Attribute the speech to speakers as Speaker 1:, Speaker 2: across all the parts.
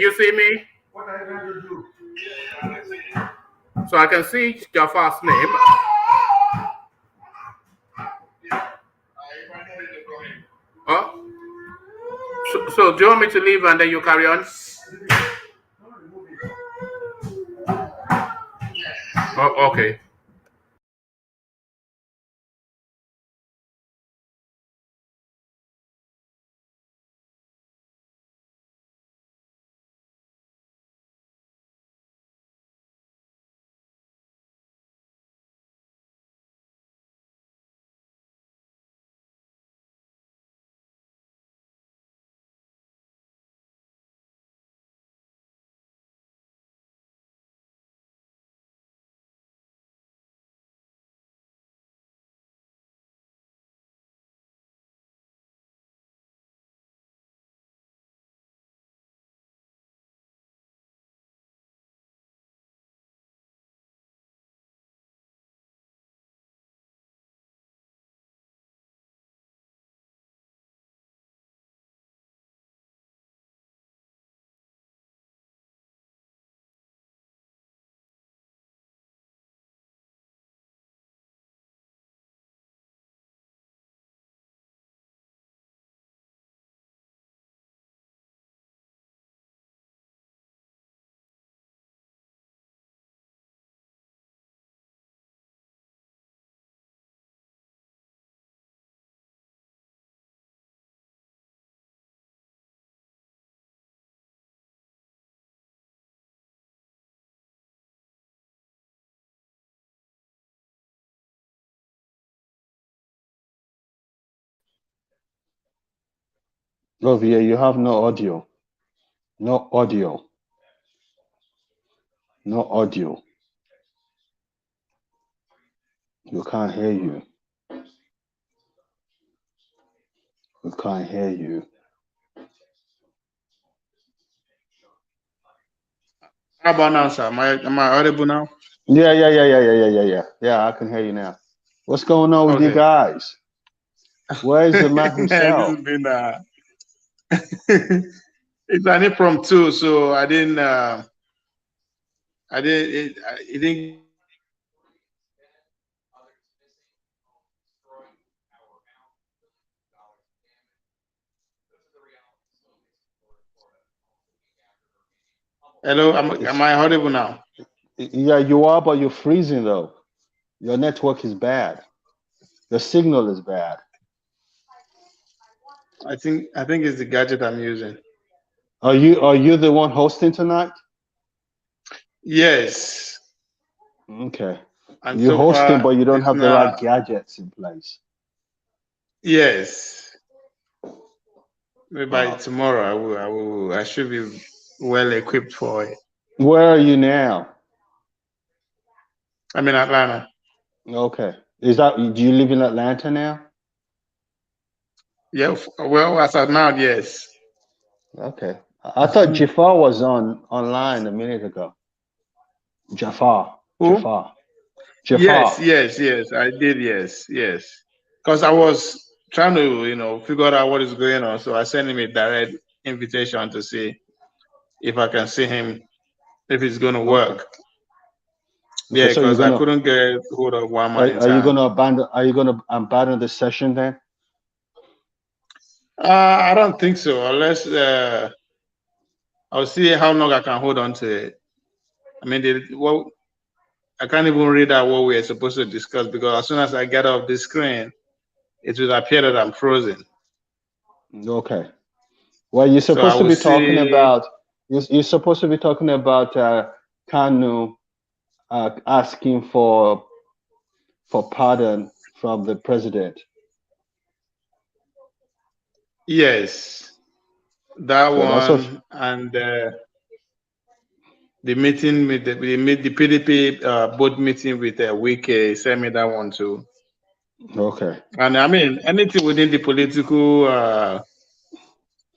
Speaker 1: you see me?
Speaker 2: What are you going to do?
Speaker 1: So I can see Jafar's name. Oh, so do you want me to leave and then you carry on? Oh, okay.
Speaker 3: Lovia, you have no audio. No audio. No audio. We can't hear you. We can't hear you.
Speaker 2: How about now, sir? Am I audible now?
Speaker 3: Yeah, I can hear you now. What's going on with you
Speaker 2: Okay.
Speaker 3: guys? Where is the man
Speaker 2: This
Speaker 3: himself?
Speaker 2: has been it's an impromptu, so I didn't it didn't. Hello, am I audible now?
Speaker 3: Yeah, you are, but you're freezing though. Your network is bad. Your signal is bad.
Speaker 2: I think it's the gadget I'm using.
Speaker 3: Are you the one hosting tonight?
Speaker 2: Yes.
Speaker 3: Okay.
Speaker 2: And
Speaker 3: You're
Speaker 2: so
Speaker 3: hosting,
Speaker 2: far
Speaker 3: but you don't
Speaker 2: it's
Speaker 3: have the right
Speaker 2: not.
Speaker 3: gadgets in place.
Speaker 2: Yes. Maybe by
Speaker 3: Oh.
Speaker 2: tomorrow I should be well equipped for it.
Speaker 3: Where are you now?
Speaker 2: I'm in Atlanta.
Speaker 3: Okay. Do you live in Atlanta now?
Speaker 2: Yeah, well, as of now, yes.
Speaker 3: Okay. I thought Jafar was online a minute ago. Jafar.
Speaker 2: Who?
Speaker 3: Jafar.
Speaker 2: Yes,
Speaker 3: Jafar.
Speaker 2: yes, I did, yes. Because I was trying to, figure out what is going on. So I sent him a direct invitation to see if I can see him, if it's going to
Speaker 3: Okay.
Speaker 2: work.
Speaker 3: Okay,
Speaker 2: Yeah,
Speaker 3: so you're
Speaker 2: because I
Speaker 3: gonna
Speaker 2: couldn't get hold of one man in
Speaker 3: are you
Speaker 2: time.
Speaker 3: gonna abandon the session then?
Speaker 2: I don't think so, unless I'll see how long I can hold on to it. I mean, I can't even read out what we're supposed to discuss because as soon as I get off the screen, it will appear that I'm frozen.
Speaker 3: Okay. Well, you're
Speaker 2: So I
Speaker 3: supposed to
Speaker 2: will
Speaker 3: be talking
Speaker 2: see.
Speaker 3: about you're supposed to be talking about Kanu asking for pardon from the president.
Speaker 2: Yes, that
Speaker 3: So that's what.
Speaker 2: one, and the meeting with the PDP board meeting with Wike sent me that one too.
Speaker 3: Okay.
Speaker 2: And I mean, anything within the political
Speaker 3: Okay.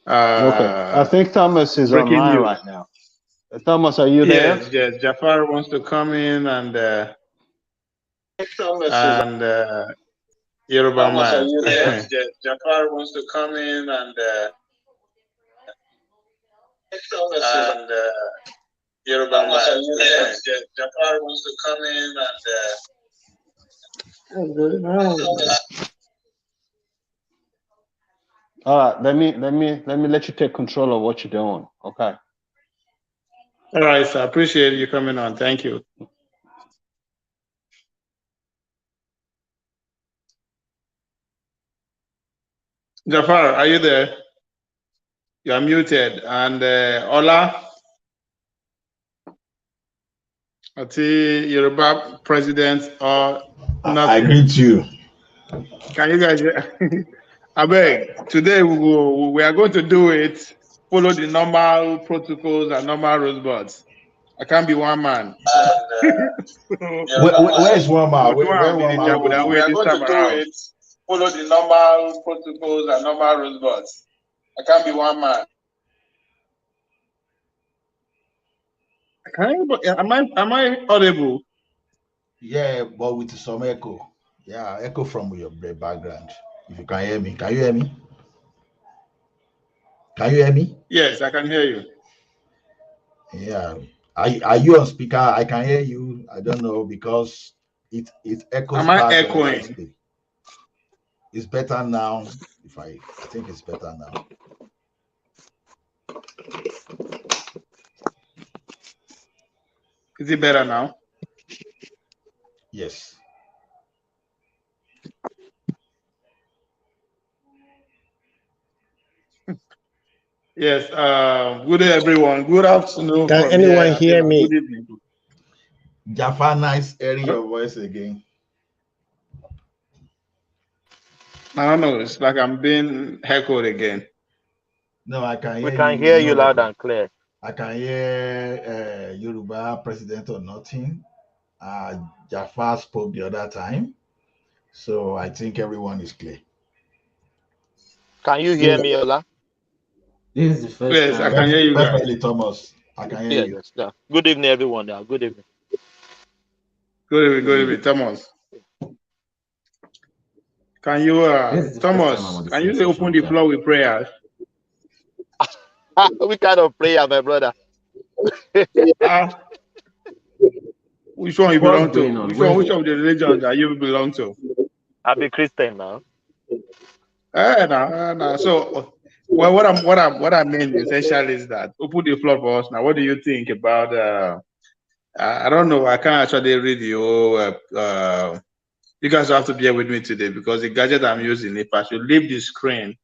Speaker 3: I think Thomas is
Speaker 2: breaking
Speaker 3: online
Speaker 2: news.
Speaker 3: right now. Thomas, are you there?
Speaker 2: Yes. Jafar wants to come in and
Speaker 3: Thomas is.
Speaker 2: Yoruba
Speaker 3: Thomas, are
Speaker 2: man.
Speaker 3: you there?
Speaker 2: Jafar wants to come in and And Yoruba man. Jafar wants to come in
Speaker 3: All right, let me let you take control of what you're doing. Okay.
Speaker 2: All right, so I appreciate you coming on. Thank you. Jafar, are you there? You are muted. And Ola, Ati Yoruba president or not?
Speaker 4: I greet you.
Speaker 2: Can you guys hear? I beg, today we are going to do it, follow the normal protocols and normal rules, but I can't be one man.
Speaker 4: Where is one man?
Speaker 2: We are going to do it, follow the normal protocols and normal rules, but I can't be one man. Am I audible?
Speaker 4: Yeah, but with some echo. Yeah, echo from your background. If you can hear me, can you hear me? Can you hear me?
Speaker 2: Yes, I can hear you.
Speaker 4: Yeah. Are you on speaker? I can hear you. I don't know because it echoes.
Speaker 2: Am I echoing?
Speaker 4: It's better now. I think it's better now.
Speaker 2: Is it better now?
Speaker 4: Yes.
Speaker 2: Yes. Good day, everyone. Good afternoon.
Speaker 5: Can anyone hear me?
Speaker 2: Good evening.
Speaker 4: Jafar, nice hearing your voice again.
Speaker 2: I don't know. It's like I'm being echoed again.
Speaker 4: No, I can hear you.
Speaker 5: We can hear you loud and clear.
Speaker 4: I can hear Yoruba president or nothing. Jafar spoke the other time. So I think everyone is clear.
Speaker 5: Can you hear me, Ola?
Speaker 6: This is the first
Speaker 2: yes,
Speaker 6: time.
Speaker 2: I can hear you guys.
Speaker 4: Definitely, Thomas. I can hear you.
Speaker 5: Yes, yeah. Good evening, everyone. Yeah. Good evening.
Speaker 2: Good evening, Thomas. Can you, Thomas, can you open the floor with prayer?
Speaker 5: What kind of prayer, my brother?
Speaker 2: Which one you belong to? Which of the religions that you belong to?
Speaker 5: I be Christian now.
Speaker 2: No. So, well, what I mean essentially is that open the floor for us now. What do you think about? I don't know. I can't actually read the whole. You guys have to bear with me today because the gadget I'm using, if I should leave the screen,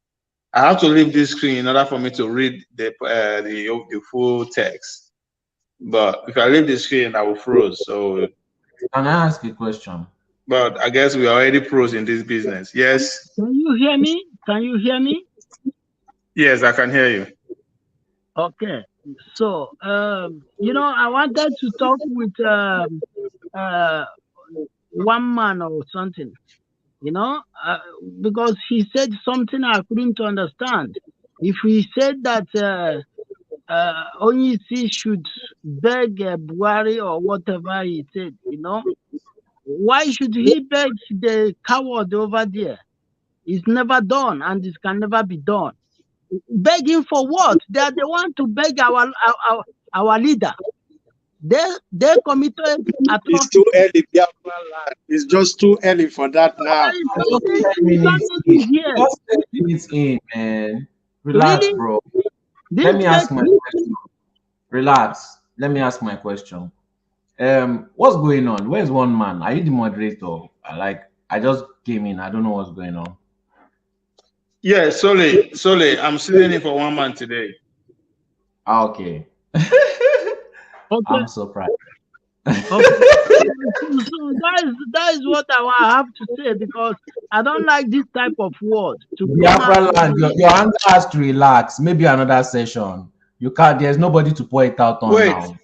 Speaker 2: I have to leave this screen in order for me to read the full text. But if I leave the screen, I will freeze. So,
Speaker 6: can I ask a question?
Speaker 2: But I guess we are already pros in this business. Yes.
Speaker 7: Can you hear me? Can you hear me?
Speaker 2: Yes, I can hear you.
Speaker 7: Okay. So, I wanted to talk with one man or something, because he said something I couldn't understand. If he said that Onyisi should beg Buhari or whatever he said, why should he beg the coward over there? It's never done and it can never be done. Begging for what? They are the one to beg our leader. They committed atrocity.
Speaker 5: It's too early. It's just too early for that now.
Speaker 6: Just 10 minutes in, man. Relax,
Speaker 7: really?
Speaker 6: Bro. Let me ask my question. Relax. Let me ask my question. What's going on? Where's one man? Are you the moderator? I just came in. I don't know what's going on.
Speaker 2: Yeah, Sole, I'm sitting in for one man today.
Speaker 6: Okay. I'm surprised.
Speaker 7: Okay. So that is what I have to say because I don't like this type of word.
Speaker 6: Your anger has to relax. Maybe another session. You can't. There's nobody to point out on now.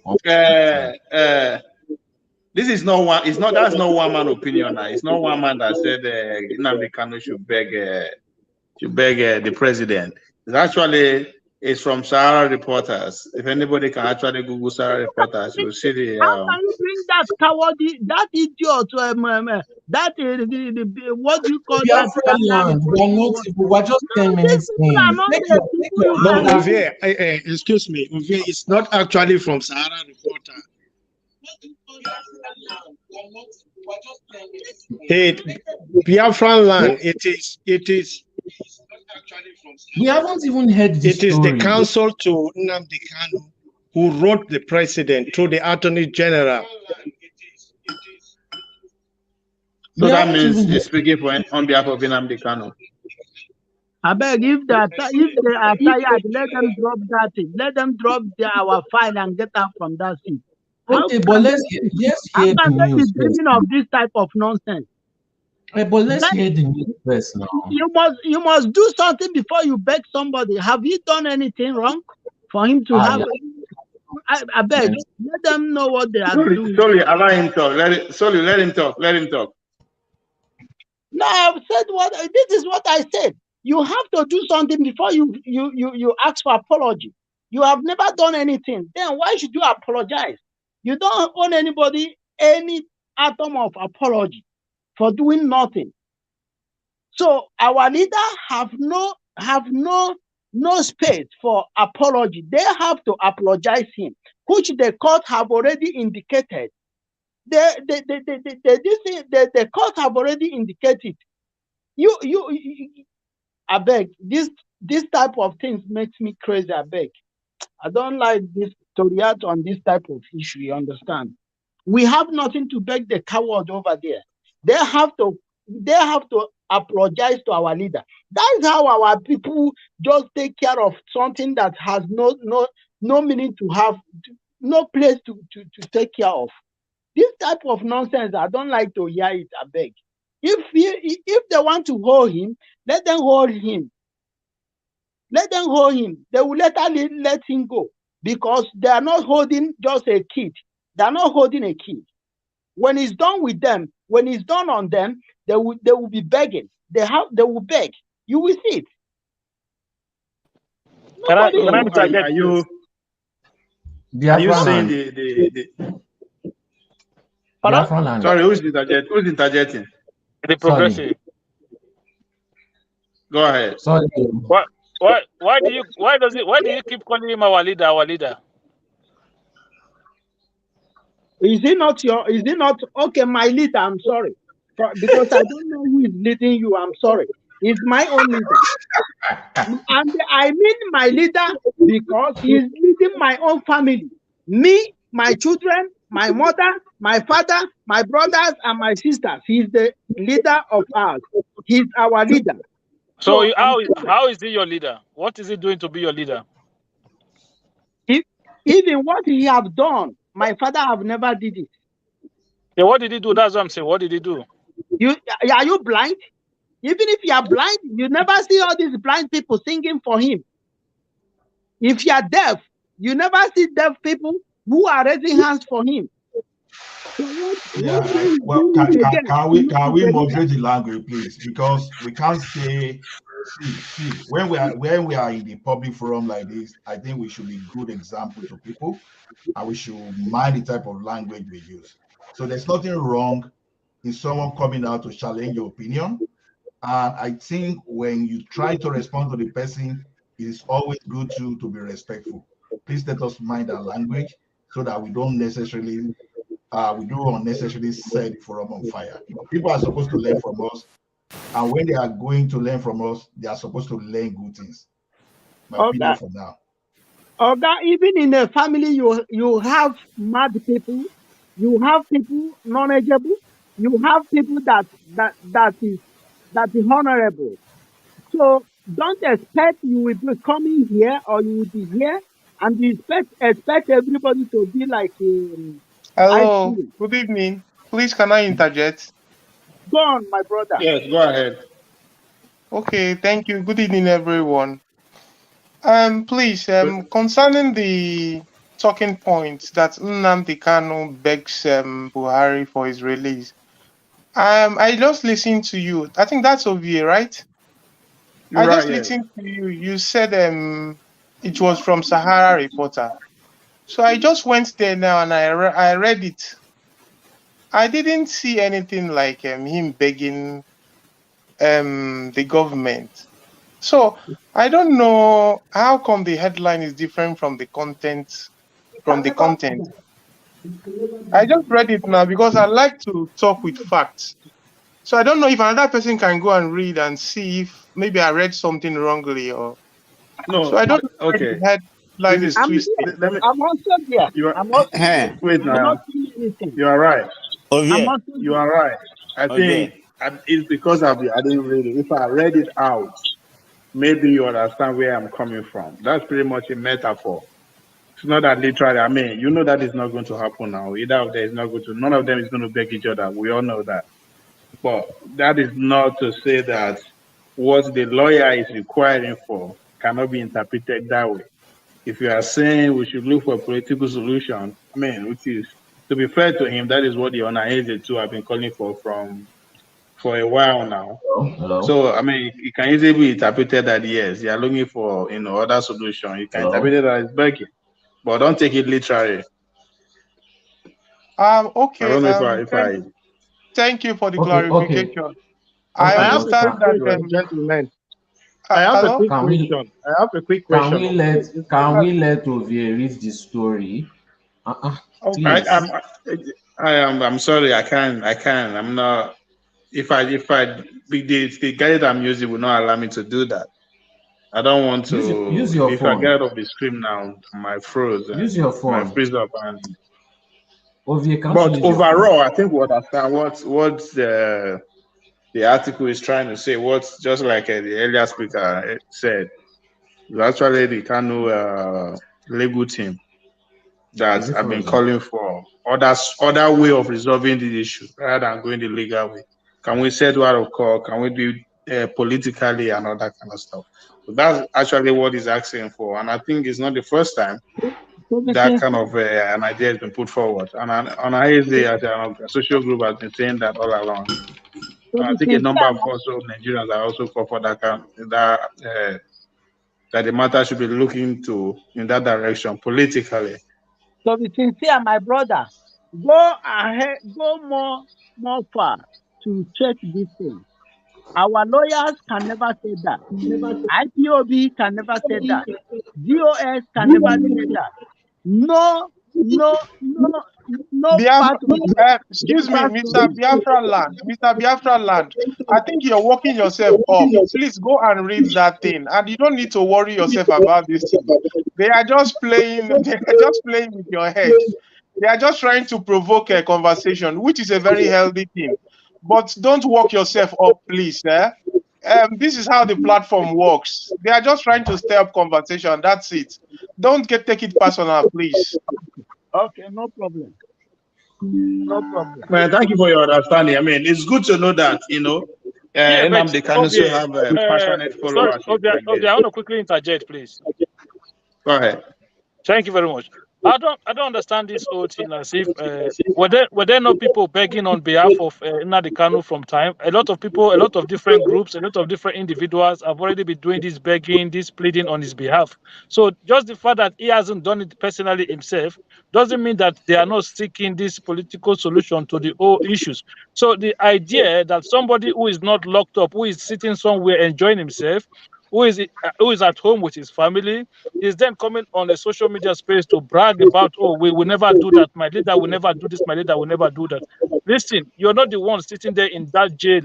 Speaker 2: This is not one. It's not. That's not one man opinion. Now. It's not one man that said Nnamdi Kanu should beg the president. It's from Sahara Reporters. If anybody can actually Google Sahara Reporters, you'll see the.
Speaker 7: How can you bring that coward, that idiot, That is what you call that.
Speaker 6: Biafra land. We're just 10
Speaker 7: These
Speaker 6: minutes
Speaker 7: people are
Speaker 6: in.
Speaker 7: not
Speaker 6: Make
Speaker 7: the
Speaker 6: your
Speaker 7: people you
Speaker 5: No,
Speaker 7: can.
Speaker 5: Uvie, excuse me. Uvie, it's not actually from Sahara Reporter. Hey, Biafran land. It is.
Speaker 6: We haven't even heard the
Speaker 5: It is
Speaker 6: story.
Speaker 5: the counsel to Nnamdi Kanu who wrote the president to the Attorney General.
Speaker 2: So that means he's speaking on behalf of Nnamdi Kanu.
Speaker 7: I beg, if they are tired, let them drop that thing. Let them drop our file and get out from that seat.
Speaker 6: Okay, but let's
Speaker 7: How
Speaker 6: hear the
Speaker 7: can they be
Speaker 6: news first.
Speaker 7: dreaming of this type of nonsense?
Speaker 6: But let's hear the news first now.
Speaker 7: You must do something before you beg somebody. Have you done anything wrong for him to have? I beg, let them know what they are doing.
Speaker 2: Sorry, allow him talk. Let him talk. Let him talk.
Speaker 7: No, I've said this is what I said. You have to do something before you ask for apology. You have never done anything. Then why should you apologize? You don't owe anybody any atom of apology for doing nothing. So our leader have no space for apology. They have to apologize him, which the court have already indicated. The court have already indicated. I beg, this type of things makes me crazy. I beg. I don't like this to react on this type of issue, you understand? We have nothing to beg the coward over there. They have to apologize to our leader. That is how our people just take care of something that has no meaning to have, no place to take care of. This type of nonsense, I don't like to hear it, I beg. If they want to hold him, let them hold him. Let them hold him. They will later let him go because they are not holding just a kid. They are not holding a kid. When it's done with them, when it's done on them, they will be begging. They will beg. You will see it.
Speaker 5: Can I interject? Are you saying the
Speaker 2: Sorry, who's interjecting?
Speaker 5: The progressive.
Speaker 2: Go ahead.
Speaker 6: Sorry.
Speaker 5: Why do you keep calling him our leader?
Speaker 7: Is it not okay? My leader, I'm sorry. Because I don't know who is leading you. I'm sorry. He's my own leader. And I mean my leader because he's leading my own family. Me, my children, my mother, my father, my brothers, and my sisters. He's the leader of ours. He's our leader.
Speaker 5: So how is he your leader? What is he doing to be your leader?
Speaker 7: Even what he have done, my father have never did it.
Speaker 5: Yeah, what did he do? That's what I'm saying. What did he do?
Speaker 7: Are you blind? Even if you are blind, you never see all these blind people singing for him. If you are deaf, you never see deaf people who are raising hands for him.
Speaker 4: Well, can we moderate the language, please? Because we can't say. See, when we are in the public forum like this, I think we should be good example to people, and we should mind the type of language we use. So there's nothing wrong in someone coming out to challenge your opinion. And I think when you try to respond to the person, it is always good to be respectful. Please let us mind our language so that we don't unnecessarily set the forum on fire. People are supposed to learn from us, and when they are going to learn from us, they are supposed to learn good things. My opinion for now.
Speaker 7: Even in a family, you have mad people, you have people knowledgeable, you have people that is honorable. So don't expect you will be coming here or you will be here and you expect everybody to be like
Speaker 8: Hello, good evening. Please, can I interject?
Speaker 7: Go on, my brother.
Speaker 2: Yes, go ahead.
Speaker 8: Okay, thank you. Good evening, everyone. Please, concerning the talking points that Nnamdi Kanu begs Buhari for his release. I just listened to you. I think that's Ovie, right? I just listened to you. You said it was from Sahara Reporter. So I just went there now and I read it. I didn't see anything like him begging the government. So I don't know how come the headline is different from the content. I just read it now because I like to talk with facts. So I don't know if another person can go and read and see if maybe I read something wrongly or.
Speaker 2: No,
Speaker 8: So I don't know if
Speaker 2: okay.
Speaker 8: the headline
Speaker 2: This
Speaker 8: is
Speaker 2: is
Speaker 7: I'm
Speaker 8: twisted.
Speaker 7: here.
Speaker 2: let me.
Speaker 7: I'm also there.
Speaker 2: You are
Speaker 7: I'm also
Speaker 9: Hey,
Speaker 7: there.
Speaker 2: wait
Speaker 7: I'm not
Speaker 2: now.
Speaker 7: saying anything.
Speaker 2: You are right.
Speaker 7: I'm
Speaker 9: Ovie,
Speaker 7: also
Speaker 2: You
Speaker 7: there.
Speaker 2: are right. I think it's because I didn't read it. If I read it out, maybe you understand where I'm coming from. That's pretty much a metaphor. It's not that literally. I mean, you know that is not going to happen now. Either of them is not going to. None of them is going to beg each other. We all know that. But that is not to say that what the lawyer is requiring for cannot be interpreted that way. If you are saying we should look for a political solution, I mean, which is to be fair to him, that is what the honor agent too have been calling for a while now.
Speaker 6: Hello.
Speaker 2: So I mean, it can easily be interpreted that yes, you are looking for other solution. You can interpret it as begging, but don't take it literally.
Speaker 8: Okay.
Speaker 2: I don't know if I
Speaker 8: Thank you for the
Speaker 6: Okay.
Speaker 8: clarification. I
Speaker 6: Okay.
Speaker 5: I have a
Speaker 8: understand
Speaker 5: quick
Speaker 8: that.
Speaker 5: question, gentlemen. I have a
Speaker 8: Hello.
Speaker 5: quick
Speaker 6: Can we
Speaker 5: question. I have a quick
Speaker 6: can
Speaker 5: question.
Speaker 6: we let Ovie read the story?
Speaker 8: Okay.
Speaker 6: Please.
Speaker 2: I'm sorry, I can't. I'm not. If the guide I'm using will not allow me to do that. I don't want to.
Speaker 6: Use your
Speaker 2: If I
Speaker 6: phone.
Speaker 2: get out of the screen now, my froze.
Speaker 6: Use your
Speaker 2: My
Speaker 6: phone.
Speaker 2: freeze up. And
Speaker 6: Ovie, can't you
Speaker 2: but
Speaker 6: use your
Speaker 2: overall,
Speaker 6: phone?
Speaker 2: I think we understand what the article is trying to say. What just like the earlier speaker said, it's actually the Kanu legal team
Speaker 6: Is
Speaker 2: that
Speaker 6: it
Speaker 2: have been
Speaker 6: frozen?
Speaker 2: calling for other way of resolving the issue rather than going the legal way. Can we settle out of court? Can we do it politically and all that kind of stuff? So that's actually what he's asking for, and I think it's not the first time
Speaker 7: So be
Speaker 2: that kind
Speaker 7: sincere.
Speaker 2: of an idea has been put forward. And on ISA, as a social group, has been saying that all along.
Speaker 7: So
Speaker 2: And I
Speaker 7: be
Speaker 2: think a number
Speaker 7: sincere.
Speaker 2: of also Nigerians are also called for that the matter should be looking to in that direction politically.
Speaker 7: So be sincere, my brother. Go ahead. Go more far to check this thing. Our lawyers can never say that. IPOB can never say that. DOS can never say that. No, no, no, no part of
Speaker 8: Excuse me,
Speaker 7: Biafra
Speaker 8: Mr.
Speaker 7: story.
Speaker 8: Biafra Land. Mr. Biafra Land. I think you're working yourself up. Please go and read that thing. And you don't need to worry yourself about this thing. They are just playing, they are just playing with your head. They are just trying to provoke a conversation, which is a very healthy thing. But don't work yourself up, please. This is how the platform works. They are just trying to stir up conversation. That's it. Don't take it personal, please.
Speaker 7: Okay, no problem. No problem.
Speaker 2: Man, thank you for your understanding. I mean, it's good to know that
Speaker 10: Yeah, but
Speaker 2: Nnamdi Kanu still have a passionate
Speaker 10: sorry,
Speaker 2: followership like
Speaker 10: Obia,
Speaker 2: this.
Speaker 10: I want to quickly interject, please.
Speaker 2: Go ahead.
Speaker 10: Thank you very much. I don't understand this whole thing as if were there not people begging on behalf of Nnamdi Kanu from time? A lot of people, a lot of different groups, a lot of different individuals have already been doing this begging, this pleading on his behalf. So just the fact that he hasn't done it personally himself doesn't mean that they are not seeking this political solution to the whole issues. So the idea that somebody who is not locked up, who is sitting somewhere enjoying himself, who is at home with his family, is then coming on a social media space to brag about, oh, we will never do that. My leader will never do this. My leader will never do that. Listen, you're not the one sitting there in that jail.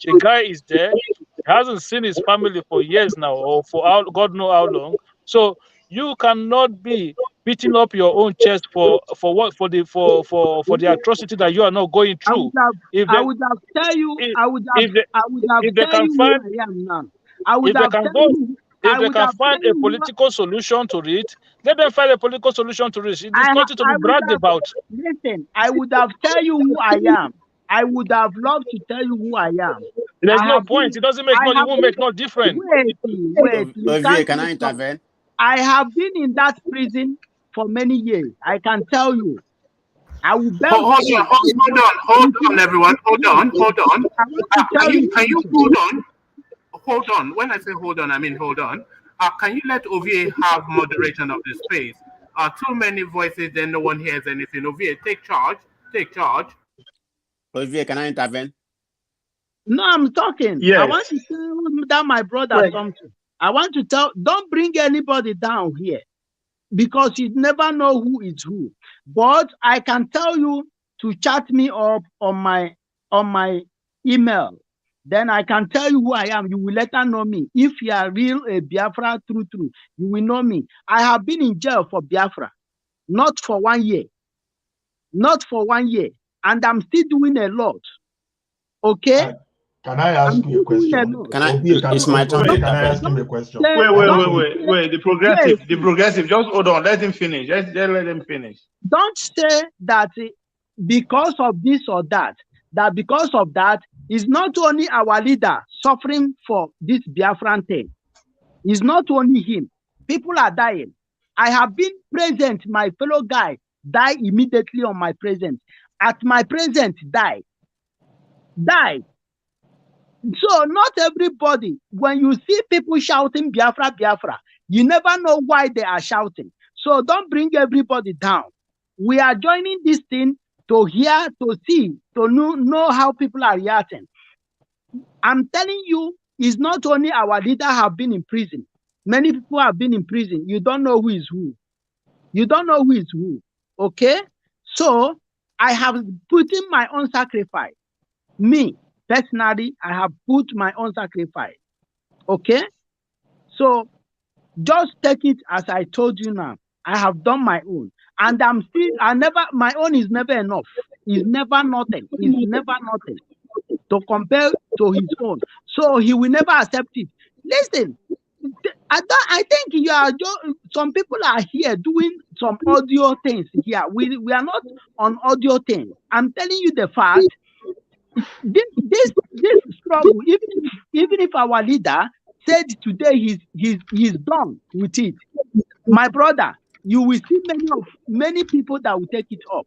Speaker 10: The guy is there. He hasn't seen his family for years now, or for God know how long. So you cannot be beating up your own chest for the atrocity that you are not going
Speaker 7: I
Speaker 10: through.
Speaker 7: would have
Speaker 10: If
Speaker 7: I
Speaker 10: they
Speaker 7: would have tell you
Speaker 10: if,
Speaker 7: I would
Speaker 10: if they
Speaker 7: have
Speaker 10: if they
Speaker 7: tell
Speaker 10: can
Speaker 7: you who
Speaker 10: find
Speaker 7: I am now. I would
Speaker 10: if they
Speaker 7: have
Speaker 10: can
Speaker 7: tell
Speaker 10: go
Speaker 7: you
Speaker 10: if
Speaker 7: I
Speaker 10: they
Speaker 7: would
Speaker 10: can
Speaker 7: have
Speaker 10: find
Speaker 7: tell
Speaker 10: a
Speaker 7: you what
Speaker 10: political solution to it, let them find a political solution to it. It is nothing to be
Speaker 7: I would
Speaker 10: bragged
Speaker 7: have
Speaker 10: about.
Speaker 7: listen, I would have tell you who I am. I would have loved to tell you who I am.
Speaker 10: There's
Speaker 7: I
Speaker 10: no
Speaker 7: have
Speaker 10: point.
Speaker 7: been
Speaker 10: It doesn't make
Speaker 7: I
Speaker 10: no. It
Speaker 7: have
Speaker 10: won't
Speaker 7: been
Speaker 10: make no difference.
Speaker 7: wait, you
Speaker 9: Ovie,
Speaker 7: can't
Speaker 9: can
Speaker 7: say
Speaker 9: I
Speaker 7: so.
Speaker 9: intervene?
Speaker 7: I have been in that prison for many years. I can tell you. I will bet
Speaker 1: Hold
Speaker 7: with
Speaker 1: on,
Speaker 7: you.
Speaker 1: hold on, everyone. Hold on.
Speaker 7: I want to tell you
Speaker 1: Can you
Speaker 7: something.
Speaker 1: hold on? Hold on. When I say hold on, I mean hold on. Can you let Ovie have moderation of the space? Too many voices, then no one hears anything. Ovie, take charge. Take charge.
Speaker 9: Olivier, can I intervene?
Speaker 7: No, I'm talking.
Speaker 2: Yes.
Speaker 7: I want to tell that my brother something. I want to tell, don't bring anybody down here because you never know who is who. But I can tell you to chat me up on my email. Then I can tell you who I am. You will later know me. If you are real a Biafra, true, you will know me. I have been in jail for Biafra, not for 1 year. Not for 1 year. And I'm still doing a lot. Okay?
Speaker 4: Can I ask you a question?
Speaker 9: Can I?
Speaker 4: It's
Speaker 9: my turn.
Speaker 4: Can I ask him a question?
Speaker 2: Wait. The progressive. Just hold on. Let him finish. Just let him finish.
Speaker 7: Don't say that because of this or that because of that is not only our leader suffering for this Biafran thing. It's not only him. People are dying. I have been present. My fellow guy die immediately on my presence. At my present, died. So not everybody, when you see people shouting Biafra, Biafra, you never know why they are shouting. So don't bring everybody down. We are joining this thing to hear, to see, to know how people are reacting. I'm telling you, it's not only our leader have been in prison. Many people have been in prison. You don't know who is who. You don't know who is who. Okay? So I have put in my own sacrifice. Me, personally, I have put my own sacrifice. Okay? So just take it as I told you now. I have done my own. And my own is never enough. It's never nothing. It's never nothing to compare to his own. So he will never accept it. Listen, I think you are some people are here doing some audio things here. We are not on audio things. I'm telling you the fact. This struggle, even if our leader said today he's done with it, my brother, you will see many people that will take it up.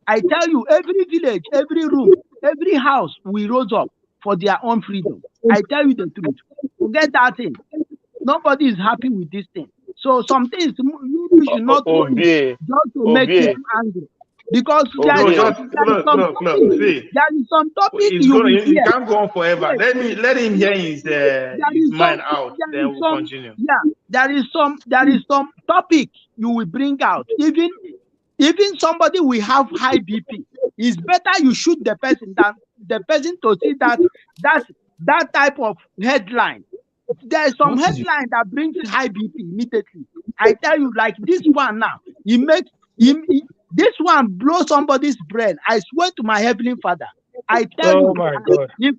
Speaker 7: I tell you, every village, every room, every house will rise up for their own freedom. I tell you the truth. Forget that thing. Nobody is happy with this thing. So some things you should not do just to make people angry. Because there is some topic
Speaker 2: he can't go on forever. Let him hear his mind out. Then we'll continue.
Speaker 7: Yeah, there is some topic you will bring out. Even somebody will have high BP. It's better you shoot the person than the person to see that type of headline. There is some headline that brings high BP immediately. I tell you, like this one now, this one blows somebody's brain. I swear to my heavenly Father. I tell you, if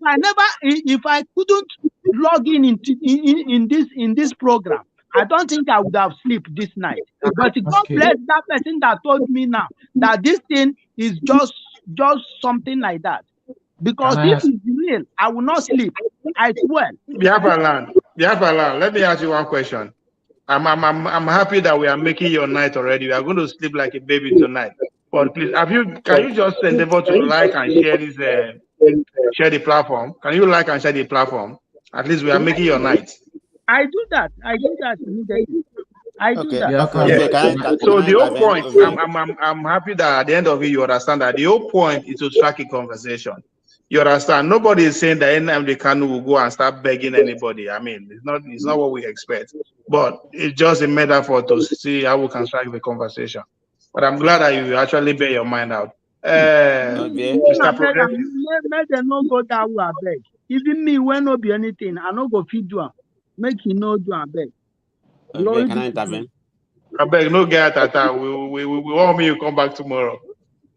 Speaker 7: I couldn't log in this program, I don't think I would have slept this night. But God bless that person that told me now that this thing is just something like that. Because if it's real, I will not sleep. I swear.
Speaker 2: Biafra land. Let me ask you one question. I'm happy that we are making your night already. We are going to sleep like a baby tonight. But please, can you just endeavor to like and share this share the platform? Can you like and share the platform? At least we are making your night.
Speaker 7: I do that immediately. I do that.
Speaker 2: Yeah. So the whole point, I'm happy that at the end of it you understand that the whole point is to strike a conversation. You understand? Nobody is saying that Nnamdi Kanu will go and start begging anybody. I mean, it's not what we expect. But it's just a metaphor to see how we can strike the conversation. But I'm glad that you actually bear your mind out. Mr. Progressive.
Speaker 7: Let them not go that way, I beg. Even me, when no be anything, I no go feed you. Make you know do I beg.
Speaker 9: Can I intervene?
Speaker 2: I beg, no get at that. We want me to come back tomorrow.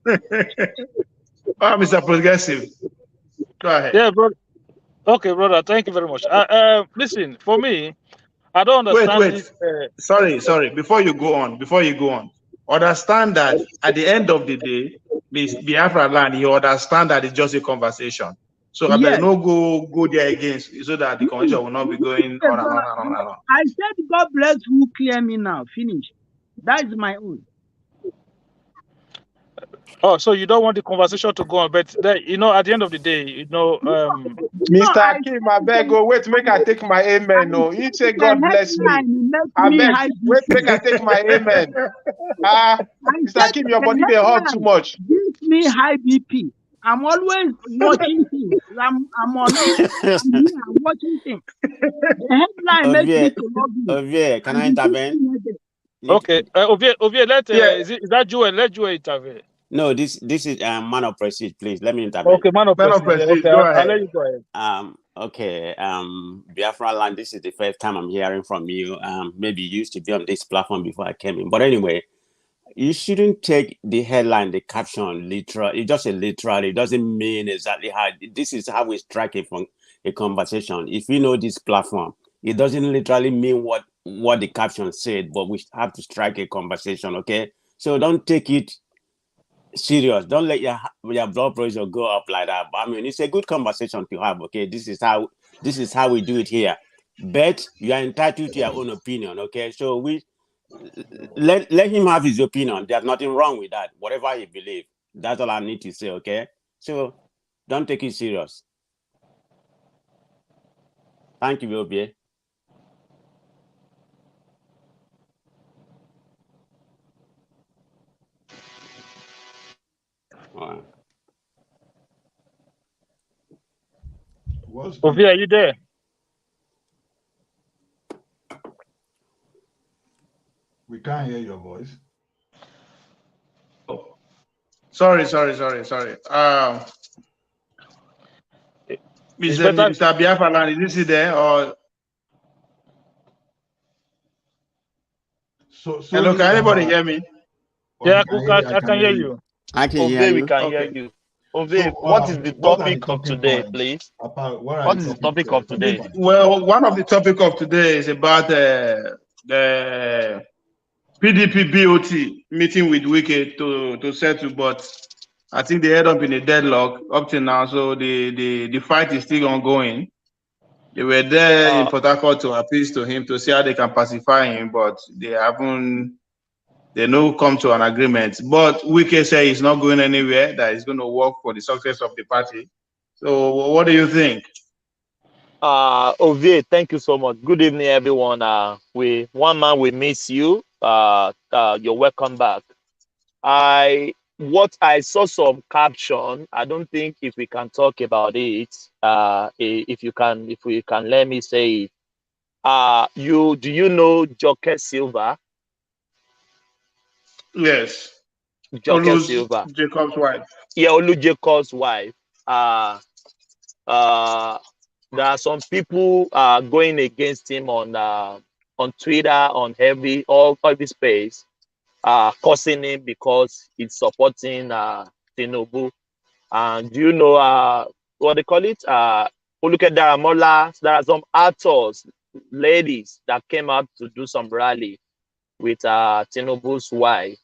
Speaker 2: Mr. Progressive. Go ahead.
Speaker 10: Yeah, brother. Okay, brother. Thank you very much. Listen, for me, I don't understand.
Speaker 2: Wait. Sorry. Before you go on, understand that at the end of the day, this Biafra land, you understand that it's just a conversation. So I better no go there again, so that the conversation will not be going on and on.
Speaker 7: I said, God bless who clear me now. Finish. That is my own.
Speaker 10: Oh, so you don't want the conversation to go on, but at the end of the day,
Speaker 8: Mr. Akim, I beg, wait, make I take my amen. No, he say God bless me. I beg, wait, make I take my amen. Mr. Akim, your body they hurt too much.
Speaker 7: Gives me high BP. I'm always watching things. I'm on it. I'm here. I'm watching things. The headline makes me to log in.
Speaker 9: Ovie, can I intervene?
Speaker 10: Okay, Ovie,
Speaker 2: Yeah.
Speaker 10: is that Joel? Let Joel intervene.
Speaker 9: No, this is man of prestige. Please let me intervene.
Speaker 10: Okay, man of prestige. Okay,
Speaker 2: Go
Speaker 10: I'll
Speaker 2: ahead.
Speaker 10: let you go ahead.
Speaker 9: Okay. Biafra land. This is the first time I'm hearing from you. Maybe you used to be on this platform before I came in, but anyway, you shouldn't take the headline, the caption, literal. It's just a literal. It doesn't mean exactly how. This is how we strike a conversation. If you know this platform, it doesn't literally mean what the caption said, but we have to strike a conversation. Okay, so don't take it serious. Don't let your blood pressure go up like that. I mean, it's a good conversation to have. Okay, this is how we do it here. But you are entitled to your own opinion. Okay, so let him have his opinion. There's nothing wrong with that. Whatever he believes, that's all I need to say. Okay, so don't take it serious. Thank you, Obie.
Speaker 10: Ovie, are you there?
Speaker 4: We can't hear your voice.
Speaker 2: Oh, sorry. Mr. Biafra land, is he there or? Hello, can anybody hear me?
Speaker 10: Yeah, I can hear you.
Speaker 9: I can hear you.
Speaker 11: We can hear you. Ovie, what is the topic of today, please? What is the topic of today?
Speaker 2: Well, one of the topic of today is about the PDP BOT meeting with Wike to settle, but I think they end up in a deadlock up to now, so the fight is still ongoing. They were there in Port Harcourt to appeal to him to see how they can pacify him, but they no come to an agreement. But Wike say he's not going anywhere, that he's going to work for the success of the party. So what do you think?
Speaker 11: Ovie, thank you so much. Good evening, everyone. We miss you. You're welcome back. I saw some caption. I don't think if we can talk about it. If we can let me say it. Do you know Joke Silva?
Speaker 2: Yes.
Speaker 11: Joke Silva.
Speaker 2: Jacob's wife.
Speaker 11: Yeah, Olu Jacob's wife. There are some people going against him on Twitter, on every space, cursing him because he's supporting Tinubu. And do you know what they call it? Look at Daramola. There are some actors, ladies that came out to do some rally with Tinubu's wife.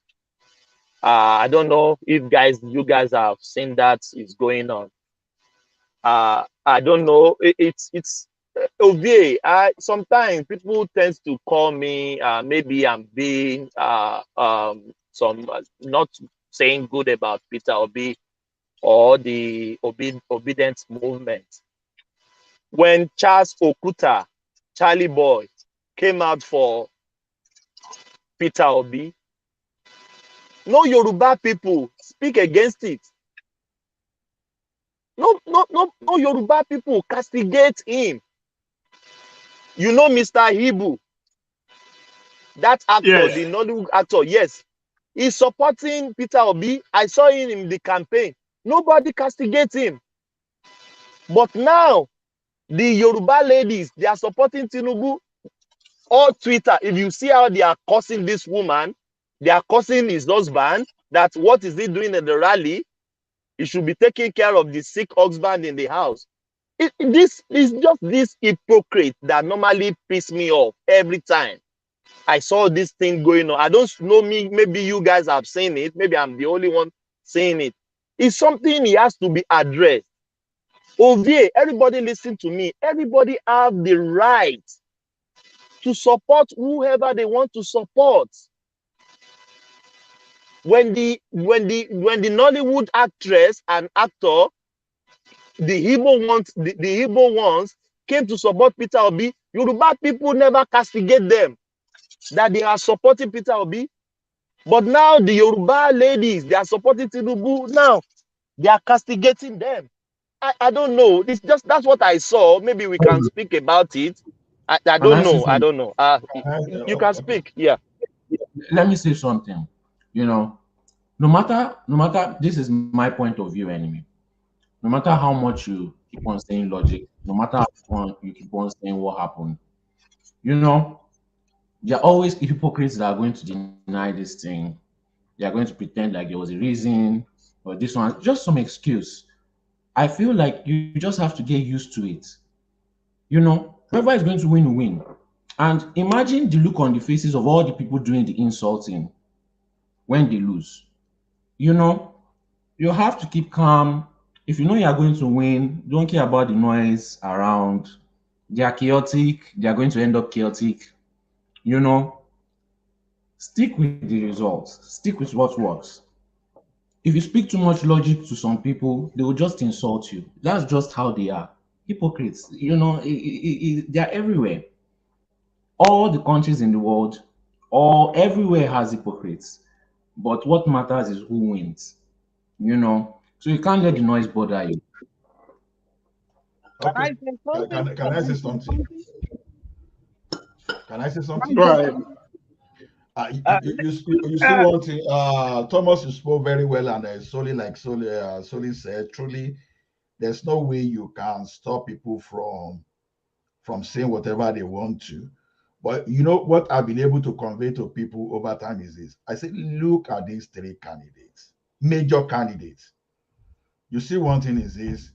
Speaker 11: I don't know if you guys have seen that is going on. I don't know. It's Ovie. Sometimes people tend to call me. Maybe I'm being not saying good about Peter Obi or the obedience movement. When Charles Okuta, Charlie Boy, came out for Peter Obi, no Yoruba people speak against it. No Yoruba people castigate him. You know Mr. Ibu, that actor,
Speaker 2: yes.
Speaker 11: The Nollywood actor, yes. He's supporting Peter Obi. I saw him in the campaign. Nobody castigates him. But now, the Yoruba ladies, they are supporting Tinubu. All Twitter, if you see how they are cursing this woman, they are cursing his husband, that what is he doing at the rally? He should be taking care of the sick husband in the house. This is just this hypocrite that normally piss me off every time I saw this thing going on. I don't know, maybe you guys have seen it. Maybe I'm the only one seeing it. It's something he has to be addressed. Ovie, everybody listen to me. Everybody have the right to support whoever they want to support. When the Nollywood actress and actor, the Igbo ones came to support Peter Obi, Yoruba people never castigate them that they are supporting Peter Obi. But now the Yoruba ladies, they are supporting Tinubu. Now They are castigating them. I don't know. It's just that's what I saw. Maybe we can speak about it. I
Speaker 6: Can I
Speaker 11: don't
Speaker 6: say
Speaker 11: know. I
Speaker 6: something?
Speaker 11: don't know. You can
Speaker 4: Okay.
Speaker 11: speak. Yeah.
Speaker 6: Let me say something. You know, no matter, this is my point of view anyway. No matter how much you keep on saying logic, no matter how much you keep on saying what happened, you know, there are always hypocrites that are going to deny this thing. They are going to pretend like there was a reason or this one, just some excuse. I feel like you just have to get used to it. You know, whoever is going to win will win. And imagine the look on the faces of all the people doing the insulting when they lose. You know, you have to keep calm. If you know you are going to win, don't care about the noise around. They are chaotic, they are going to end up chaotic. You know, stick with the results, stick with what works. If you speak too much logic to some people, they will just insult you. That's just how they are. Hypocrites, you know, they are everywhere. All the countries in the world, all everywhere has hypocrites. But what matters is who wins, you know. So you can't let the noise bother you.
Speaker 7: Can I
Speaker 4: Okay.
Speaker 7: say something?
Speaker 4: Can I say something? Can I say something?
Speaker 7: Can I say
Speaker 5: Right.
Speaker 7: something?
Speaker 4: You see one thing, Thomas, you spoke very well, and Soli said, truly, there's no way you can stop people from saying whatever they want to. But you know what I've been able to convey to people over time is this. I said, look at these three candidates, major candidates. You see, one thing is this: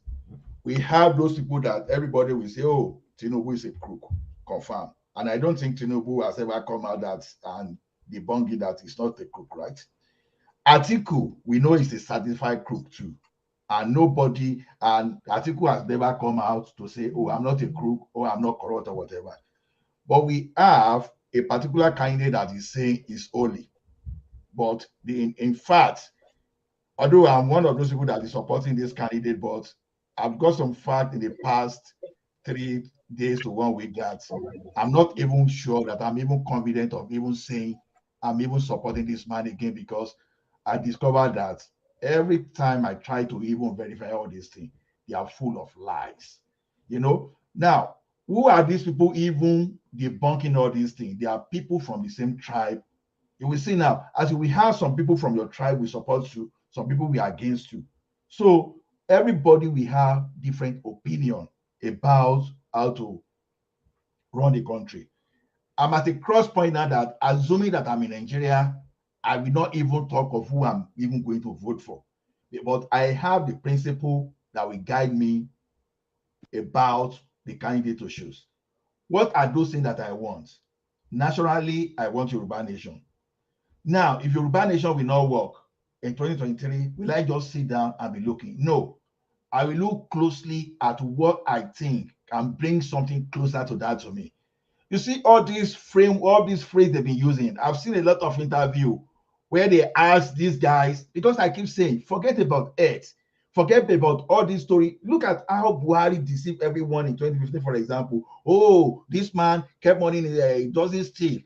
Speaker 4: we have those people that everybody will say, "Oh, Tinubu is a crook," confirm. And I don't think Tinubu has ever come out that and debunk it that it's not a crook, right? Atiku, we know is a certified crook too. And Atiku has never come out to say, oh, I'm not a crook or I'm not corrupt or whatever. But we have a particular candidate that is saying is holy. But in fact, although I'm one of those people that is supporting this candidate, but I've got some fact in the past 3 days to 1 week that I'm not even sure that I'm even confident of even saying I'm even supporting this man again, because I discovered that every time I try to even verify all these things, they are full of lies. You know, now who are these people even debunking all these things? They are people from the same tribe. You will see now, as we have some people from your tribe we support you, some people we are against you. So everybody we have different opinion about how to run the country. I'm at a cross point now that, assuming that I'm in Nigeria, I will not even talk of who I'm even going to vote for. But I have the principle that will guide me about the candidate to choose. What are those things that I want? Naturally, I want Yoruba Nation. Now, if Yoruba Nation will not work in 2023, will I just sit down and be looking? No, I will look closely at what I think can bring something closer to that to me. You see, all these phrases they've been using. I've seen a lot of interview where they ask these guys, because I keep saying, forget about it, forget about all this story. Look at how Buhari deceived everyone in 2015, for example. Oh, this man kept money in he doesn't steal.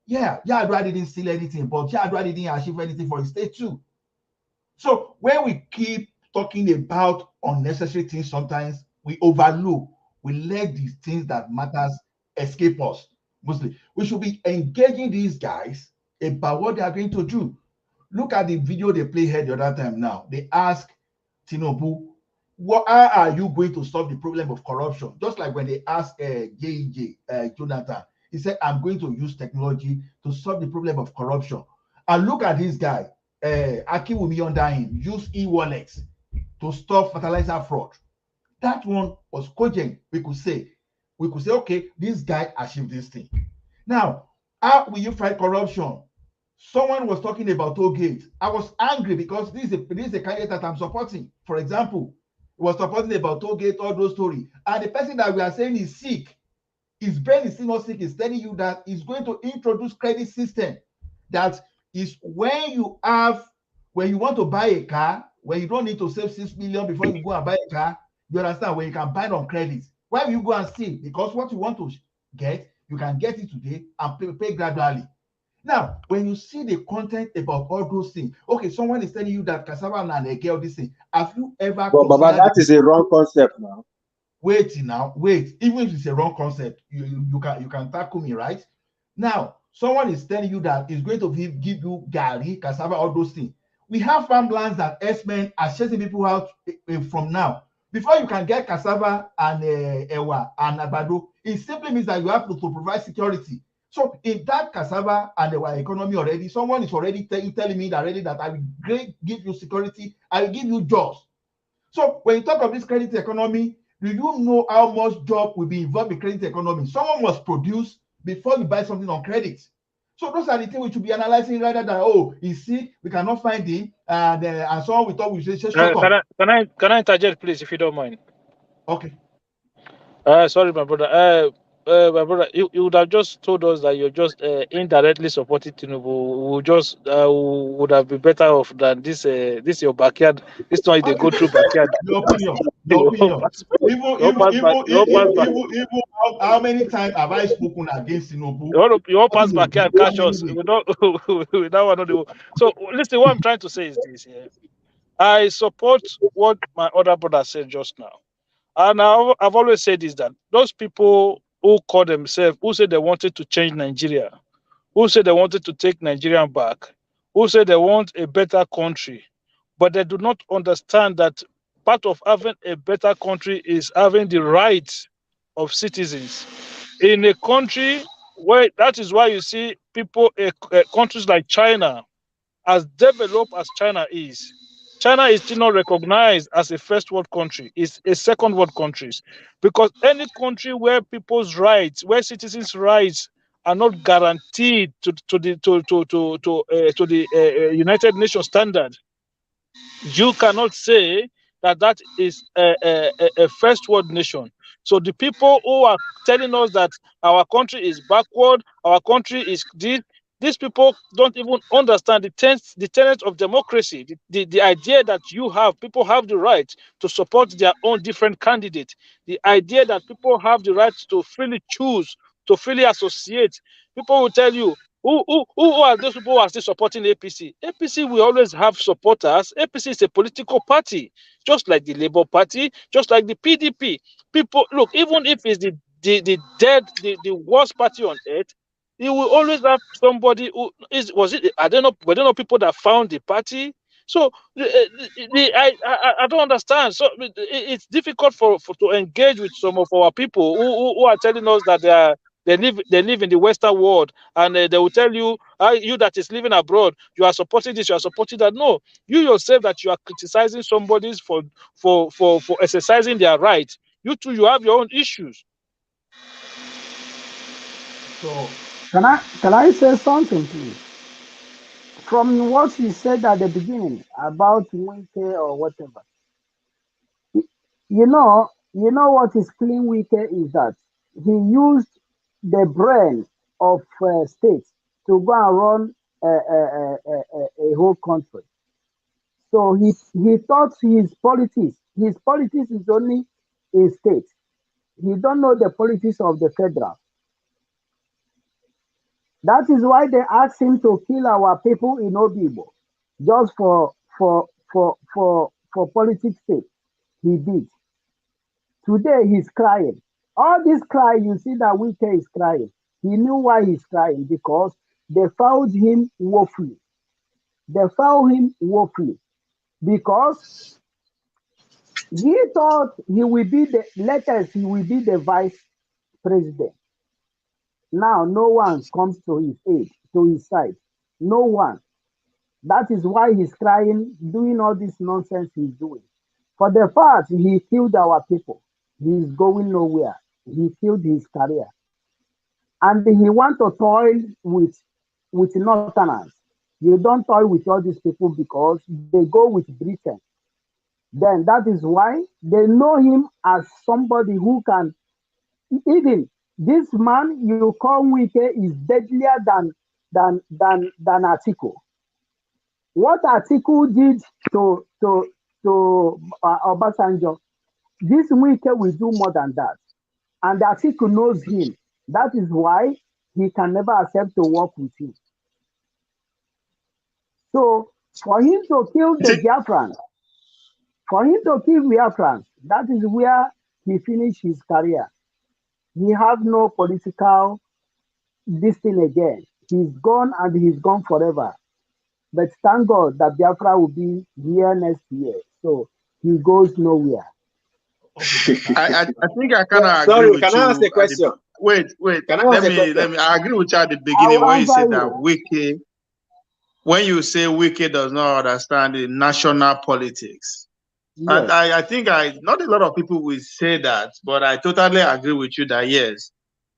Speaker 4: Yeah, Yar'Adua didn't steal anything, but Yar'Adua didn't achieve anything for his state too. So when we keep talking about unnecessary things, sometimes we overlook, we let these things that matters escape us. Mostly, we should be engaging these guys about what they are going to do. Look at the video they played here the other time. Now they ask Tinubu, how are you going to solve the problem of corruption? Just like when they asked Jonathan, he said, I'm going to use technology to solve the problem of corruption. And look at this guy, Akiwumi under him, use e-wallets to stop fertilizer fraud. That one was cogent. We could say, okay, this guy achieved this thing. Now, how will you fight corruption? Someone was talking about toll gate. I was angry because this is a candidate that I'm supporting. For example, he was supporting about toll gate, all those stories. And the person that we are saying is sick, his brain is still not sick, is telling you that he's going to introduce credit system. That is when you want to buy a car, when you don't need to save 6 million before you go and buy a car, you understand, when you can buy it on credit. Why will you go and steal? Because what you want to get, you can get it today and pay gradually. Now, when you see the content about all those things, okay, someone is telling you that cassava and a girl this thing. Have you ever?
Speaker 12: But Baba, that is a wrong concept now.
Speaker 4: Wait. Even if it's a wrong concept, you can tackle me, right? Now, someone is telling you that it's going to give you gari, cassava, all those things. We have farmlands that S-men are chasing people out from now. Before you can get cassava and ewa and abado, it simply means that you have to provide security. So in that cassava and ewa economy already, someone is already telling me that I will give you security, I will give you jobs. So when you talk of this credit economy, do you know how much job will be involved in credit economy? Someone must produce before you buy something on credit. So those are the things we should be analyzing rather than, oh, he's sick, we cannot find him, and so on. We thought we should just shut up.
Speaker 10: Can I interject, please, if you don't mind?
Speaker 4: Okay.
Speaker 10: Sorry, my brother. My brother, you would have just told us that you're just indirectly supporting Tinubu. Would have been better off than this. This your backyard. This one they go through backyard.
Speaker 4: Your opinion. How many times have I spoken against Tinubu?
Speaker 10: You all pass backyard, catch us. We don't want to. So listen, what I'm trying to say is this: here, I support what my other brother said just now. And I've always said is that those people who call themselves, who say they wanted to change Nigeria, who say they wanted to take Nigeria back, who say they want a better country, but they do not understand that part of having a better country is having the rights of citizens. In a country where that is why you see people, countries like China, as developed as China is still not recognized as a first world country. It's a second world country, because any country where people's rights, where citizens' rights are not guaranteed to the United Nations standard, you cannot say that is a first world nation. So the people who are telling us that our country is backward, our country is this, these people don't even understand the tenets of democracy, the idea that people have the right to support their own different candidates, the idea that people have the right to freely choose, to freely associate. People will tell you, who are those people who are still supporting APC? APC will always have supporters. APC is a political party, just like the Labour Party, just like the PDP. People, look, even if it's the worst party on earth, you will always have somebody who I don't know people that found the party. So I don't understand. So it's difficult to engage with some of our people who are telling us that they live in the Western world, and they will tell you, you that is living abroad, you are supporting this, you are supporting that. No, you yourself that you are criticizing somebody for exercising their rights. You too, you have your own issues.
Speaker 4: So
Speaker 7: Can I say something, please? From what you said at the beginning about Wike or whatever, you know what is clean Wike is that he used the brain of states to go and run a whole country. So he thought his politics is only a state. He don't know the politics of the federal. That is why they asked him to kill our people in Obibo, just for politics sake. He did. Today he's crying. All this cry, you see that Wike is crying. He knew why he's crying, because they found him woefully. They found him woefully because he thought he will be the vice president. Now no one comes to his aid, to his side. No one. That is why he's crying, doing all this nonsense he's doing. For the fact he killed our people, he's going nowhere. He killed his career. And he want to toil with Northerners. You don't toil with all these people because they go with Britain. Then that is why they know him as somebody who can, even this man you call Wike is deadlier than Atiku. What Atiku did to Obasanjo, this Wike will do more than that. And Atiku knows him. That is why he can never accept to work with him. So for him to kill the Biafrans, that is where he finished his career. He has no political this thing again. He's gone and he's gone forever. But thank God that Biafra will be here next year. So he goes nowhere.
Speaker 2: I think I kind of agree
Speaker 12: Sorry,
Speaker 2: with
Speaker 12: can I ask
Speaker 2: you.
Speaker 12: a question?
Speaker 2: Wait.
Speaker 12: Can I ask a question?
Speaker 2: Let me. I agree with you at the
Speaker 7: I
Speaker 2: beginning
Speaker 7: will
Speaker 2: when you
Speaker 7: answer
Speaker 2: said that
Speaker 7: you.
Speaker 2: Wiki. When you say Wiki does not understand the national politics, and
Speaker 7: Yes.
Speaker 2: I think not a lot of people will say that, but I totally agree with you that yes,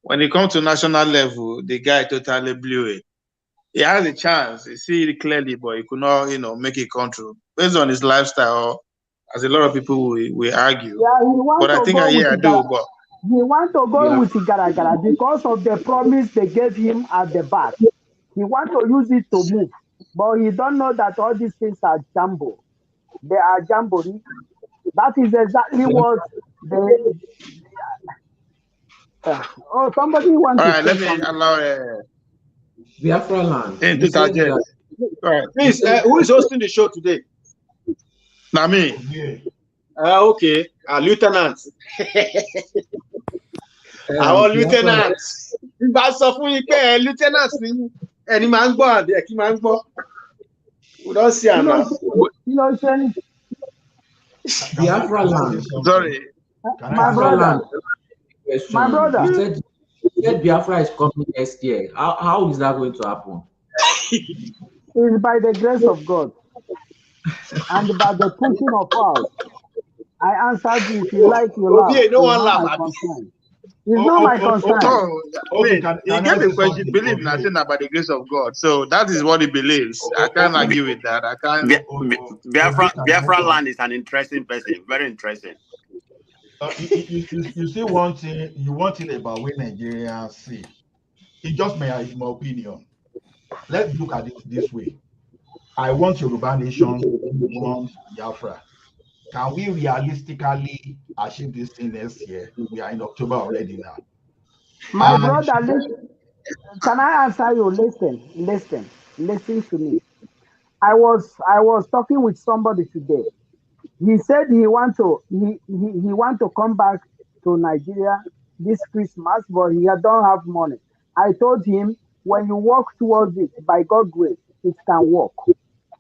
Speaker 2: when it comes to national level, the guy totally blew it. He has a chance. You see it clearly, but he could not, make it come true based on his lifestyle, as a lot of people will argue.
Speaker 7: Yeah, he wants
Speaker 2: But I
Speaker 7: to
Speaker 2: think
Speaker 7: go with
Speaker 2: I do. But
Speaker 7: he wants to go
Speaker 6: Yeah.
Speaker 7: with Igaragara because of the promise they gave him at the back. He wants to use it to move, but he don't know that all these things are jumbo. They are jamboree. That is exactly what the oh somebody wants
Speaker 2: all
Speaker 7: to
Speaker 2: right,
Speaker 7: say
Speaker 2: let me
Speaker 7: something.
Speaker 2: allow
Speaker 6: Biafra land.
Speaker 2: him
Speaker 6: You
Speaker 2: to
Speaker 6: said
Speaker 2: target.
Speaker 6: that.
Speaker 2: All right,
Speaker 6: You
Speaker 12: Please,
Speaker 6: said
Speaker 12: who is hosting the show today?
Speaker 2: now me.
Speaker 12: Okay, Lieutenant. Our
Speaker 6: Biafra land.
Speaker 12: lieutenant. Bá sọ fún yín pé lieutenant ni ẹni máa ń gbọ́ àbí ẹ kí máa ń gbọ́. We don't see am now.
Speaker 6: Biafra land.
Speaker 2: Sorry.
Speaker 7: My brother.
Speaker 6: Question.
Speaker 7: My brother.
Speaker 6: You said Biafra is coming next year. How is that going to happen?
Speaker 7: It's by the grace of God and by the pushing of us. I answered you. If you like, you laugh.
Speaker 12: Obi, no
Speaker 7: It's
Speaker 12: one
Speaker 7: not
Speaker 12: laugh,
Speaker 7: my
Speaker 12: abi.
Speaker 7: concern. It's not my concern.
Speaker 2: No,
Speaker 4: Okay,
Speaker 2: he
Speaker 4: can
Speaker 2: get
Speaker 4: I
Speaker 2: the
Speaker 4: say
Speaker 2: question.
Speaker 4: something?
Speaker 2: Believe nothing about the grace of God. So that is what he believes. I can't argue with that. I can't.
Speaker 9: Biafra land is an interesting person. Very interesting.
Speaker 4: You see one thing about what Nigerians see. It just my opinion. Let's look at it this way. I want Yoruba nation, you want Biafra. Can we realistically achieve this thing next year? We are in October already now.
Speaker 7: My brother, listen. Can I answer you? Listen to me. I was talking with somebody today. He said he want to come back to Nigeria this Christmas, but he don't have money. I told him when you work towards it by God's grace, it can work.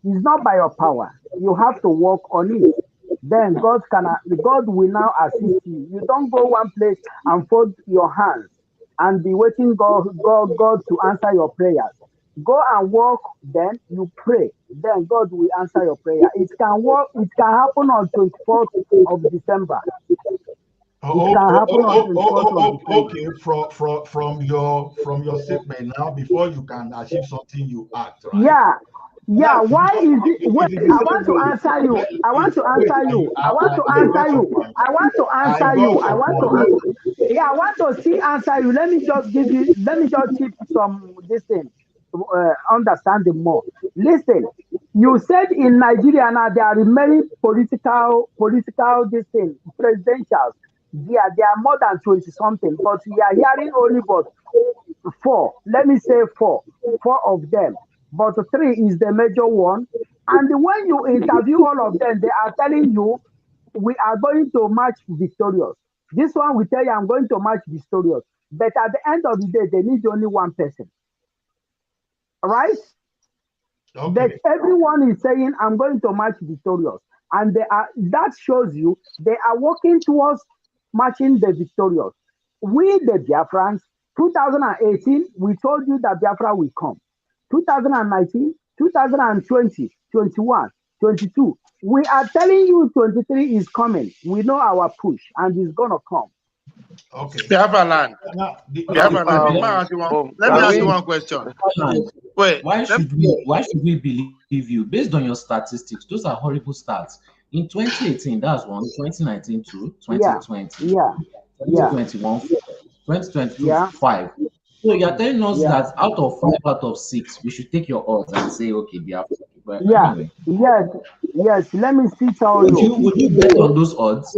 Speaker 7: It's not by your power. You have to work on it. Then God will now assist you. You don't go one place and fold your hands and be waiting God to answer your prayers. Go and work, then you pray. Then God will answer your prayer. It can work, it can happen on 24th of December. It can happen on 24th of December.
Speaker 4: Okay, from your statement now, before you can achieve something, you act, right?
Speaker 7: Yeah.
Speaker 4: Now,
Speaker 7: Why is it? Wait,
Speaker 4: the
Speaker 7: I want to
Speaker 4: same way.
Speaker 7: answer you. I want to
Speaker 4: Wait,
Speaker 7: answer you. I
Speaker 4: I
Speaker 7: want to
Speaker 4: got
Speaker 7: answer
Speaker 4: your
Speaker 7: you.
Speaker 4: point.
Speaker 7: I want to
Speaker 4: I
Speaker 7: answer you.
Speaker 4: got
Speaker 7: I
Speaker 4: your
Speaker 7: want to
Speaker 4: point.
Speaker 7: yeah, I want to still answer you. Let me just give you, let me just keep some this thing, understanding more. Listen, you said in Nigeria now there are many political this thing, presidentials. There are more than 20 something, but we are hearing only but four. Let me say four of them. But three is the major one. And when you interview all of them, they are telling you we are going to march victorious. This one will tell you I'm going to march victorious. But at the end of the day, they need only one person. Right?
Speaker 4: Okay.
Speaker 7: But everyone is saying I'm going to march victorious. And that shows you they are working towards marching the victorious. We, the Biafrans, 2018, we told you that Biafra will come. 2019, 2020, 21, 22. We are telling you 23 is coming. We know our push and it's going to come.
Speaker 4: Okay.
Speaker 2: Biafra land. Let me ask you one question. Wait.
Speaker 6: Why should we believe you? Based on your statistics, those are horrible stats. In 2018, that's one. 2019, 2. 2020,
Speaker 7: yeah.
Speaker 6: 2021, 4. 2022, 5. So you're telling us that out of 5 out of 6, we should take your odds and say, okay, Biafra. But anyway.
Speaker 7: Yes. Let me see tell you.
Speaker 6: Would you bet on those odds?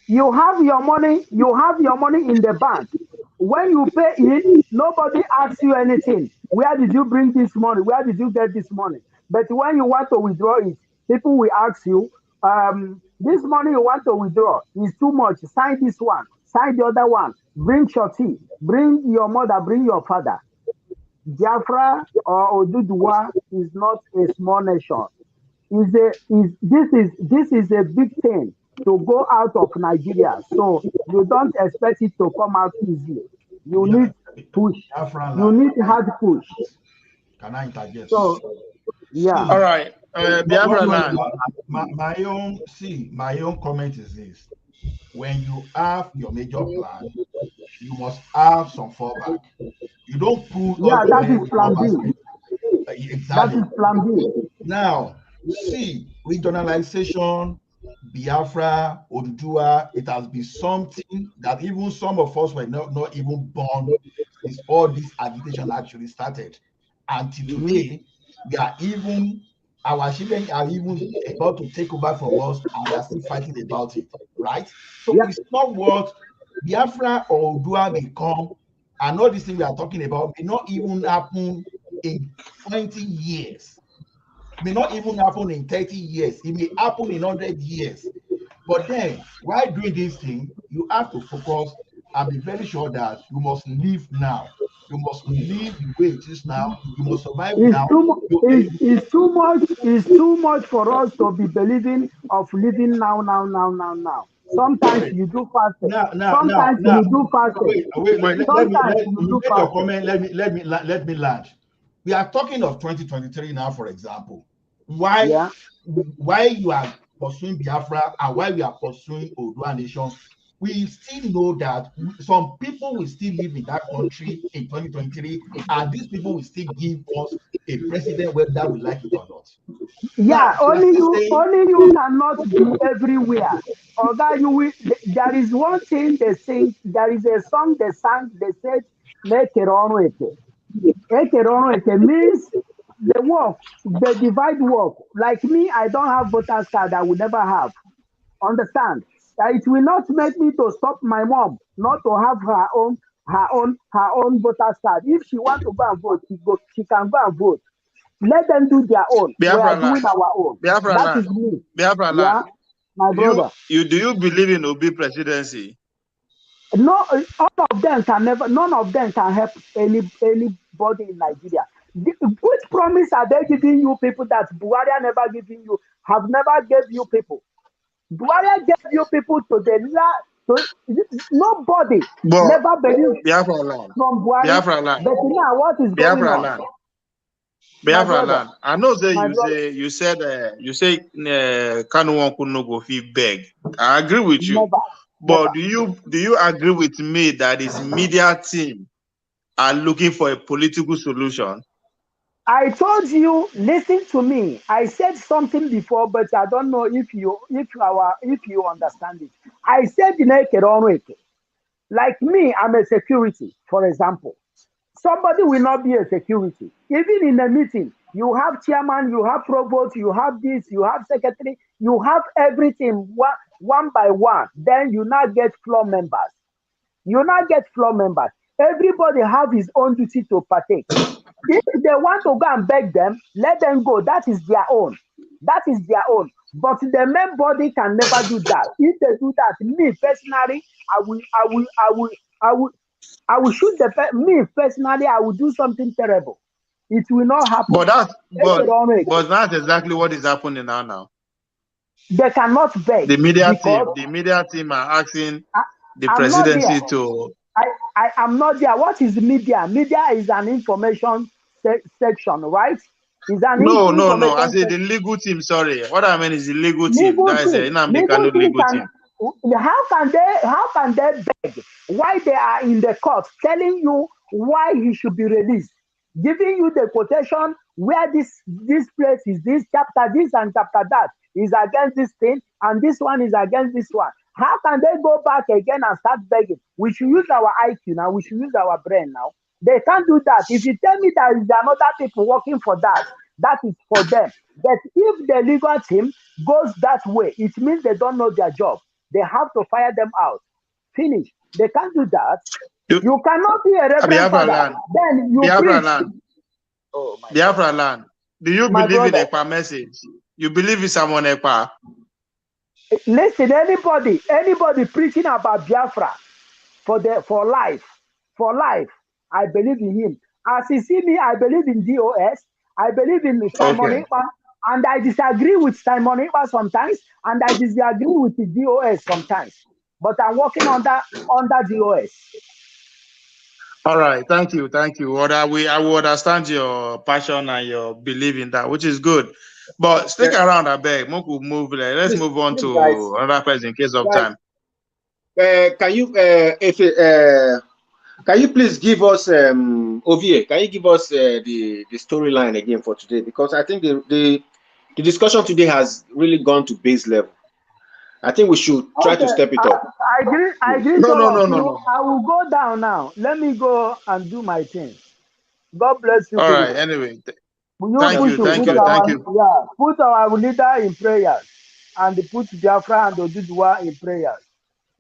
Speaker 7: You have your money in the bank. When you pay in, nobody asks you anything. Where did you bring this money? Where did you get this money? But when you want to withdraw it, people will ask you, this money you want to withdraw is too much. Sign this one, sign the other one. Bring Shorty, bring your mother, bring your father. Biafra or Oduduwa is not a small nation. This is a big thing to go out of Nigeria. So you don't expect it to come out easy. You need push. You need hard push.
Speaker 4: Can I interject?
Speaker 7: So yeah.
Speaker 2: All right. Biafra land.
Speaker 4: My own comment is this. When you have your major plan, you must have some fallback. You don't pull all
Speaker 7: that is plan B.
Speaker 4: Exactly.
Speaker 7: That is plan B.
Speaker 4: Now, see, regionalization, Biafra, Oduduwa, it has been something that even some of us were not even born since all this agitation actually started. Until today, our children are even about to take over from us and we are still fighting about it, right? So it's not what Biafra or Oduduwa may come, and all these things we are talking about may not even happen in 20 years. It may not even happen in 30 years. It may happen in 100 years. But then, while doing this thing, you have to focus and be very sure that you must live now. You must live the way it is now. You must survive now.
Speaker 7: It's too much for us to be believing of living now. Sometimes you do fasting. Sometimes you do fasting.
Speaker 4: Let me land. We are talking of 2023 now, for example. Why you are pursuing Biafra and why we are pursuing Oduduwa Nation, we still know that some people will still live in that country in 2023, and these people will still give us a president whether we like it or not.
Speaker 7: Yeah, only you cannot be everywhere. There is one thing they sing. There is a song they sang. They said, "Make it on with it." It means the work, the divide work. Like me, I don't have voter's card. I will never have. Understand? It will not make me to stop my mom not to have her own voter's card. If she wants to go and vote, she can go and vote. Let them do their own. We are doing our own. That is me.
Speaker 2: Biafra
Speaker 7: my brother.
Speaker 2: Do you believe in Obi presidency?
Speaker 7: No, all of them can never. None of them can help anybody in Nigeria. Which promise are they giving you people that Buhari never giving you? Have never gave you people. Buhari gave you people nobody never believed from Buhari. But now what is going on?
Speaker 2: Biafra land. I know that you said Kanu won't go fit beg. I agree with you. But do you agree with me that his media team are looking for a political solution?
Speaker 7: I told you, listen to me. I said something before, but I don't know if you understand it. I said like me, I'm a security, for example. Somebody will not be a security. Even in a meeting, you have chairman, you have provost, you have this, you have secretary, you have everything one by one. Then you now get floor members. Everybody have his own duty to partake. If they want to go and beg them, let them go. That is their own. But the main body can never do that. If they do that, me personally, I will shoot me personally. I will do something terrible. It will not happen.
Speaker 2: But that's exactly what is happening now.
Speaker 7: They cannot beg.
Speaker 2: The media team are asking the presidency to.
Speaker 7: I am not there. What is media? Media is an information section, right?
Speaker 2: No. I say the legal team. Sorry, what I mean is the legal team. That is the legal team.
Speaker 7: How can they beg? Why they are in the court telling you why he should be released, giving you the quotation where this place is this chapter, this and chapter that is against this thing, and this one is against this one. How can they go back again and start begging? We should use our IQ now. We should use our brain now. They can't do that. If you tell me that there are other people working for that, that is for them. But if the legal team goes that way, it means they don't know their job. They have to fire them out. Finish. They can't do that. You cannot be a reverend father. Then you preach.
Speaker 2: Biafra land. Do you
Speaker 13: My
Speaker 2: believe in
Speaker 13: brother,
Speaker 2: Ekpa message? You believe in someone Ekpa?
Speaker 13: listen, anybody preaching about Biafra for life, I believe in him. As you see me, I believe in DOS, I believe in Simon
Speaker 2: Okay.
Speaker 13: Ekpa, and I disagree with Simon Ekpa sometimes, and I disagree with the DOS sometimes. But I'm working under DOS.
Speaker 2: All right. Thank you. Thank you. I will understand your passion and your belief in that, which is good. But stick around, I beg. Move. Let's move on
Speaker 12: Please, guys,
Speaker 2: to another person in case of
Speaker 12: guys,
Speaker 2: time.
Speaker 12: can you please give us OVA? Can you give us the storyline again for today? Because I think the discussion today has really gone to base level. I think we should try to
Speaker 13: Okay,
Speaker 12: step it up.
Speaker 13: I
Speaker 12: Please.
Speaker 13: agree
Speaker 2: No.
Speaker 13: some of you. I will go down now. Let me go and do my thing. God bless you
Speaker 2: All
Speaker 13: people.
Speaker 2: right. Anyway,
Speaker 13: You
Speaker 2: thank
Speaker 13: push
Speaker 2: you.
Speaker 13: to
Speaker 2: Thank
Speaker 13: put
Speaker 2: you. Thank
Speaker 13: our
Speaker 2: you.
Speaker 13: put our leader in prayers and put Biafra and Oduduwa in prayers.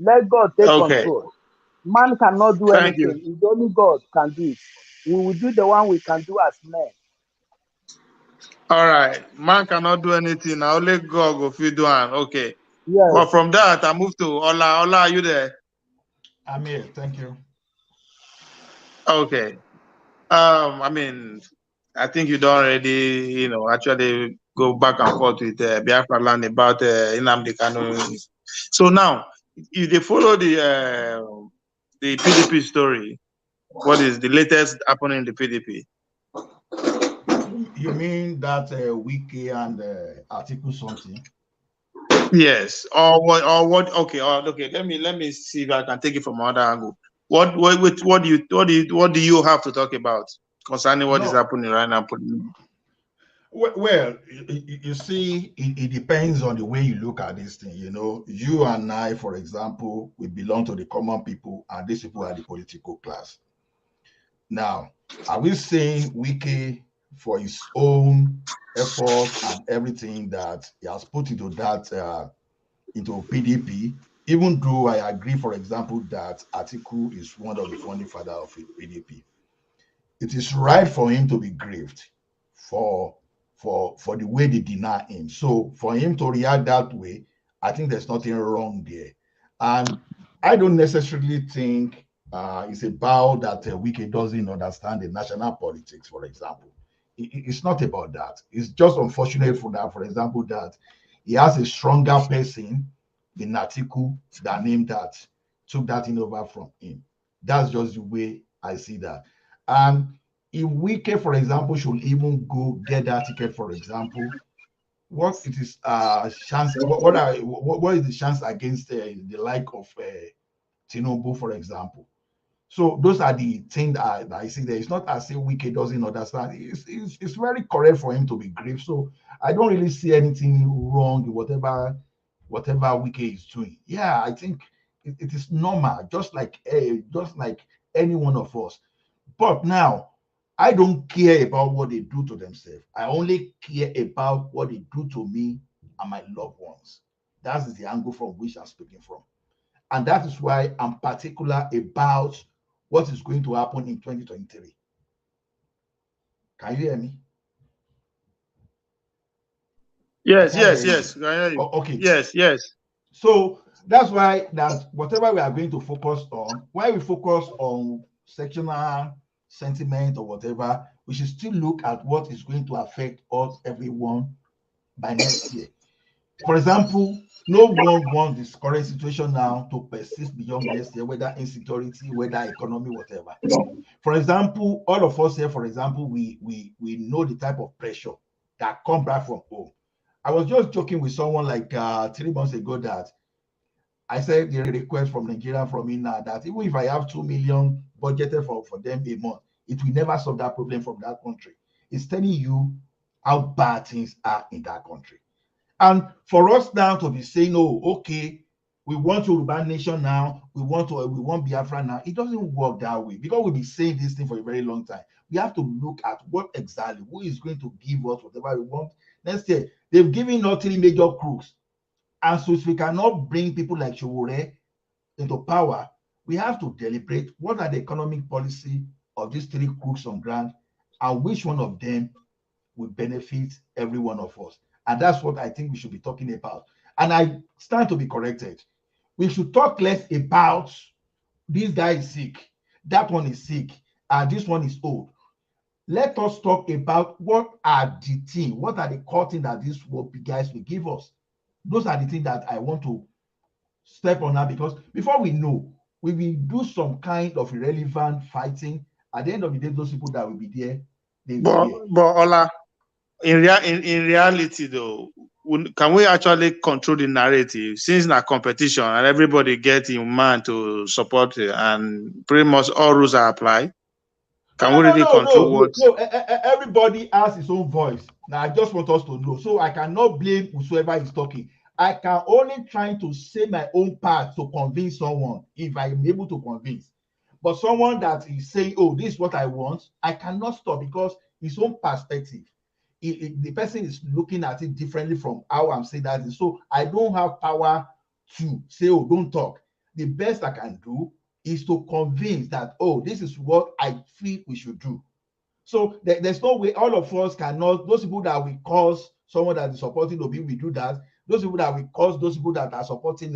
Speaker 13: Let God take
Speaker 2: Okay.
Speaker 13: control. Man cannot do
Speaker 2: Thank you.
Speaker 13: anything. It's only God can do it. We will do the one we can do as men.
Speaker 2: All right. Man cannot do anything. Now only God go feed one. Okay.
Speaker 13: Yes.
Speaker 2: Well, from that, I move to Ola. Ola, are you there?
Speaker 4: I'm here. Thank you.
Speaker 2: Okay. I mean, I think you don't already, actually go back and forth with Biafra land about Nnamdi Kanu. So now, if they follow the PDP story, what is the latest happening in the PDP?
Speaker 4: You mean that Wiki and article something?
Speaker 2: Yes. Or what? Okay. Okay. Let me see if I can take it from another angle. What do you have to talk about concerning what is happening right now?
Speaker 4: Well, you see, it depends on the way you look at this thing. You and I, for example, we belong to the common people, and these people are the political class. Now, are we saying Wiki for his own effort and everything that he has put into that into PDP? Even though I agree, for example, that Atiku is one of the founding fathers of PDP, it is right for him to be grieved for the way they deny him. So for him to react that way, I think there's nothing wrong there. And I don't necessarily think it's about that Wike doesn't understand the national politics, for example. It's not about that. It's just unfortunate for that, for example, that he has a stronger person in Atiku that named that, took that in over from him. That's just the way I see that. And if Wike, for example, should even go get that ticket, for example, what it is chance? What is the chance against the like of Tinubu, for example? So those are the things that I see there. It's not as if Wike doesn't understand. It's very correct for him to be grieved. So I don't really see anything wrong in whatever Wike is doing. Yeah, I think it is normal, just like any one of us. But now, I don't care about what they do to themselves. I only care about what they do to me and my loved ones. That is the angle from which I'm speaking from. And that is why I'm particular about what is going to happen in 2023. Can you hear me?
Speaker 2: Yes.
Speaker 4: Okay.
Speaker 2: Yes.
Speaker 4: So that's why that whatever we are going to focus on, why we focus on sectional sentiment or whatever, we should still look at what is going to affect us, everyone, by next year. For example, no one wants this current situation now to persist beyond next year, whether insecurity, whether economy, whatever. For example, all of us here, for example, we know the type of pressure that come back from home. I was just joking with someone like 3 months ago that I said the request from Nigeria from me now that even if I have 2 million budgeted for them a month, it will never solve that problem from that country. It's telling you how bad things are in that country. And for us now to be saying, oh, okay, we want Yoruba nation now, we want Biafra now, it doesn't work that way because we've been saying this thing for a very long time. We have to look at what exactly, who is going to give us whatever we want. Next year, they've given us 3 major crooks. And so if we cannot bring people like Showore into power, we have to deliberate what are the economic policy of these 3 crooks on ground and which one of them will benefit every one of us. And that's what I think we should be talking about. And I stand to be corrected. We should talk less about this guy is sick, that one is sick, and this one is old. Let us talk about what are the things, what are the core things that these guys will give us. Those are the things that I want to step on now, because before we know, we will do some kind of irrelevant fighting. At the end of the day, those people that will be there, they will be there.
Speaker 2: But Ola, in reality though, can we actually control the narrative since na competition and everybody get in man to support it and pretty much all rules are applied? Can we really control what?
Speaker 4: No, everybody has his own voice. Now, I just want us to know. So I cannot blame whosoever is talking. I can only try to say my own part to convince someone if I am able to convince. But someone that is saying, oh, this is what I want, I cannot stop because his own perspective. The person is looking at it differently from how I'm saying that. So I don't have power to say, oh, don't talk. The best I can do is to convince that, oh, this is what I feel we should do. So there's no way all of us cannot, those people that we cause someone that is supporting Obi, we do that. Those people that we cause, those people that are supporting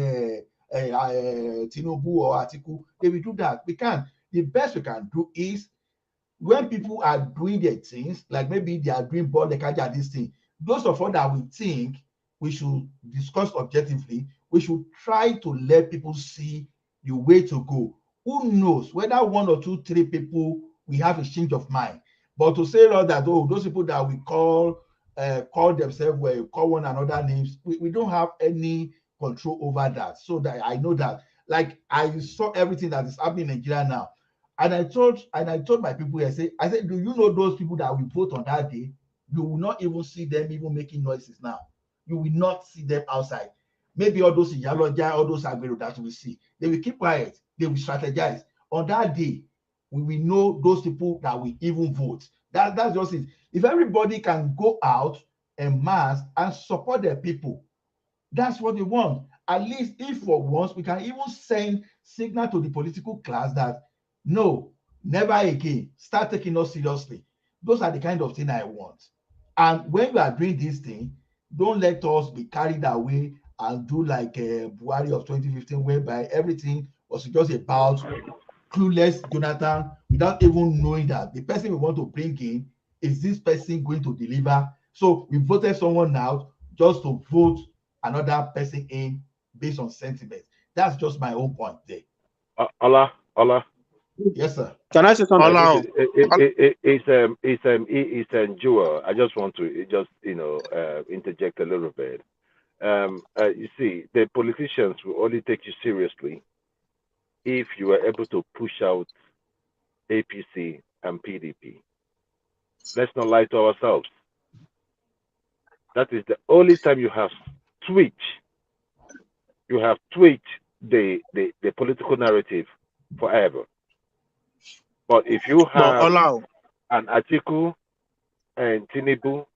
Speaker 4: Tinubu or Atiku, they will do that. We can't. The best we can do is when people are doing their things, like maybe they are doing ball, they can't do this thing. Those of us that we think we should discuss objectively, we should try to let people see the way to go. Who knows whether 1 or 2, 3 people we have a change of mind. But to say that, oh, those people that we call themselves, we call one another names, we don't have any control over that. So that I know that, like, I saw everything that is happening in Nigeria now. And I told my people, I said, do you know those people that we vote on that day? You will not even see them even making noises now. You will not see them outside. Maybe all those in Yaloja, all those Agbero that we see, they will keep quiet. They will strategize. On that day, we will know those people that will even vote. That's just it. If everybody can go out en masse and support their people, that's what they want. At least if for once we can even send signal to the political class that no, never again, start taking us seriously. Those are the kind of thing I want. And when we are doing this thing, don't let us be carried away and do like Buhari of 2015, whereby everything was just about clueless Jonathan without even knowing that the person we want to bring in, is this person going to deliver? So we voted someone out just to vote another person in based on sentiment. That's just my own point there.
Speaker 14: Ola.
Speaker 4: Yes, sir.
Speaker 12: Can I say something?
Speaker 14: It's Jewel. I just want to interject a little bit. You see, the politicians will only take you seriously if you are able to push out APC and PDP. Let's not lie to ourselves. That is the only time you have switched the political narrative forever. But if you have an Atiku and Tinubu,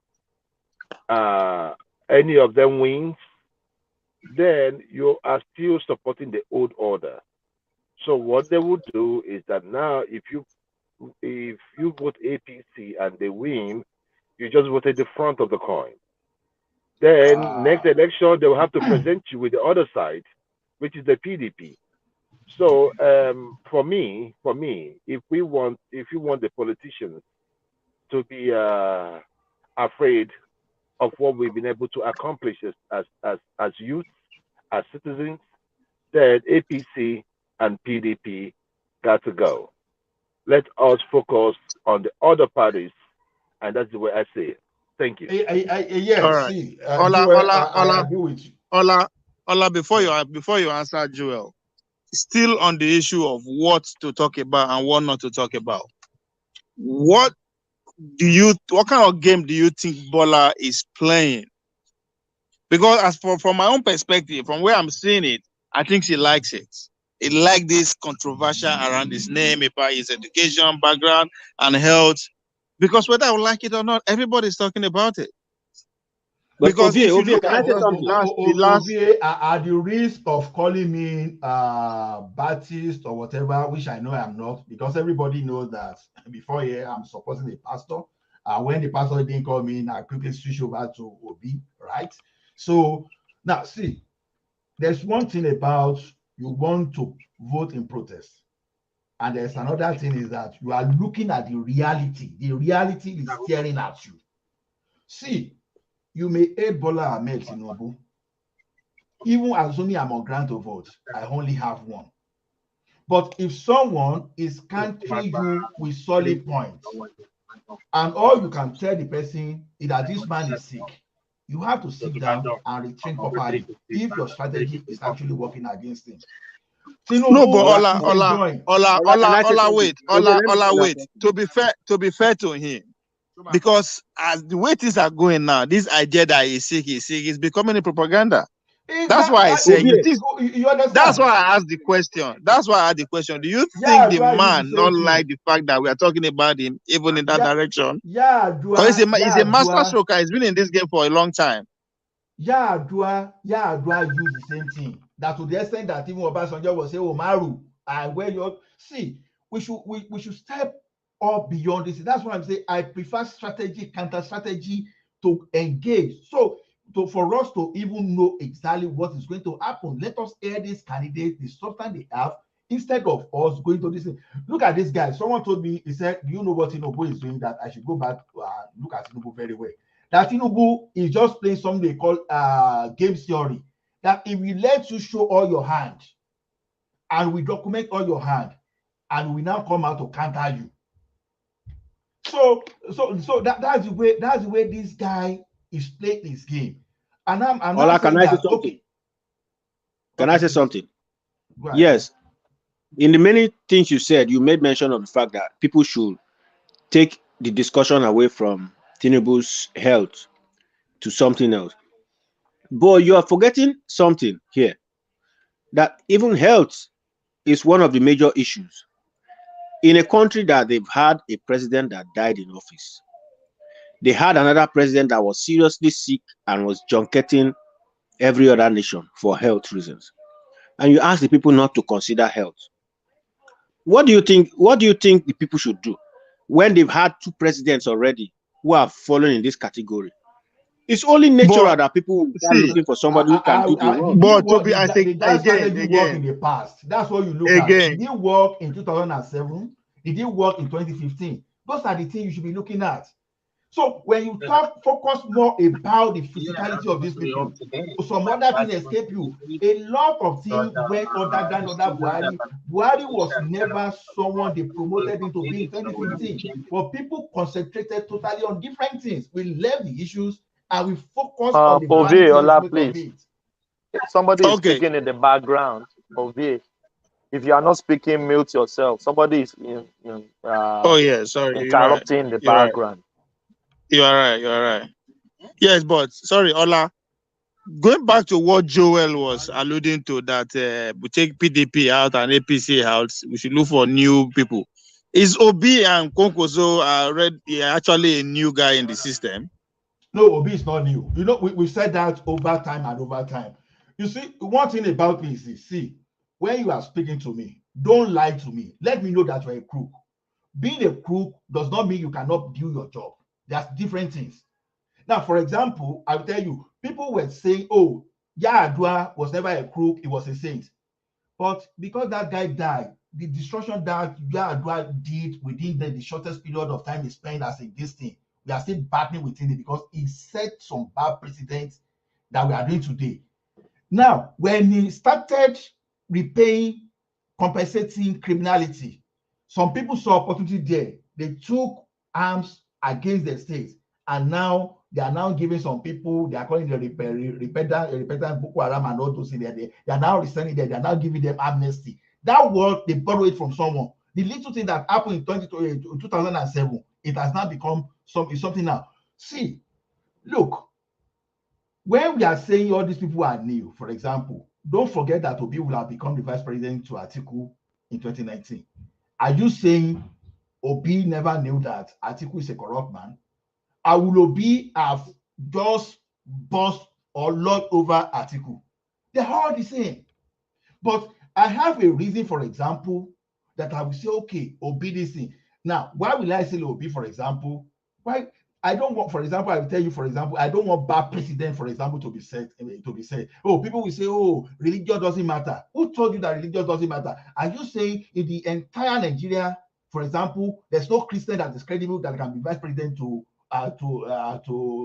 Speaker 14: any of them wins, then you are still supporting the old order. So what they would do is that now if you vote APC and they win, you just voted the front of the coin. Then next election they will have to present you with the other side, which is the PDP. So for me, if you want the politicians to be afraid of what we've been able to accomplish as youth, as citizens, then APC and PDP got to go. Let us focus on the other parties, and that's the way I see it. Thank you.
Speaker 4: Yes,
Speaker 2: all right.
Speaker 4: See,
Speaker 2: Ola,
Speaker 4: agree with you.
Speaker 2: Ola, before you answer Joel, still on the issue of what to talk about and what not to talk about. What kind of game do you think Bola is playing? Because as from my own perspective, from where I'm seeing it, I think she likes it. He likes this controversial around his name, about his education, background, and health. Because whether I like it or not, everybody's talking about it.
Speaker 12: But
Speaker 2: Because if you look
Speaker 12: can I
Speaker 2: at
Speaker 12: say something?
Speaker 4: At the risk of calling me Baptist or whatever, which I know I'm not, because everybody knows that before here I'm supporting a pastor. When the pastor didn't call me, I quickly switch over to Obi, right? So now see, there's one thing about you want to vote in protest. And there's another thing is that you are looking at the reality. The reality is staring at you. See, you may hate Bola Ahmed Tinubu. Even assuming I'm on grant of vote, I only have one. But if someone is countering you with solid points, and all you can tell the person is that this man is sick, you have to sit down and retrain properly if your strategy is actually working against him.
Speaker 2: No, but Ola, wait. To be fair to him, because as the way things are going now, this idea that he's sick is becoming a propaganda. That's why I say
Speaker 4: you understand.
Speaker 2: That's why I asked the question. Do you think the man not like the fact that we are talking about him even in that direction? Because he's a master stroker. He's been in this game for a long time.
Speaker 4: Dua use the same thing. That to the extent that even Obasanjo was saying, Omaru, we should step up beyond this. That's why I'm saying I prefer strategy, counter strategy to engage. So for us to even know exactly what is going to happen, let us hear these candidates, the substance they have, instead of us going to this. Look at this guy. Someone told me, he said, do you know what Tinubu is doing? That I should go back look at Tinubu very well. That Tinubu is just playing something they call game theory. That if we let you show all your hand, and we document all your hand, and we now come out to counter you. So that's the way this guy is playing his game. And I'm
Speaker 12: Ola,
Speaker 4: not
Speaker 12: can I say something?
Speaker 4: Okay.
Speaker 12: Can I say something?
Speaker 4: Right.
Speaker 12: Yes. In the many things you said, you made mention of the fact that people should take the discussion away from Tinubu's health to something else. But you are forgetting something here, that even health is one of the major issues. In a country that they've had a president that died in office, they had another president that was seriously sick and was junketing every other nation for health reasons. And you ask the people not to consider health. What do you think the people should do when they've had two presidents already who are fallen in this category? It's only natural that people are looking for somebody who can do the role.
Speaker 4: But to be, I think again, work in the past. That's what you look at. Did it work in 2007? Did it work in 2015? Those are the things you should be looking at. So when you focus more about the physicality of these people, some other things escape you. A lot of things went other than other Buhari. Buhari was never someone they promoted into being in 2015. But people concentrated totally on different things. We left the issues and we focus on the
Speaker 11: Ola, please. Somebody is speaking in the background. Ovie, if you are not speaking, mute yourself. Somebody is interrupting the background.
Speaker 2: You are right. Yes, but sorry, Ola. Going back to what Joel was alluding to, that we take PDP out and APC out, we should look for new people. Is Obi and Konkoso actually a new guy in the system?
Speaker 4: No, Obi is not new. You know, we said that over time and over time. You see, one thing about me is, see, when you are speaking to me, don't lie to me. Let me know that you're a crook. Being a crook does not mean you cannot do your job. There's different things. Now, for example, I'll tell you, people were saying, oh, Yar'Adua was never a crook, he was a saint. But because that guy died, the destruction that Yar'Adua did within the shortest period of time he spent as a this thing, we are still battling within it because he set some bad precedents that we are doing today. Now, when he started repaying, compensating criminality, some people saw opportunity there. They took arms against the state, and now they are now giving some people, they are calling the repentant Boko Haram and all those things. They are now returning there. They are now giving them amnesty. That word, they borrow it from someone. The little thing that happened in 2007, it has now become something now. See, look, when we are saying all these people are new, for example, don't forget that Obi will have become the vice president to Atiku in 2019. Are you saying Obi never knew that Atiku is a corrupt man? Or will Obi have just bust or lot over Atiku? They're all the same. But I have a reason, for example, that I will say, okay, Obi this thing. Now, why will I say Obi, for example, Why? I don't want, for example, I will tell you, for example, I don't want bad precedent, for example, to be said. Oh, people will say, oh, religion doesn't matter. Who told you that religion doesn't matter? Are you saying in the entire Nigeria, for example, there's no Christian that is credible that can be vice president to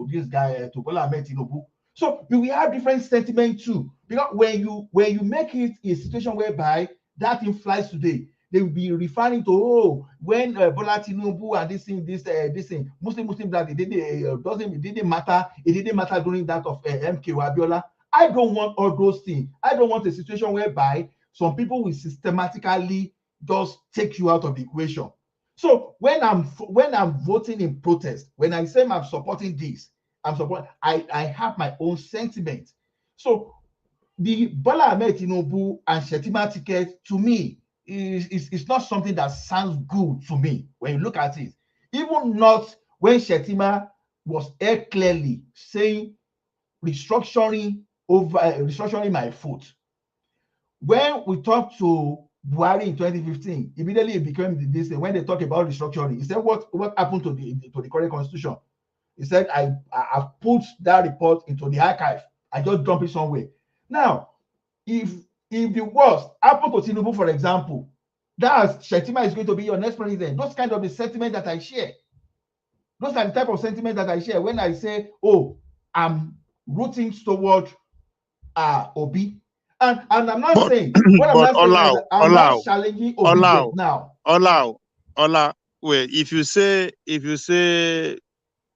Speaker 4: this guy, to Bola Ahmed Tinubu? So we have different sentiment too. Because when you make it a situation whereby that thing flies today, they will be referring to when Bola Tinubu and this thing, Muslim that it didn't matter. It didn't matter during that of MK Abiola. I don't want all those things. I don't want a situation whereby some people will systematically just take you out of the equation. So when I'm voting in protest, when I say I'm supporting this, I have my own sentiment. So the Bola Ahmed Tinubu and Shettima ticket, to me, is not something that sounds good to me when you look at it. Even not when Shettima was clearly saying restructuring my foot. When we talked to Buhari in 2015, immediately it became this thing. When they talk about restructuring, he said, what happened to the current constitution? He said, I put that report into the archive. I just dump it somewhere. Now, if the worst happened to Tinubu, for example, that's Shettima is going to be your next president. Those kind of the sentiment that I share. Those are the type of sentiment that I share when I say, oh, I'm rooting toward Obi. And I'm not saying what I'm not saying is I'm not challenging Obi now.
Speaker 2: Wait, if you say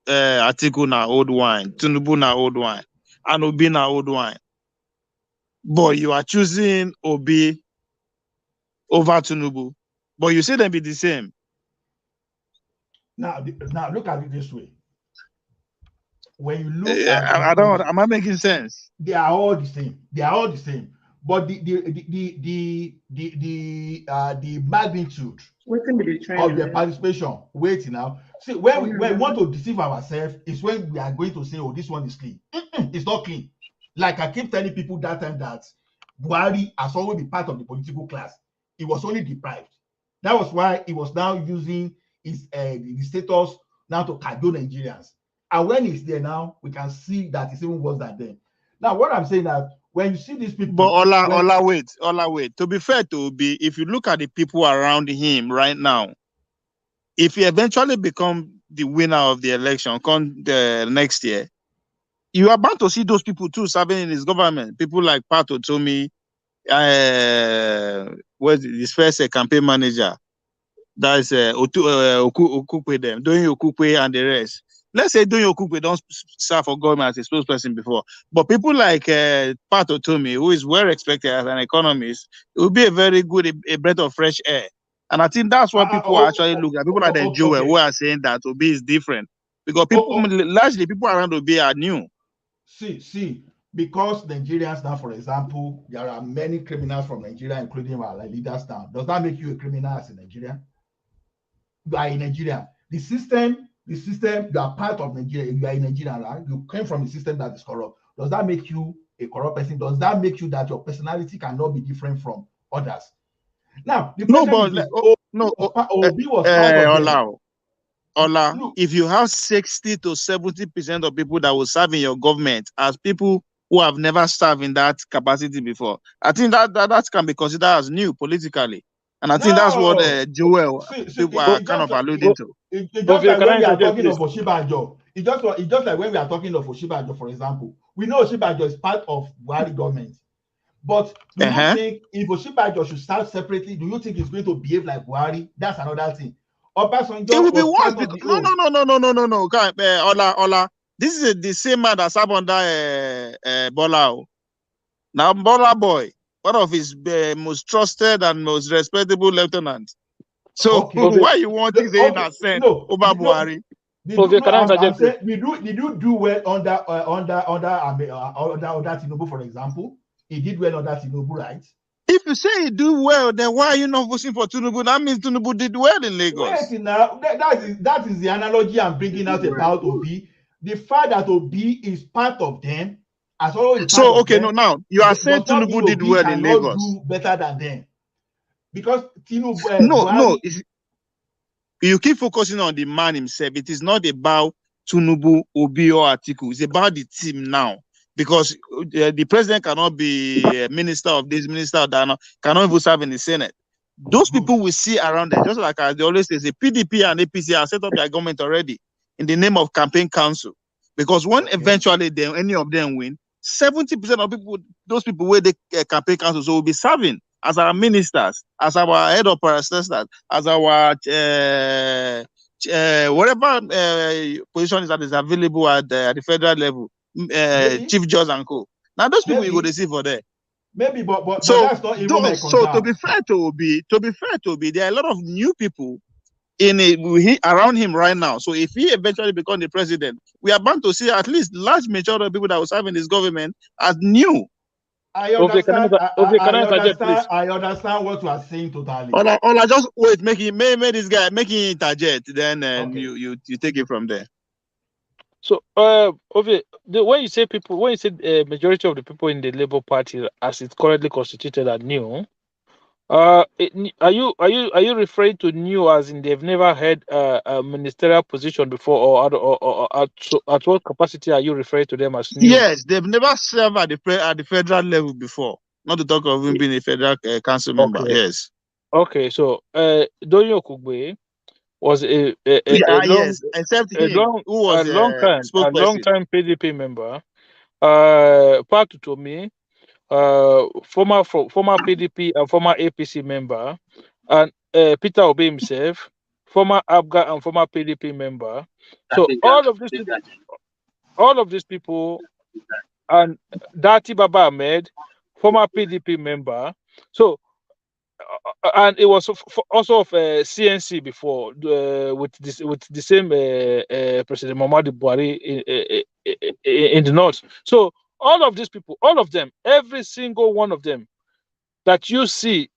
Speaker 2: Atiku na old wine, Tinubu na old wine, and Obi na old wine, but you are choosing Obi over Tinubu, but you say them be the same.
Speaker 4: Now look at it this way. When you look
Speaker 2: am I making sense?
Speaker 4: They are all the same. They are all the same. But the magnitude of their participation. Wait now. See, when we want to deceive ourselves, is when we are going to say, oh, this one is clean. It's not clean. Like I keep telling people that time that Buhari has always been part of the political class. He was only deprived. That was why he was now using his the status now to cajole Nigerians. And when he's there now, we can see that it's even worse than then. Now, what I'm saying that when you see these people,
Speaker 2: but Ola, wait. To be fair to Obi, if you look at the people around him right now, if he eventually become the winner of the election come the next year, you are bound to see those people too serving in his government. People like Pat Otomi, what's his first campaign manager, that's Okukwe, them, Doyin Okukwe and the rest. Let's say Doyin Okukwe don't serve for government as a spokesperson before, but people like Pat Otomi, who is well respected as an economist, it would be a very good a breath of fresh air. And I think that's what people are actually looking at. People like Joel who are saying that Obi is different because people largely people around Obi are new.
Speaker 4: See, because Nigerians now, for example, there are many criminals from Nigeria, including our leaders now. Does that make you a criminal as a Nigerian? You are a Nigerian. The system, you are part of Nigeria. You are a Nigerian, right? You came from a system that is corrupt. Does that make you a corrupt person? Does that make you that your personality cannot be different from others? Now, the question Obi was part of them.
Speaker 2: Ola, if you have 60 to 70% of people that will serve in your government as people who have never served in that capacity before, I think that can be considered as new politically. And I think that's what Joel people are kind of alluding to.
Speaker 4: It's just like when we are talking of Oshibanjo. It's just like when we are talking of Oshibanjo, for example. We know Oshibanjo is part of Buhari government. But do you think if Oshibanjo should start separately, do you think he's going to behave like Buhari? That's another thing.
Speaker 2: It will be worse. No. Ola. This is the same man that served under Bola. Now Bola boy, one of his most trusted and most respectable lieutenants. So why you want to say that sent over Buhari?
Speaker 4: Did you do well under Tinubu, for example? He did well under Tinubu, right?
Speaker 2: If you say he do well, then why are you not voting for Tinubu? That means Tinubu did well in Lagos.
Speaker 4: Wait, now that is the analogy I'm bringing out about Obi. The fact that Obi is part of them, as always.
Speaker 2: So okay, no, now you are saying Tinubu did well in Lagos.
Speaker 4: Do better than them because Tinubu.
Speaker 2: you keep focusing on the man himself. It is not about Tinubu, Obi, or Atiku. It's about the team now. Because the president cannot be a minister of this, minister of that, cannot even serve in the Senate. Those people we see around there, just like I always say, the PDP and APC have set up their government already in the name of campaign council. Because when eventually any of them win, 70% of people, those people where the campaign council, so will be serving as our ministers, as our head of parastatals, as our whatever position that is available at the federal level, chief judge and co. Now those people you go to see for there.
Speaker 4: Maybe, but
Speaker 2: So
Speaker 4: that's not even my
Speaker 2: so
Speaker 4: concern.
Speaker 2: to be fair to Obi, there are a lot of new people around him right now. So if he eventually becomes the president, we are bound to see at least large majority of people that will serve in this government as new.
Speaker 4: I understand.
Speaker 10: I
Speaker 4: understand what you are saying totally.
Speaker 2: Or I just wait, make this guy interject, then you take it from there.
Speaker 10: So, when you say majority of the people in the Labour Party, as it's currently constituted, are new, are you referring to new as in they've never had a ministerial position before, or at what capacity are you referring to them as new?
Speaker 2: Yes, they've never served at the federal level before. Not to talk of him being a federal council member.
Speaker 10: Okay.
Speaker 2: Yes.
Speaker 10: Okay, so Donyo Kugbe was a
Speaker 2: yes, except him, who was
Speaker 10: a long time PDP member. Part to me, former PDP and former APC member, and Peter Obi himself, former ABGA and former PDP member. So all of these people, and Dati Baba Ahmed, former PDP member. So and it was also of CNC before, with the same President Muhammadu Buhari in the north. So all of these people, all of them, every single one of them that you see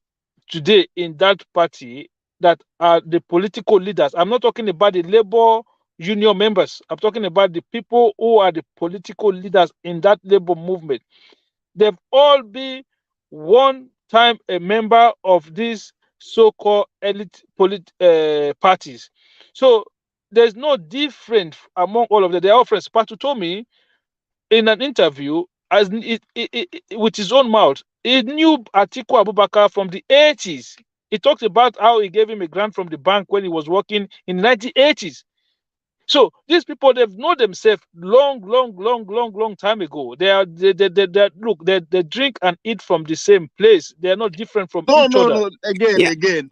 Speaker 10: today in that party that are the political leaders. I'm not talking about the labor union members. I'm talking about the people who are the political leaders in that labor movement. They've all been one time a member of these so-called elite parties. So there's no difference among all of them. They're all friends. Patu told me in an interview, with his own mouth, he knew Atiku Abubakar from the 80s. He talked about how he gave him a grant from the bank when he was working in the 1980s. So these people, they've known themselves long time ago. They drink and eat from the same place. They are not different from each other.
Speaker 2: No. Again.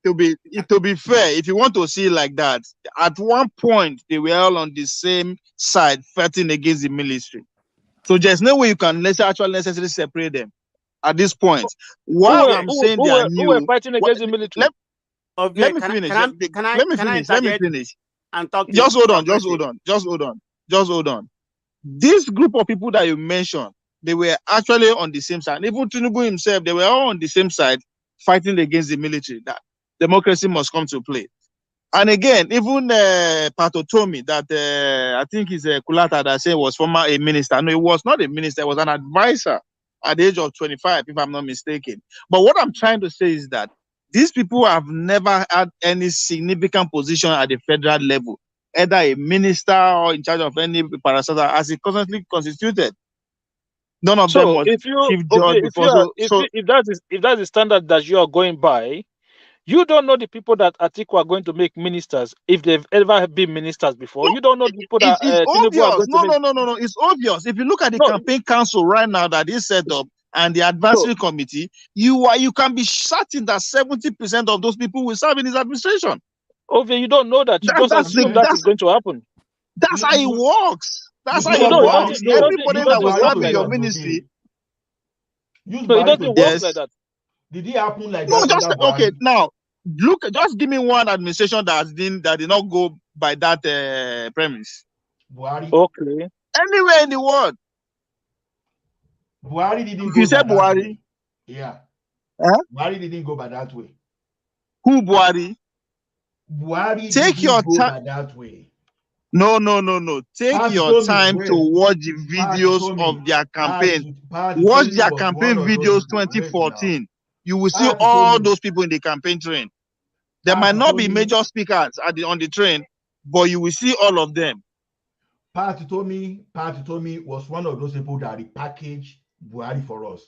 Speaker 2: To be fair, if you want to see like that, at one point they were all on the same side fighting against the military. So there's no way you can necessarily separate them at this point. While I'm saying they are new,
Speaker 10: who were fighting against the military?
Speaker 2: Let me finish. Let me finish.
Speaker 9: And talk
Speaker 2: just hold on. This group of people that you mentioned, they were actually on the same side. Even Tinubu himself, they were all on the same side fighting against the military. That democracy must come to play. And again, even Pato told me that I think it's Kulata that said was former a minister. No, he was not a minister, he was an advisor at the age of 25, if I'm not mistaken. But what I'm trying to say is that these people have never had any significant position at the federal level, either a minister or in charge of any parastatal as it constantly constituted. None of them was chief judge before.
Speaker 10: If that is the standard that you are going by, you don't know the people that Atiku are going to make ministers if they've ever been ministers before. You don't know the people that
Speaker 2: it's obvious. No. It's obvious. If you look at the campaign council right now that is set up and the advisory committee, you can be certain that 70% of those people will serve in his administration.
Speaker 10: Okay, you don't know that. You just assume that is going to happen.
Speaker 2: That's how it works. That's how it works. Everybody that will serve in your ministry.
Speaker 10: It doesn't work like that.
Speaker 4: Did it happen like
Speaker 2: that?
Speaker 4: No,
Speaker 2: just okay. Now, look. Just give me one administration that did not go by that premise.
Speaker 4: Buhari.
Speaker 10: Okay.
Speaker 2: Anywhere in the world.
Speaker 4: Buhari didn't go.
Speaker 2: You said Buhari.
Speaker 4: Yeah.
Speaker 2: Huh?
Speaker 4: Buhari didn't go by that way.
Speaker 2: Who Buhari?
Speaker 4: Buhari
Speaker 2: take your time
Speaker 4: that way.
Speaker 2: No. Take your time to watch the videos of their campaign. Watch their campaign videos 2014. You will see all those people in the campaign train. There might not be major speakers on the train, but you will see all of them.
Speaker 4: Pat told me was one of those people that repackaged Buhari for us.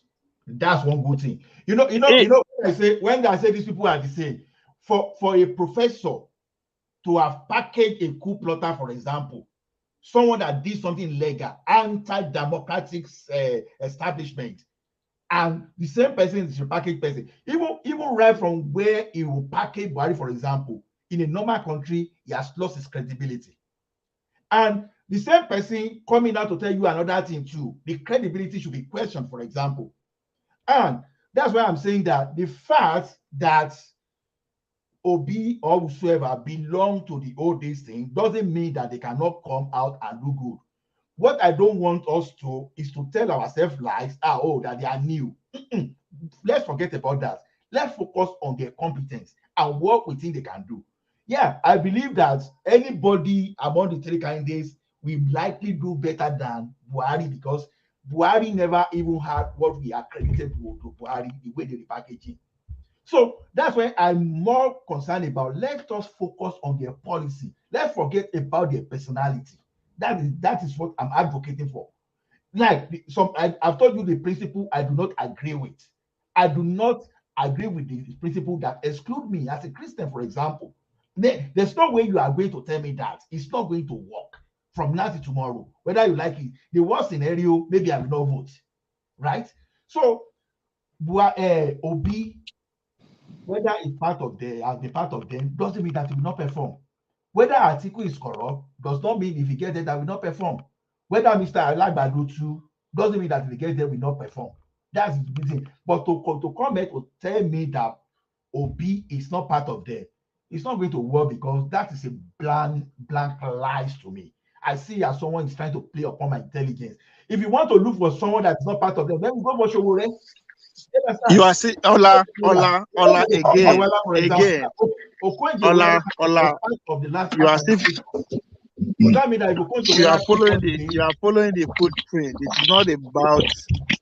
Speaker 4: That's one good thing. You know, when I say these people are the same, for a professor to have packaged a coup plotter, for example, someone that did something illegal, anti-democratic establishment, and the same person is a package person, even right from where he will package Buhari, for example, in a normal country, he has lost his credibility. And the same person coming out to tell you another thing too, the credibility should be questioned, for example. And that's why I'm saying that the fact that Obi or whosoever belong to the old days thing doesn't mean that they cannot come out and do good. What I don't want us to is to tell ourselves lies, that they are new. Let's forget about that. Let's focus on their competence and what we think they can do. Yeah, I believe that anybody among the three candidates will likely do better than Buhari, because Buhari never even had what we are credited to Buhari, the way they repackage it. So that's why I'm more concerned about, let us focus on their policy. Let's forget about their personality. That is what I'm advocating for. Like I've told you the principle I do not agree with. I do not agree with the principle that exclude me as a Christian, for example. There's no way you are going to tell me that. It's not going to work from now to tomorrow, whether you like it. The worst scenario, maybe I will not vote, right? So, Obi, whether it's part of them, doesn't mean that he will not perform. Whether Atiku is corrupt does not mean if he gets there that will not perform. Whether Mr. Alagbado too doesn't mean that if he gets there will not perform. That's the reason. But to come back to tell me that Obi is not part of them, it's not going to work, because that is a blank lies to me. I see as someone is trying to play upon my intelligence. If you want to look for someone that is not part of them, then we go for Showore.
Speaker 2: You are saying Ola again. Ola. You are still. You are following the footprint.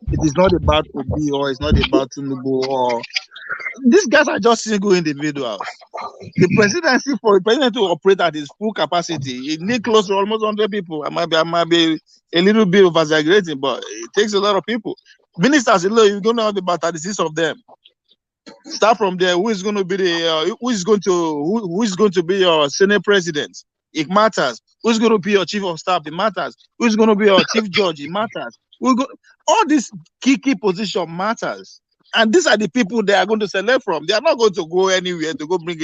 Speaker 2: It is not about Obi, or it's not about Tinubu, or these guys are just single individuals. The presidency, for the president to operate at his full capacity, it needs close to almost 100 people. I might be a little bit of exaggerating, but it takes a lot of people. Ministers, you're going to have about 36 of them. Start from there. Who is going to be your Senate president? It matters. Who's going to be your chief of staff? It matters. Who's going to be your chief judge? It matters. All these key position matters. And these are the people they are going to select from. They are not going to go anywhere to go bring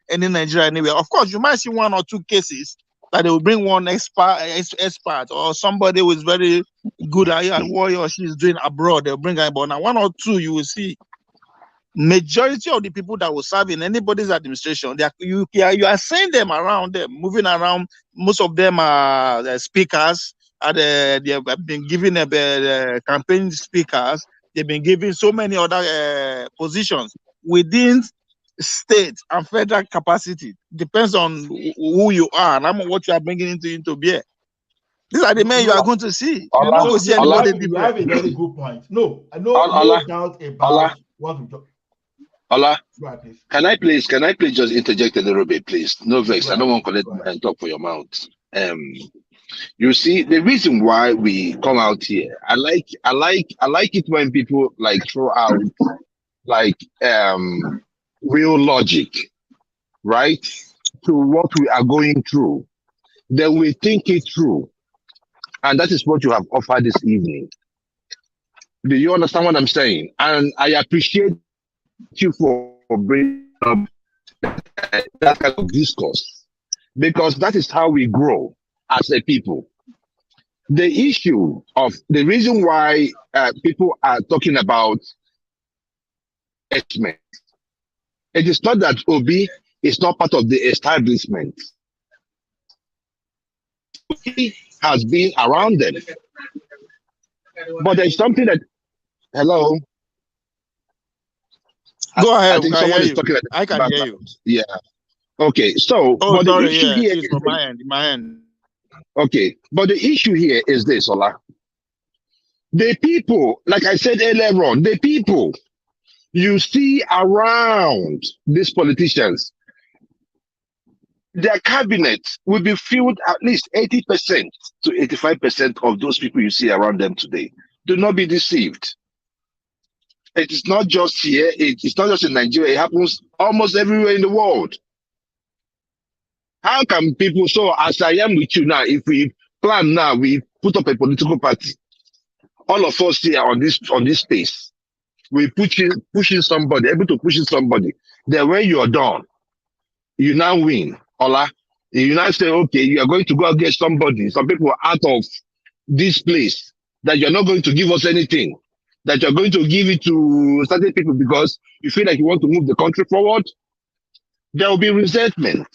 Speaker 2: any Nigeria anywhere. Of course, you might see one or two cases that they will bring one expert or somebody who is very good at what he or she is doing abroad. They'll bring her, but now one or two you will see. Majority of the people that will serve in anybody's administration, you are seeing them around, them moving around. Most of them are speakers, and they have been given campaign speakers. They've been given so many other positions within state and federal capacity. Depends on who you are and what you are bringing into beer. These are the men you are going to see. You're not going to see anybody different.
Speaker 4: You have a very good point. No doubt about what we do.
Speaker 15: Ola, can I please just interject a little bit, please? No vex. I don't want to let and talk for your mouth. You see, the reason why we come out here, I like it when people like throw out like real logic, right, to what we are going through. Then we think it through, and that is what you have offered this evening. Do you understand what I'm saying? And I appreciate you for bringing up that kind of discourse, because that is how we grow as a people. The issue of the reason why people are talking about establishment, it is not that Obi is not part of the establishment. He has been around them, but there's something that. Hello.
Speaker 2: Go ahead.
Speaker 15: I think someone is talking.
Speaker 2: I can hear you.
Speaker 15: Yeah. Okay. So, but the issue here
Speaker 2: is from my end.
Speaker 15: Okay, but the issue here is this, Ola. The people, like I said earlier on, the people you see around these politicians, their cabinet will be filled at least 80% to 85% of those people you see around them today. Do not be deceived. It is not just here. It's not just in Nigeria. It happens almost everywhere in the world. How can people, so as I am with you now, if we plan now, we put up a political party, all of us here on this space, we pushing somebody, able to push somebody. Then when you're done, you now win. Ola, you now say, okay, you are going to go against somebody, some people out of this place, that you're not going to give us anything, that you're going to give it to certain people because you feel like you want to move the country forward. There will be resentment.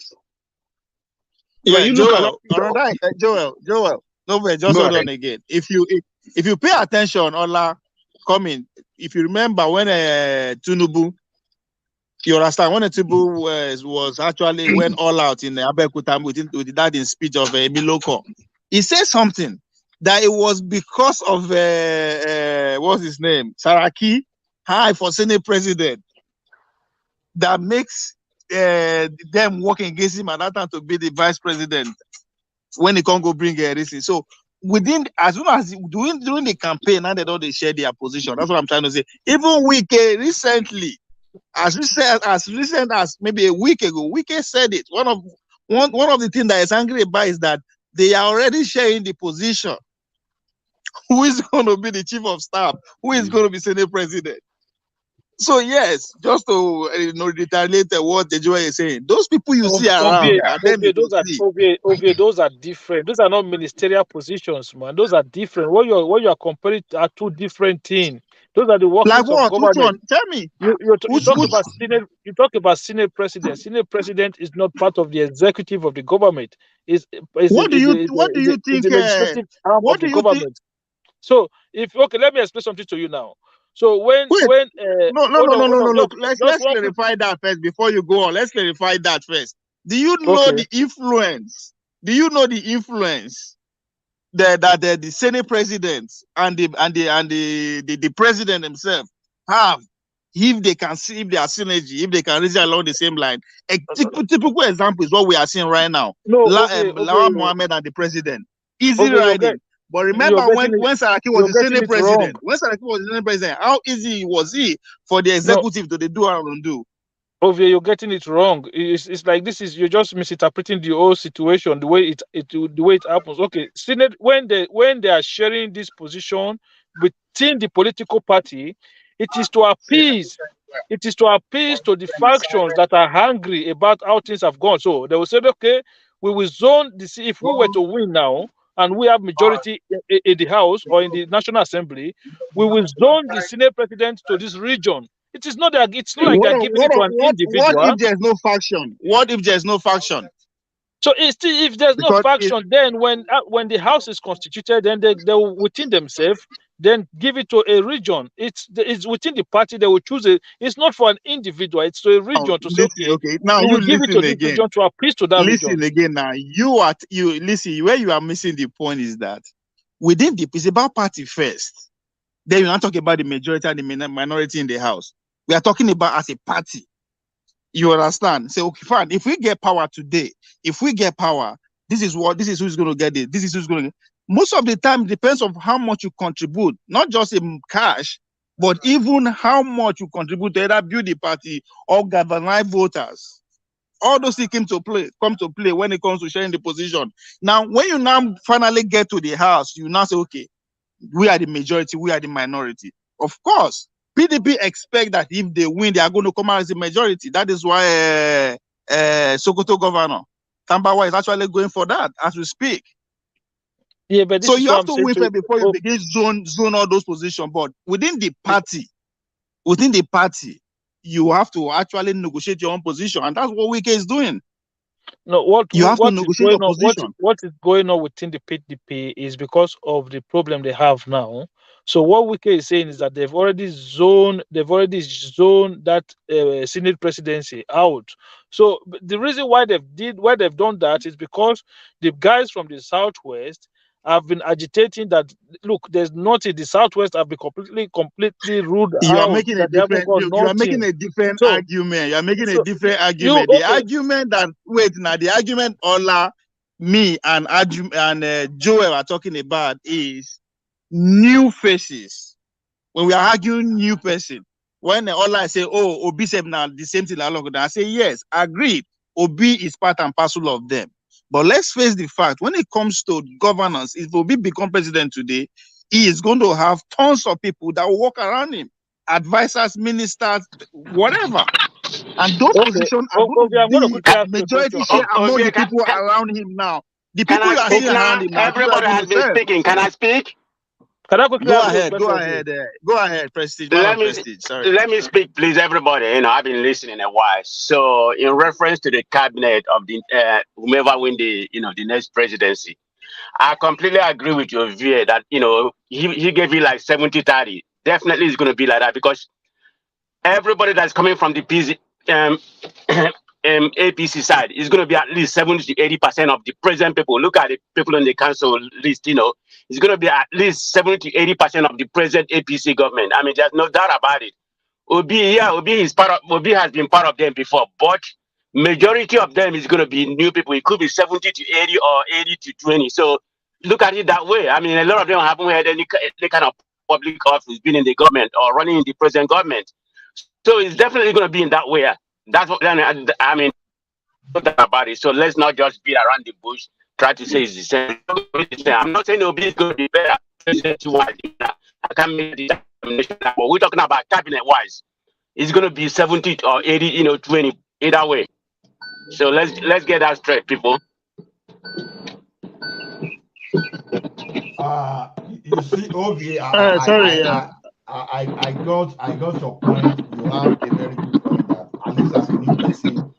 Speaker 16: Yeah,
Speaker 15: When you look at
Speaker 16: Joel, no, wait, just hold on again. If you pay attention, Ola, coming, if you remember when Tinubu, you understand, when Tinubu was actually went all out in Abeokuta with that in speech of Emiloko, he said something that it was because of what's his name, Saraki, high for Senate president, that makes them working against him at that time to be the vice president when he can't go bring a reason. So within, as soon as during the campaign, now they share their position. That's what I'm trying to say. Even Wike recently, as recent as maybe a week ago, Wike said it. One of the things that is angry about is that they are already sharing the position. Who is going to be the chief of staff? Who is going to be Senate president? So yes, just to retaliate what the Joel is saying, those people you see around,
Speaker 10: those are different. Those are not ministerial positions, man. Those are different. What you are comparing are two different things. Those are the workings of government.
Speaker 16: Which one? Tell me.
Speaker 10: You talk about Senate president. Senate president is not part of the executive of the government.
Speaker 16: What do you think?
Speaker 10: The legislative arm of the government. So let me explain something to you now. So when
Speaker 16: no. Let's clarify that first before you go on. Let's clarify that first. Do you know the influence? Do you know the influence that the Senate president and the president himself have, if they can see, if they are synergy, if they can reason along the same line? A typical example is what we are seeing right now. Lawan Mohammed and the president. Easy riding. But remember when Saraki was the Senate president, how easy was he for the executive to do and undo?
Speaker 10: Ovie, you're getting it wrong. It's like you're just misinterpreting the whole situation, the way it happens. Okay, Senate, when they are sharing this position within the political party, it is to appease to the factions that are angry about how things have gone. So they will say, okay, we will zone this. If we were to win now, and we have majority in the House or in the National Assembly, we will zone the Senate president to this region. It's not like they're giving it to an individual.
Speaker 16: What if there's no faction? What if there's no faction?
Speaker 10: So if there's no faction, then when the House is constituted, then they will within themselves then give it to a region. It's within the party they will choose it. It's not for an individual. It's to a region to say,
Speaker 16: okay. Now you
Speaker 10: give it to this region to appease to that region.
Speaker 16: Listen again. Now you listen. Where you are missing the point is that within it's about party first. Then you're not talking about the majority and the minority in the House. We are talking about as a party. You understand? Say, okay, fine. If we get power today, this is who's going to get it. This is who's going to. Most of the time, it depends on how much you contribute, not just in cash, but even how much you contribute to either build the party or galvanize voters. All those things come to play when it comes to sharing the position. Now, when you now finally get to the House, you now say, okay, we are the majority, we are the minority. Of course, PDP expect that if they win, they are going to come out as the majority. That is why Sokoto governor Tambawa is actually going for that as we speak.
Speaker 10: Yeah, but
Speaker 16: so you have to win first before you begin zone all those positions. But within the party, you have to actually negotiate your own position, and that's what Wike is doing.
Speaker 10: No, what is going on within the PDP is because of the problem they have now. So what Wike is saying is that they've already zoned that Senate presidency out. So the reason why they've done that is because the guys from the Southwest have been agitating that look, there's nothing. The Southwest have been completely ruled
Speaker 16: You are
Speaker 10: out.
Speaker 16: making a
Speaker 10: That they haven't
Speaker 16: different.
Speaker 10: got
Speaker 16: You are making
Speaker 10: nothing.
Speaker 16: a different
Speaker 10: So,
Speaker 16: argument. You are making a
Speaker 10: so
Speaker 16: different
Speaker 10: you
Speaker 16: argument. The
Speaker 10: okay?
Speaker 16: argument that wait now, the argument Ola, me and Joel are talking about is new faces. When we are arguing new person, when Ola say, "Oh, Obi said now the same thing along," I say, "Yes, agreed. Obi is part and parcel of them." But let's face the fact: when it comes to governance, if Obi become president today, he is going to have tons of people that will walk around him, advisors, ministers, whatever. And those
Speaker 10: Okay,
Speaker 16: positions are going to
Speaker 10: okay. I'm going to
Speaker 16: be
Speaker 10: quickly ask you a
Speaker 16: majority
Speaker 10: question.
Speaker 16: share among
Speaker 9: Ovie,
Speaker 16: the people around him now. The
Speaker 9: can
Speaker 16: people
Speaker 9: I
Speaker 16: you are
Speaker 9: speak
Speaker 16: seeing
Speaker 10: Okay,
Speaker 16: around
Speaker 9: now?
Speaker 16: him now, people that
Speaker 9: Everybody
Speaker 16: are going
Speaker 9: has
Speaker 16: to
Speaker 9: been
Speaker 16: serve.
Speaker 9: speaking. Can I speak?
Speaker 10: can I quickly
Speaker 16: Go
Speaker 10: ask you a
Speaker 16: ahead,
Speaker 10: question, Ovie?
Speaker 16: go ahead, Prestige, man
Speaker 9: Let
Speaker 16: of
Speaker 9: me
Speaker 16: Prestige. Sorry.
Speaker 9: let me speak, please, everybody. I've been listening a while. So, in reference to the cabinet of the whomever win the the next presidency, I completely agree with your view that he gave you like 70-30. Definitely, it's going to be like that because everybody that's coming from the um, APC side is going to be at least 70 to 80% of the present people. Look at the people on the council list, it's going to be at least 70 to 80% of the present APC government. I mean, there's no doubt about it. Obi has been part of them before, but majority of them is going to be new people. It could be 70 to 80 or 80 to 20. So look at it that way. I mean, a lot of them haven't had any kind of public office, been in the government or running in the present government. So it's definitely going to be in that way. That's what I mean. No doubt about it. So let's not just beat around the bush. Try to say it's the same. I'm not saying Obi is going to be better president-wise. I can't make the determination. But we're talking about cabinet-wise. It's going to be 70 or 80, 20, either way. So let's get that straight, people.
Speaker 4: You see, Ovie,
Speaker 16: Sorry.
Speaker 4: I got your point. You have a very good point that at least as a new person,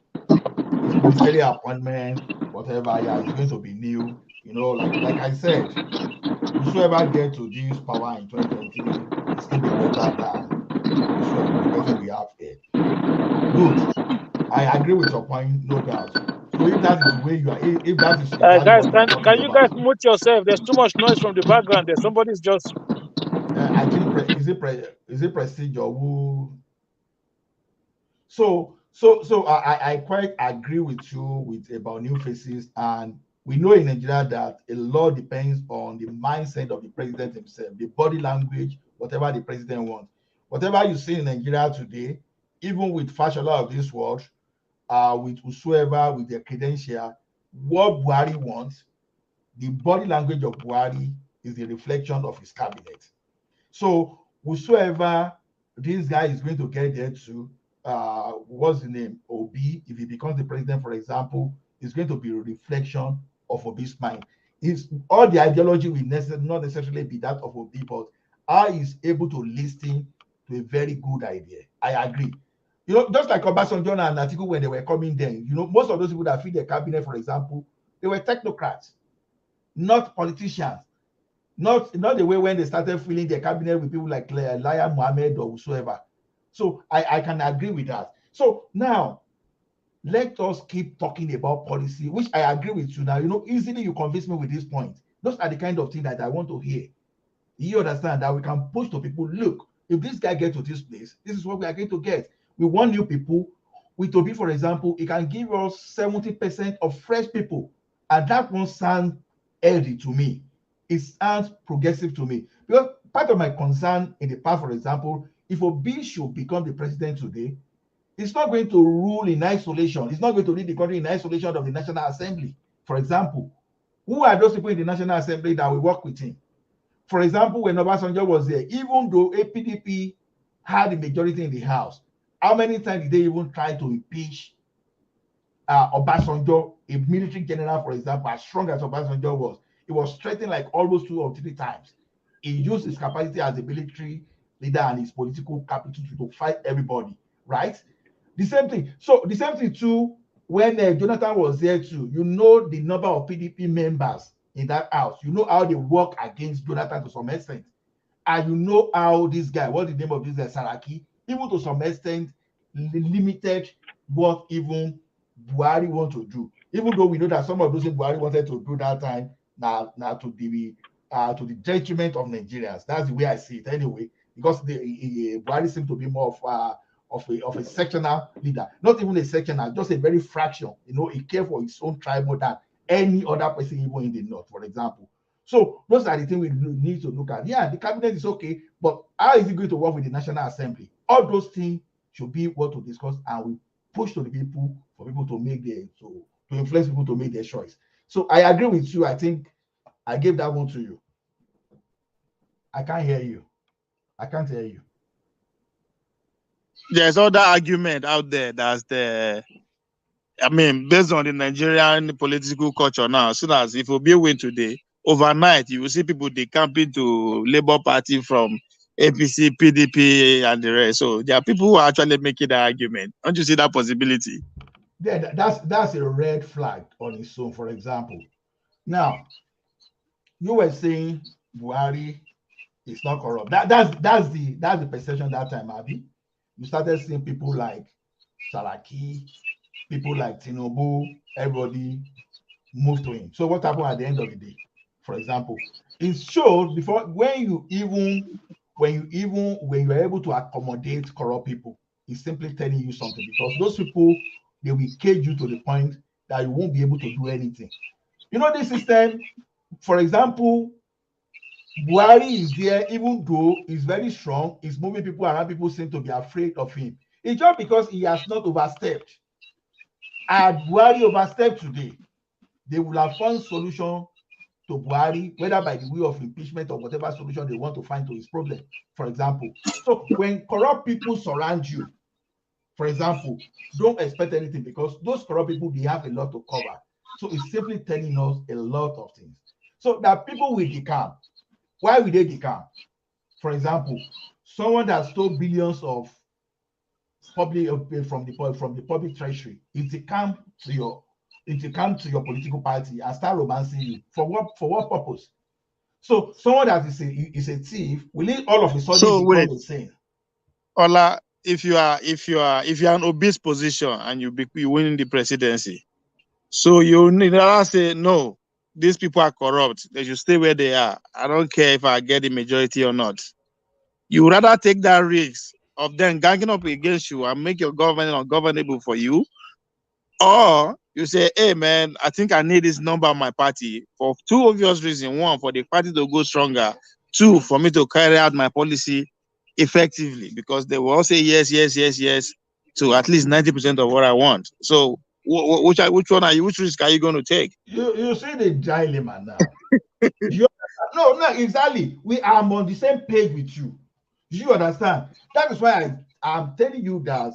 Speaker 4: his ministerial appointment, whatever, yeah, it's going to be new. Like I said, whosoever get to this power in 2023 will still be better than the person we have here. Good. I agree with your point, no doubt. So if that is the way you are, if that is exactly
Speaker 10: Guys,
Speaker 4: what you are
Speaker 10: can
Speaker 4: talking
Speaker 10: you guys
Speaker 4: about,
Speaker 10: mute yourself? There's too much noise from the background. There, somebody's just.
Speaker 4: I think is it Prestige or who? So I quite agree with you about new faces, and we know in Nigeria that a lot depends on the mindset of the president himself, the body language, whatever the president wants. Whatever you see in Nigeria today, even with Fashola of this world, with whosoever with their credential, what Buhari wants, the body language of Buhari is the reflection of his cabinet. So whosoever this guy is going to get there to, what's the name? Obi, if he becomes the president, for example, is going to be a reflection of Obi's mind. All the ideology will not necessarily be that of Obi, but how he's able to listen to a very good idea. I agree. Just like Obasanjo and Atiku when they were coming then, most of those people that feed the cabinet, for example, they were technocrats, not politicians. Not the way when they started filling their cabinet with people like Laya Mohammed or whosoever. So I can agree with that. So now let us keep talking about policy, which I agree with you now. Easily you convince me with this point. Those are the kind of things that I want to hear. You understand that we can push to people, look, if this guy gets to this place, this is what we are going to get. We want new people. With Obi, for example, it can give us 70% of fresh people. And that won't sound healthy to me. It sounds progressive to me. Because part of my concern in the past, for example, if Obi should become the president today, it's not going to rule in isolation. It's not going to lead the country in isolation of the National Assembly. For example, who are those people in the National Assembly that will work with him? For example, when Obasanjo was there, even though APDP had the majority in the House, how many times did they even try to impeach Obasanjo, a military general, for example, as strong as Obasanjo was? It was threatened like almost 2 or 3 times. He used his capacity as a military leader and his political capital to fight everybody, right? The same thing. So the same thing too, when Jonathan was there too, the number of PDP members in that house. You know how they work against Jonathan to some extent. And you know how this guy, what's the name of this guy, Saraki, even to some extent, limited what even Buhari want to do. Even though we know that some of those things Buhari wanted to do that time, now to the detriment of Nigerians. That's the way I see it anyway, because Buhari seems to be more of a sectional leader, not even a sectional, just a very fraction. He cares for his own tribe more than any other person, even in the north, for example. So those are the things we need to look at. Yeah, the cabinet is okay, but how is it going to work with the National Assembly? All those things should be what to discuss, and we push to the people for people to make to influence people to make their choice. So I agree with you. I think I gave that one to you. I can't hear you. I can't hear you.
Speaker 16: There's other argument out there that's based on the Nigerian political culture now. As soon as if Obi win today, overnight you will see people decamping to Labour Party from APC, PDP, and the rest. So there are people who are actually making that argument. Don't you see that possibility?
Speaker 4: Yeah, that's a red flag on its own. For example, now you were saying Buhari is not corrupt. That's the perception that time, Abi. You started seeing people like Saraki, people like Tinubu, everybody moved to him. So what happened at the end of the day? For example, it showed before when you are able to accommodate corrupt people, it's simply telling you something, because those people, they will cage you to the point that you won't be able to do anything. This system, for example, Buhari is there, even though he's very strong, he's moving people around, people seem to be afraid of him. It's just because he has not overstepped. Had Buhari overstepped today, they will have found solution to Buhari, whether by the way of impeachment or whatever solution they want to find to his problem, for example. So when corrupt people surround you, for example, don't expect anything, because those corrupt people, they have a lot to cover. So it's simply telling us a lot of things. So that people will decamp. Why will they decamp? For example, someone that stole billions of public from the public treasury, it decamp to your political party and start romancing you. For what purpose? So someone that is a thief, will it all of a sudden become a saint?
Speaker 16: Ola, if you are an obese position and you winning the presidency, so you need to say no, these people are corrupt, they should stay where they are. I don't care if I get the majority or not. You rather take that risk of them ganging up against you and make your government ungovernable for you, or you say, hey man, I think I need this number on my party for two obvious reasons. One, for the party to go stronger. Two, for me to carry out my policy effectively, because they will all say yes to at least 90% of what I want. So which risk are you going to take?
Speaker 4: You see the dilemma now. No, exactly. We are on the same page with you. Do you understand? That is why I'm telling you that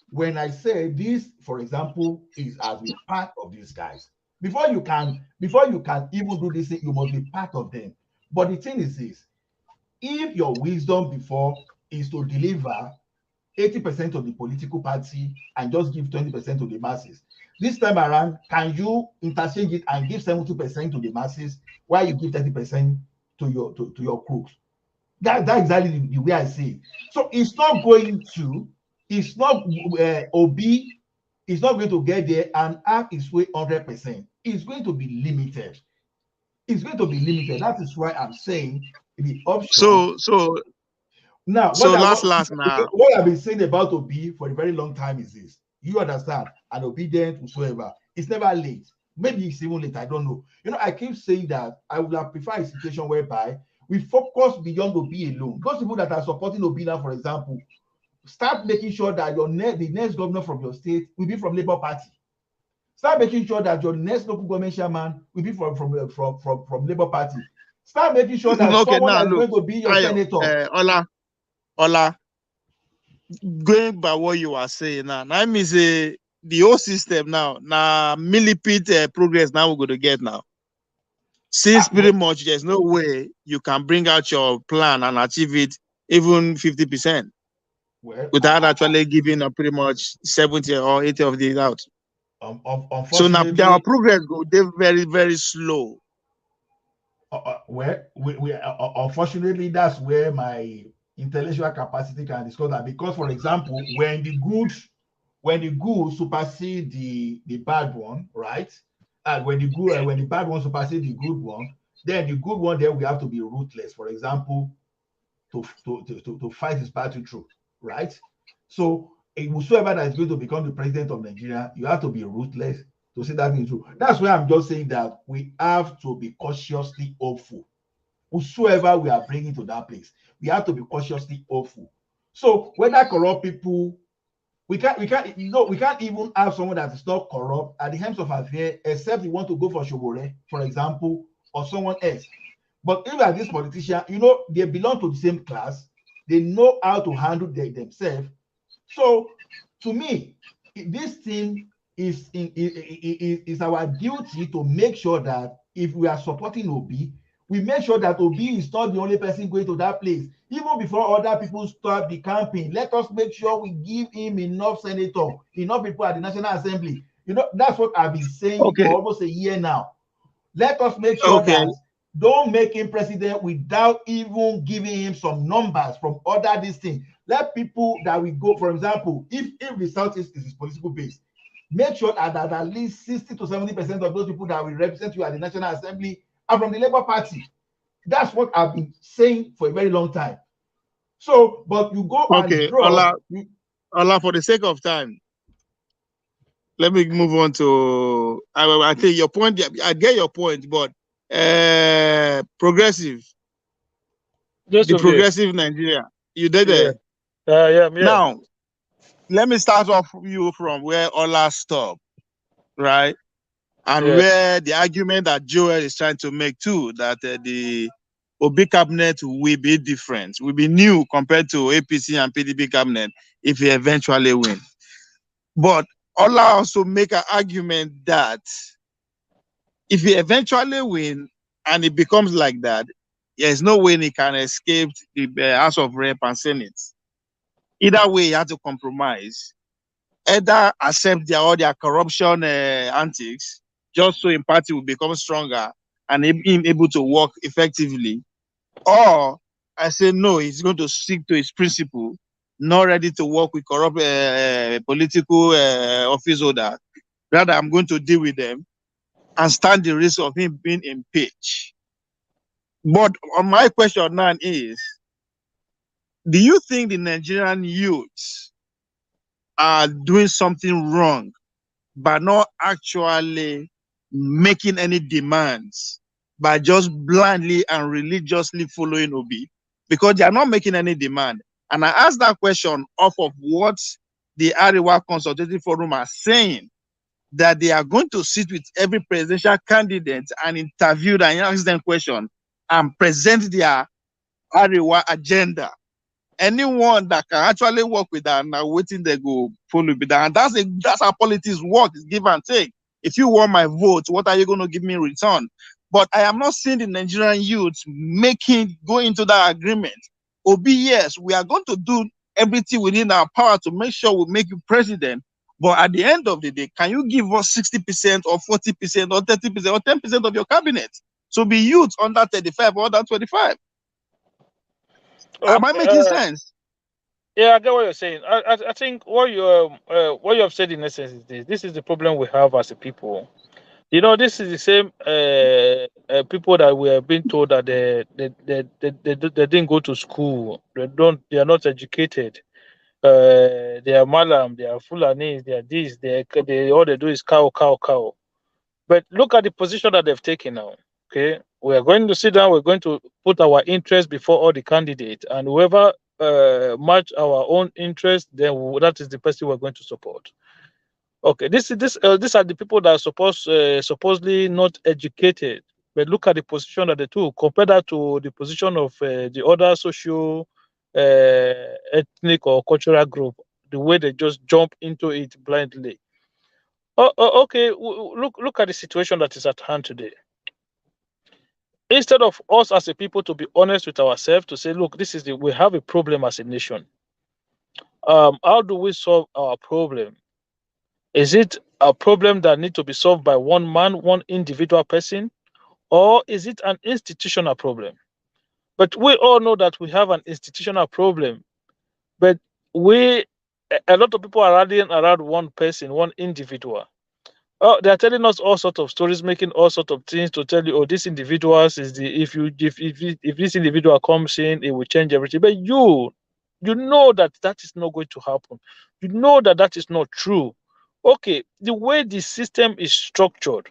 Speaker 4: when I say this, for example, is as a part of these guys. Before you can even do this, you must be part of them. But the thing is this: if your wisdom before is to deliver 80% of the political party and just give 20% to the masses, this time around, can you interchange it and give 70% to the masses while you give 30% to your crooks? That's exactly the way I see it. So it's not Obi is not going to get there and have its way 100%. It's going to be limited. It's going to be limited. That is why I'm saying the option.
Speaker 16: So
Speaker 4: now, what I've been saying about Obi for a very long time is this: you understand, an obedient whatsoever. It's never late. Maybe it's even late. I don't know. I keep saying that I would have preferred a situation whereby we focus beyond Obi alone. Those people that are supporting Obi now, for example, start making sure that the next governor from your state will be from Labour Party. Start making sure that your next local government chairman will be from Labour Party. Start making sure that someone that's going to be your senator.
Speaker 16: Ola, going by what you are saying now, that means the whole system now millipede progress now we're going to get now. Since pretty much there's no way you can bring out your plan and achieve it even 50%. Without actually giving pretty much 70 or 80 of these out. So now our progress go very, very slow.
Speaker 4: Unfortunately, that's where my intellectual capacity can discuss that. Because, for example, when the good supersede the bad one, right? And when the bad one supersedes the good one, then the good one, then we have to be ruthless. For example, to fight his battle through, right? So whosoever that is going to become the president of Nigeria, you have to be ruthless to see that thing through. That's why I'm just saying that we have to be cautiously hopeful. Whosoever we are bringing to that place, we have to be cautiously hopeful. So whether corrupt people, we can't even have someone that is not corrupt at the helms of affairs, except you want to go for Shobore, for example, or someone else. But if as this politician, they belong to the same class, they know how to handle themselves. So to me, this thing is our duty to make sure that if we are supporting Obi, we make sure that Obi is not the only person going to that place. Even before other people start the campaign, let us make sure we give him enough senators, enough people at the National Assembly. That's what I've been saying for almost a year now. Let us make sure that don't make him president without even giving him some numbers from other these things. Let people that we go, for example, if the Southeast is his political base, make sure that at least 60 to 70% of those people that will represent you at the National Assembly are from the Labour Party. That's what I've been saying for a very long time. So, but you go and draw.
Speaker 16: Allah, for the sake of time, let me move on to. I think your point. I get your point, but progressive, the progressive Nigeria. You did it.
Speaker 10: Yeah.
Speaker 16: Now, let me start off you from where Ola stopped, right? And where the argument that Joel is trying to make too, that the Obi cabinet will be different, will be new compared to APC and PDP cabinet if he eventually win. But Ola also make an argument that if he eventually win and it becomes like that, there's no way he can escape the House of Rep and Senate. Either way, he had to compromise. Either accept all their corruption antics, just so his party will become stronger and him able to work effectively. Or I say no, he's going to stick to his principle, not ready to work with corrupt political office holder. Rather, I'm going to deal with them and stand the risk of him being impeached. But on my question now is, do you think the Nigerian youths are doing something wrong by not actually making any demands, by just blindly and religiously following Obi? Because they are not making any demand. And I asked that question off of what the Ariwa Consultative Forum are saying, that they are going to sit with every presidential candidate and interview them and ask them questions and present their Ariwa agenda. Anyone that can actually work with that, now waiting they go follow with that. And that's how politics work, is give and take. If you want my vote, what are you going to give me in return? But I am not seeing the Nigerian youth go into that agreement. Obi, yes, we are going to do everything within our power to make sure we make you president. But at the end of the day, can you give us 60% or 40% or 30% or 10% of your cabinet? So be youth under 35 or under 25. Am I making sense?
Speaker 10: Yeah, I get what you're saying. I think what you have said in essence is this. This is the problem we have as a people. This is the same people that we have been told that they didn't go to school. They are not educated. They are Mallam, they are Fulanis, they are this, all they do is cow. But look at the position that they've taken now. Okay, we are going to sit down. We're going to put our interests before all the candidates, and whoever match our own interest, then that is the person we're going to support. Okay, these are the people that are supposedly not educated. But look at the position that they took. Compare that to the position of the other social, ethnic or cultural group. The way they just jump into it blindly. Okay. Look at the situation that is at hand today. Instead of us as a people to be honest with ourselves, to say, look, we have a problem as a nation. How do we solve our problem? Is it a problem that needs to be solved by one man, one individual person, or is it an institutional problem? But we all know that we have an institutional problem. But a lot of people are rallying around one person, one individual. Oh, they are telling us all sorts of stories, making all sorts of things to tell you, oh, this individuals is the if this individual comes in, it will change everything. But you know that that is not going to happen. You know that that is not true. Okay, the way the system is structured,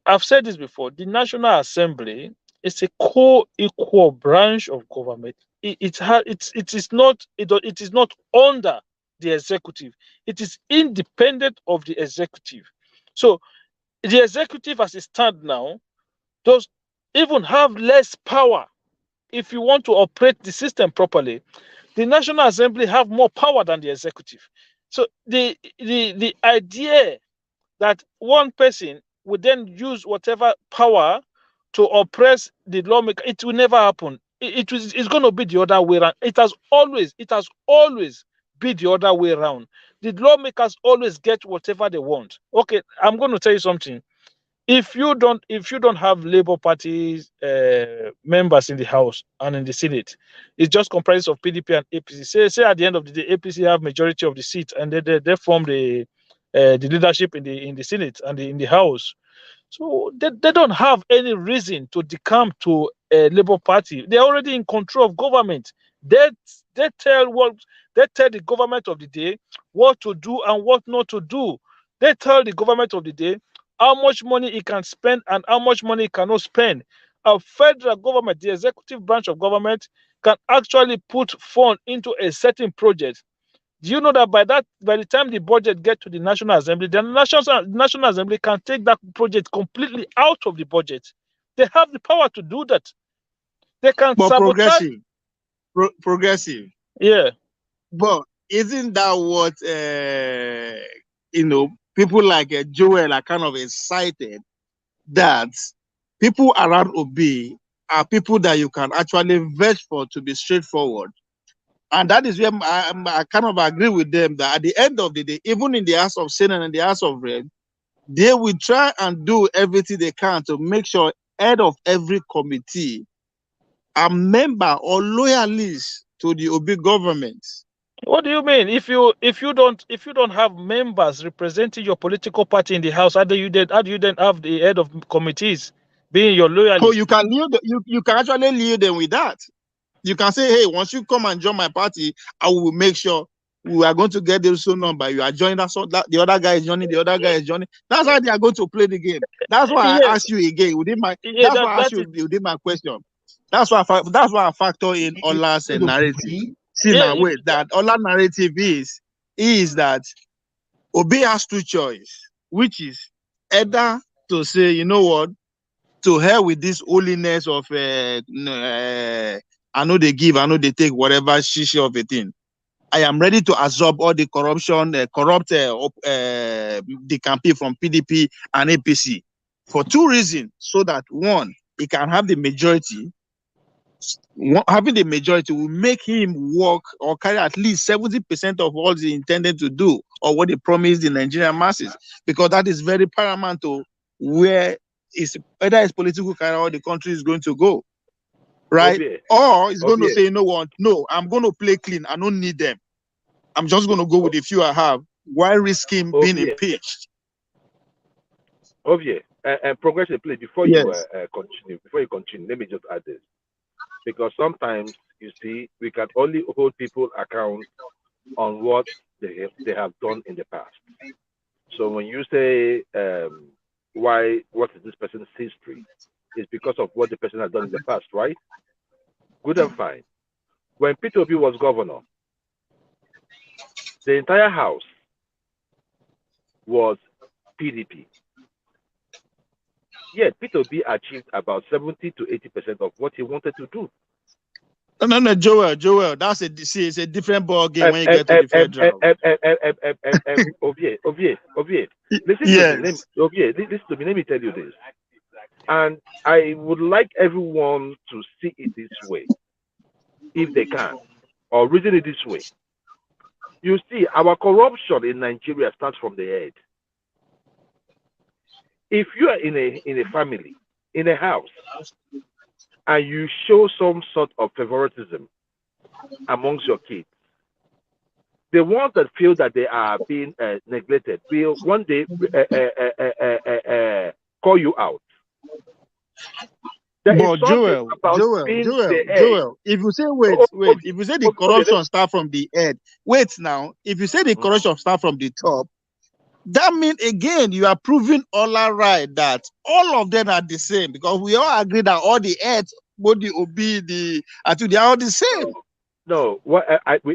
Speaker 10: I've said this before. The National Assembly is a co-equal branch of government. It is not under the executive. It is independent of the executive. So the executive, as it stands now, does even have less power. If you want to operate the system properly, the National Assembly have more power than the executive. So the idea that one person would then use whatever power to oppress the lawmaker, it will never happen. It's going to be the other way around. It has always been the other way around. The lawmakers always get whatever they want. Okay, I'm going to tell you something. If you don't have Labour Party members in the House and in the Senate, it's just comprised of PDP and APC. Say at the end of the day, APC have majority of the seats, and they form the leadership in the Senate and in the House. So they don't have any reason to decamp to a Labour Party. They're already in control of government. They tell the government of the day what to do and what not to do. They tell the government of the day how much money it can spend and how much money it cannot spend. A federal government, the executive branch of government, can actually put funds into a certain project. Do you know that by the time the budget gets to the National Assembly, the National Assembly can take that project completely out of the budget? They have the power to do that. They can sabotage.
Speaker 16: Progressive.
Speaker 10: Yeah.
Speaker 16: But isn't that what people like Joel are kind of excited that people around Obi are people that you can actually vouch for to be straightforward? And that is where I kind of agree with them that at the end of the day, even in the House of Senate and the House of Rep, they will try and do everything they can to make sure head of every committee are member or loyalists to the Obi government.
Speaker 10: What do you mean? If you don't have members representing your political party in the House, how do you then have the head of committees being your loyalist?
Speaker 16: So you can actually lead them with that. You can say, hey, once you come and join my party, I will make sure we are going to get the same number. You are joining us, so that the other guy is joining, the other guy is joining. That's how they are going to play the game. That's why I asked you again within my within my question. That's why I factor in Ola's narrative. See now, wait, that Ola narrative is that Obi has two choices, which is either to say, you know what, to hell with this holiness of I know they give, I know they take, whatever shishi of a thing. I am ready to absorb all the corruption, the campaign from PDP and APC for two reasons. So that one, he can have the majority. Having the majority will make him work or carry at least 70% of what he intended to do or what he promised the Nigerian masses, because that is very paramount to where whether his political career or the country is going to go. Right? Or he's going to say, you know what? No, I'm going to play clean. I don't need them. I'm just going to go with the few I have while risking being impeached.
Speaker 14: And progressive, please, before you continue, let me just add this. Because sometimes, you see, we can only hold people account on what they have done in the past. So when you say, what is this person's history? It's because of what the person has done in the past, right? Good and fine. When Peter Obi was governor, the entire house was PDP. Yet Peter Obi achieved about 70 to 80% of what he wanted to do.
Speaker 16: No, Joel, that's a different ball game when you get to the federal.
Speaker 14: Ovie, listen to me, let me tell you this. And I would like everyone to see it this way, if they can, or reason it this way. You see, our corruption in Nigeria starts from the head. If you are in a family, in a house, and you show some sort of favoritism amongst your kids, The ones that feel that they are being neglected will one day call you out. There is
Speaker 16: But
Speaker 14: something about being the head.
Speaker 16: Joel, if you say if you say the corruption start from the head, wait now, if you say the corruption start from the top, that means again you are proving all right that all of them are the same, because we all agree that all the heads, both the OB, the Atu, they are all the same.
Speaker 14: No, what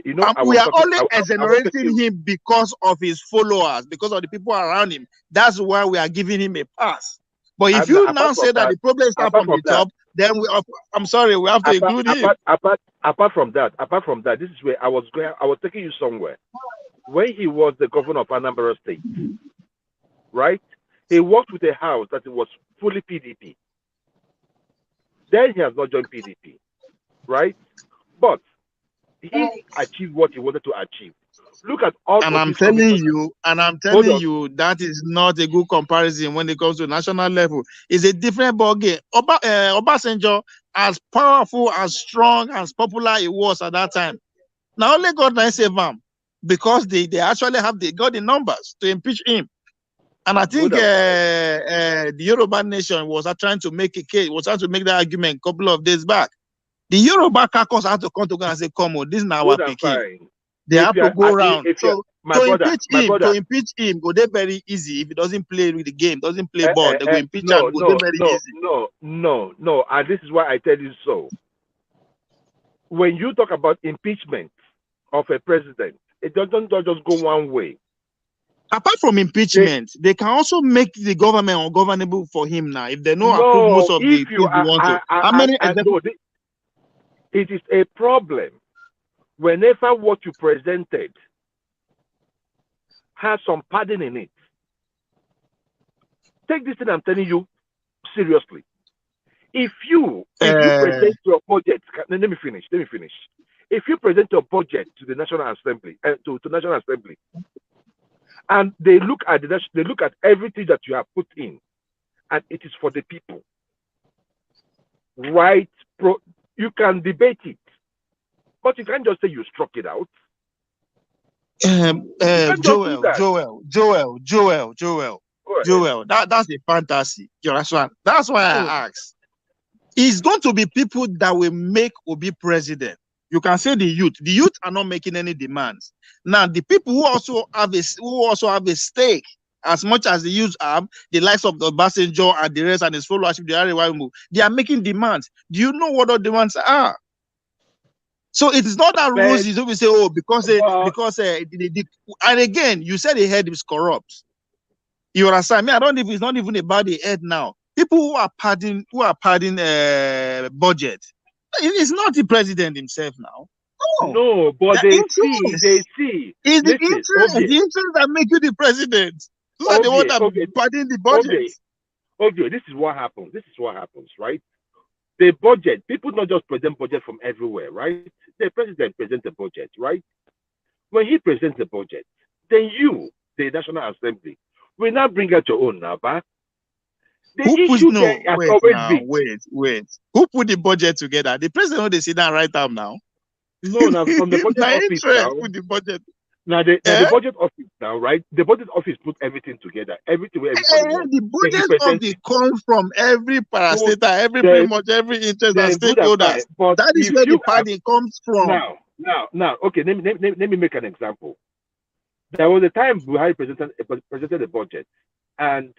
Speaker 14: you know,
Speaker 16: we are only exonerating him because of his followers, because of the people around him. That's why we are giving him a pass. But if you now say that the problem starts from the top, then I'm sorry, we have to include him.
Speaker 14: Apart from that, this is where I was taking you somewhere. When he was the governor of Anambra State, right? He worked with a house that was fully PDP. Then he has not joined PDP, right? But he achieved what he wanted to achieve. Look at all.
Speaker 16: And I'm telling you, that is not a good comparison when it comes to national level. It's a different ballgame. Obasanjo, as powerful, as strong, as popular it was at that time, now only God can save him, because they actually got the numbers to impeach him. And I think the Yoruba nation was trying to make a case, was trying to make that argument a couple of days back. The Yoruba caucus had to come together and say, come on, this is not our picking. They have to go around. So to impeach him, go there very easy. If he doesn't play with the game, doesn't play ball, they go impeach him, go there very easy.
Speaker 14: No. And this is why I tell you so. When you talk about impeachment of a president, it doesn't just go one way.
Speaker 16: Apart from impeachment, they can also make the government ungovernable for him now. If they know approve most of the things you want to. How many?
Speaker 14: It is a problem whenever what you presented has some padding in it. Take this thing I'm telling you seriously. If you present your budget, let me finish. If you present your budget to the National Assembly, to National Assembly, and they look at everything that you have put in, and it is for the people, right? You can debate it, but you can't just say you struck it out.
Speaker 16: Joel, that's a fantasy. That's why I asked. It's going to be people that will make Obi president. You can say the youth. The youth are not making any demands. Now, the people who also have a stake, as much as the youth have, the likes of the Obasanjo and the rest and his followership, they are making demands. Do you know what those demands are? So it is not that rosy. So we say, oh, because and again, you said the head is corrupt. You understand me? I don't know if it's not even about the head now. People who are padding budget. It's not the president himself now.
Speaker 14: No, but they see.
Speaker 16: It's the interest that make you the president. Those are the ones that padding the budget.
Speaker 14: Okay, this is what happens. Right? The budget, people not just present budget from everywhere, right? The president presents the budget, right? When he presents the budget, then you, the National Assembly, will now bring out your own number.
Speaker 16: Wait. Who put the budget together? The president they sit down right now.
Speaker 14: No, now from the budget office now.
Speaker 16: Put the budget.
Speaker 14: Now the budget office now, right? The budget office put everything together.
Speaker 16: The budget office comes from every parastatal, pretty much every interest and stakeholders. That is where the party comes from.
Speaker 14: Now, okay, let me make an example. There was a time Buhari presented the budget, and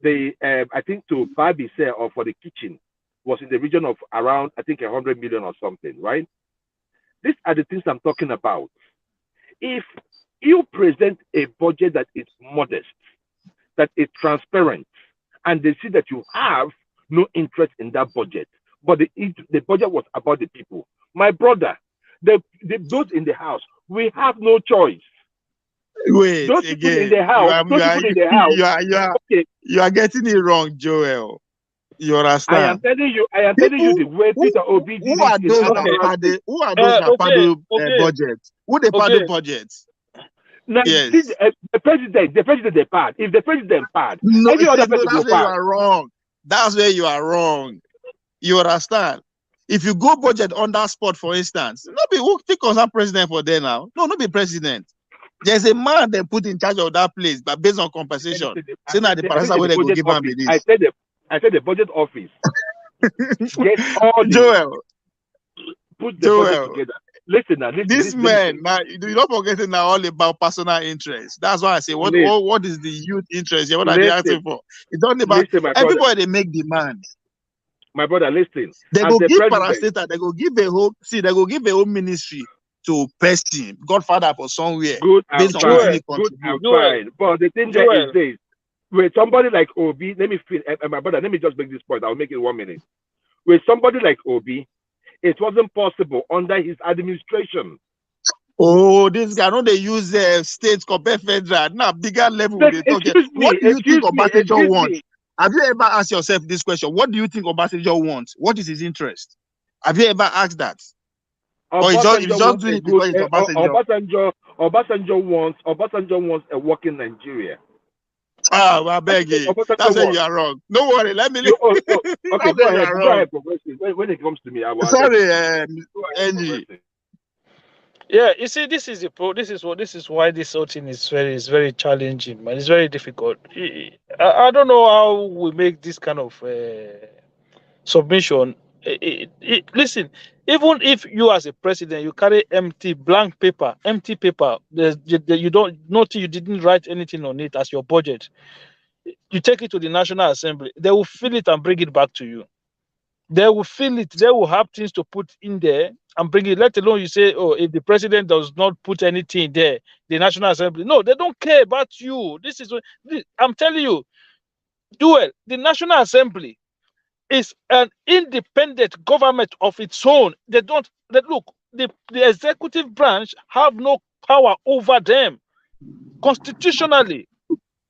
Speaker 14: I think to buy or for the kitchen was in the region of around, I think, 100 million or something, right? These are the things I'm talking about. If you present a budget that is modest, that is transparent, and they see that you have no interest in that budget, but the budget was about the people, my brother, those in the house, we have no choice.
Speaker 16: Wait,
Speaker 14: those
Speaker 16: again,
Speaker 14: people in the house,
Speaker 16: you are getting it wrong, Joel. You understand?
Speaker 14: I am telling you the way Peter Obi did.
Speaker 16: Who are those that paddle budgets? Who they paddle budgets?
Speaker 14: Now,
Speaker 16: yes.
Speaker 14: The president they pad. If the president pad,
Speaker 16: no,
Speaker 14: every other person
Speaker 16: that's where you are wrong. That's where you are wrong. You understand? If you go budget on that spot, for instance, not be who think concern president for there now. No, not be president. There's a man they put in charge of that place, but based on compensation. Say now the parasite where they go give him this.
Speaker 14: I said the budget office. Get all the
Speaker 16: Joel.
Speaker 14: put the budget together. Listen now,
Speaker 16: this man, now you're not forgetting now all about personal interest. That's why I say what is the youth interest? Yeah, what are they asking for? It's not about everybody they make demands.
Speaker 14: My brother, listen.
Speaker 16: They go give parastatal, they go give a whole ministry to person, Godfather for somewhere.
Speaker 14: Good and fine. Good and fine. But the thing there is this. With somebody like Obi, let me feel my brother, let me just make this point. I'll make it 1 minute. With somebody like Obi, it wasn't possible under his administration.
Speaker 16: Oh, this guy, don't they use states compared federal? Now, bigger level. What do you think Obasanjo wants? Have you ever asked yourself this question? What do you think Obasanjo wants? What is his interest? Have you ever asked that? Or he's just doing it because it's Obasanjo?
Speaker 14: Obasanjo wants a working Nigeria.
Speaker 16: Oh, I beg you. That's where you are wrong. Don't worry. Let me.
Speaker 14: Okay, go ahead. When it comes to me, I will.
Speaker 16: Sorry, Angie.
Speaker 10: Yeah, you see, this is why this whole thing is very challenging, man. It's very difficult. I don't know how we make this kind of submission. Listen, even if you as a president you carry blank paper, you didn't write anything on it as your budget. You take it to the National Assembly, they will fill it and bring it back to you. They will fill it. They will have things to put in there and bring it. Let alone you say, oh, if the president does not put anything there, the National Assembly. No, they don't care about you. I'm telling you, Duel, the National Assembly is an independent government of its own. The executive branch have no power over them. Constitutionally,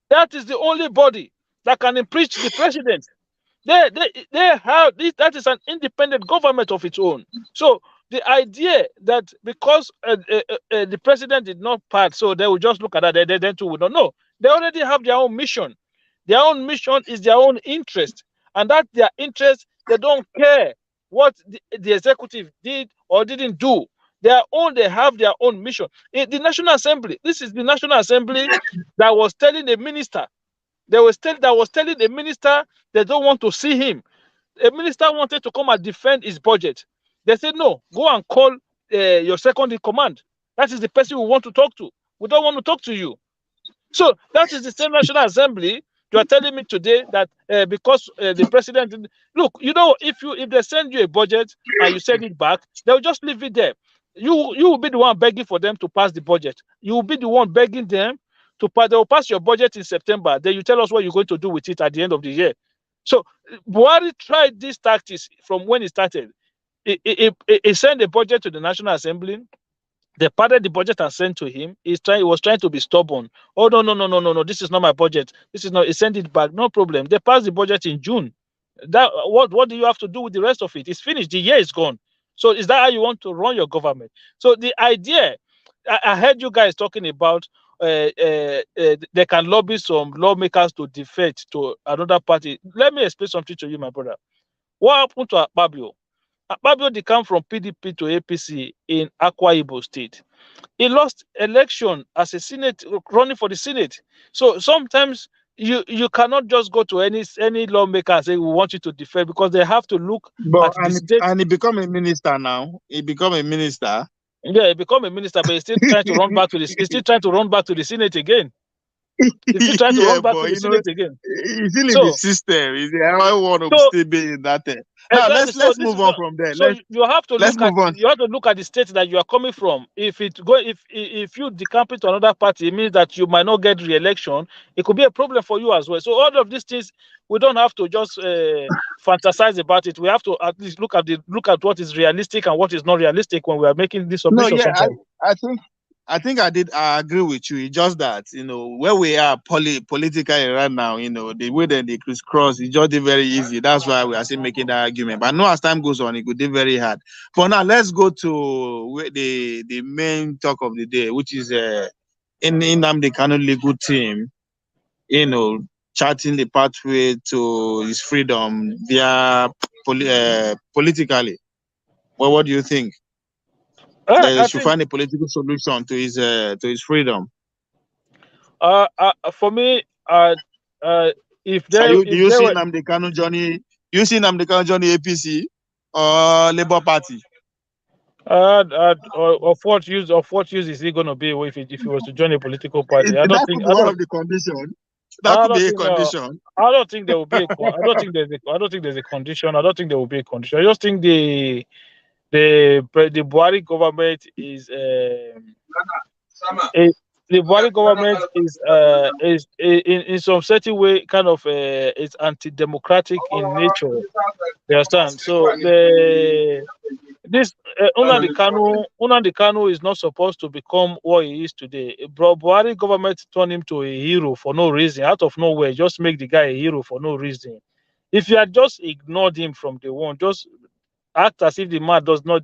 Speaker 10: that is the only body that can impeach the president. They have this. That is an independent government of its own. So the idea that because the president did not part, so they will just look at that. They then too would not know. They already have their own mission. Their own mission is their own interest, and that their interest, they don't care what the executive did or didn't do. They have their own mission. The National Assembly. This is the National Assembly that was telling the minister. That was telling the minister they don't want to see him. A minister wanted to come and defend his budget. They said, no, go and call your second in command. That is the person we want to talk to. We don't want to talk to you. So that is the same National Assembly. You are telling me today that because the president, look, if they send you a budget and you send it back, they'll just leave it there. You will be the one begging for them to pass the budget. You will be the one begging them to pass. They will pass your budget in September. Then you tell us what you're going to do with it at the end of the year. So Buhari tried these tactics from when he started. He sent a budget to the National Assembly. They padded the budget and sent to him. He was trying to be stubborn. Oh no! This is not my budget. This is not. He sent it back. No problem. They passed the budget in June. What do you have to do with the rest of it? It's finished. The year is gone. So is that how you want to run your government? So the idea, I heard you guys talking about they can lobby some lawmakers to defect to another party. Let me explain something to you, my brother. What happened to Akpabio? Akpabio came from PDP to APC in Akwa Ibom State. He lost election as a Senate, running for the Senate. So sometimes you cannot just go to any lawmaker and say we want you to defend, because they have to look at the state.
Speaker 16: And he become a minister now. He become a minister.
Speaker 10: Yeah, he become a minister, but he's still trying to run back to the. He's still trying to run back to the Senate again. He's still trying to run back to the Senate again.
Speaker 16: He's still in the system. He's the only one who still be in that. Now let's move on from there.
Speaker 10: So you have to look at the state that you are coming from. If you decamp it to another party, it means that you might not get re-election. It could be a problem for you as well. So all of these things, we don't have to just fantasize about it. We have to at least look at what is realistic and what is not realistic when we are making this submission.
Speaker 16: No, yeah, I think I agree with you. It's just that, where we are politically right now, the way that they crisscross, it's just very easy. That's why we are still making that argument. But no, as time goes on, it could be very hard. For now, let's go to the main talk of the day, which is Nnamdi Kanu legal team, charting the pathway to his freedom via politically. Well, what do you think?
Speaker 10: I
Speaker 16: Should
Speaker 10: think
Speaker 16: find a political solution to his freedom.
Speaker 10: for me, if
Speaker 16: Do
Speaker 10: they
Speaker 16: you see Nnamdi Kanu journey? You see Nnamdi Kanu journey APC or Labour Party?
Speaker 10: of what use is he going to be if he was to join a political party? I don't
Speaker 16: That
Speaker 10: think.
Speaker 16: could be one of the conditions. That
Speaker 10: I
Speaker 16: could
Speaker 10: don't
Speaker 16: be a
Speaker 10: think.
Speaker 16: condition.
Speaker 10: I don't think there will be I don't think there's a condition. I don't think there will be a condition. I just think the Buhari government is the Buhari government is in some certain way kind of is anti-democratic in nature. You understand? So this Nnamdi Kanu is not supposed to become what he is today. Buhari government turned him to a hero for no reason, out of nowhere, just make the guy a hero for no reason. If you had just ignored him from day one, just act as if the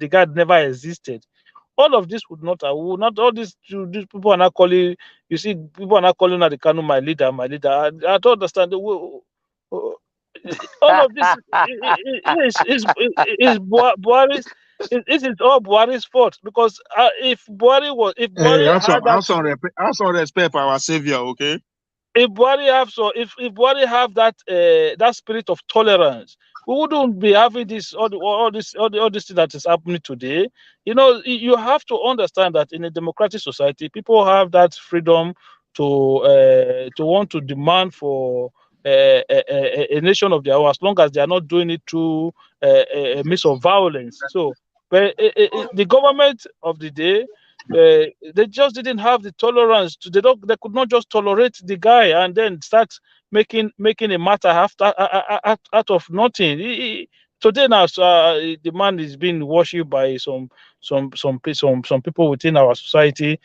Speaker 10: guy never existed, all of this would not all these people are not calling. You see, people are not calling Nnamdi Kanu my leader, my leader. I don't understand the way. All of this is Buhari's. It is all Buhari's fault because if Buhari had that,
Speaker 16: have some respect for our savior, okay?
Speaker 10: If Buhari have that that spirit of tolerance, we wouldn't be having all this thing that is happening today. You know, you have to understand that in a democratic society, people have that freedom to want to demand for a nation of their own, as long as they are not doing it through a means of violence. So, but the government of the day, they just didn't have the tolerance they could not just tolerate the guy and then start making a matter out of nothing. Today now, the man is being worshipped by some people within our society.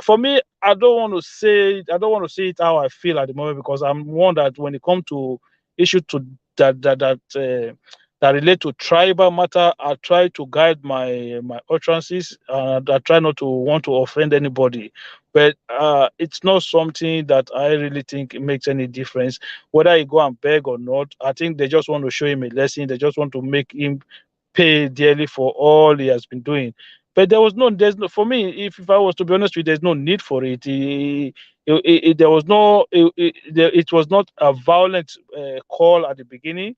Speaker 10: For me, I don't want to say it how I feel at the moment, because I'm one that when it comes to issues that relate to tribal matter, I try to guide my utterances, and I try not to want to offend anybody. But it's not something that I really think makes any difference whether he go and beg or not. I think they just want to show him a lesson. They just want to make him pay dearly for all he has been doing. But there's no, for me, if I was to be honest with you, there's no need for it. There was no, it was not a violent call at the beginning.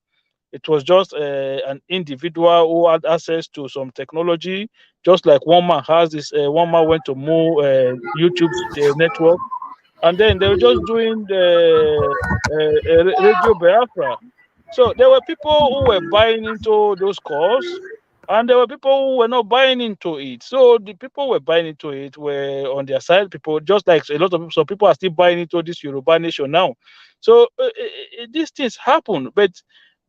Speaker 10: It was just an individual who had access to some technology, just like one man has this. One man went to YouTube's network, and then they were just doing the Radio Biafra. So there were people who were buying into those calls, and there were people who were not buying into it. So the people who were buying into it were on their side. People, just like a lot of people, some people are still buying into this Yoruba nation now. So these things happen, but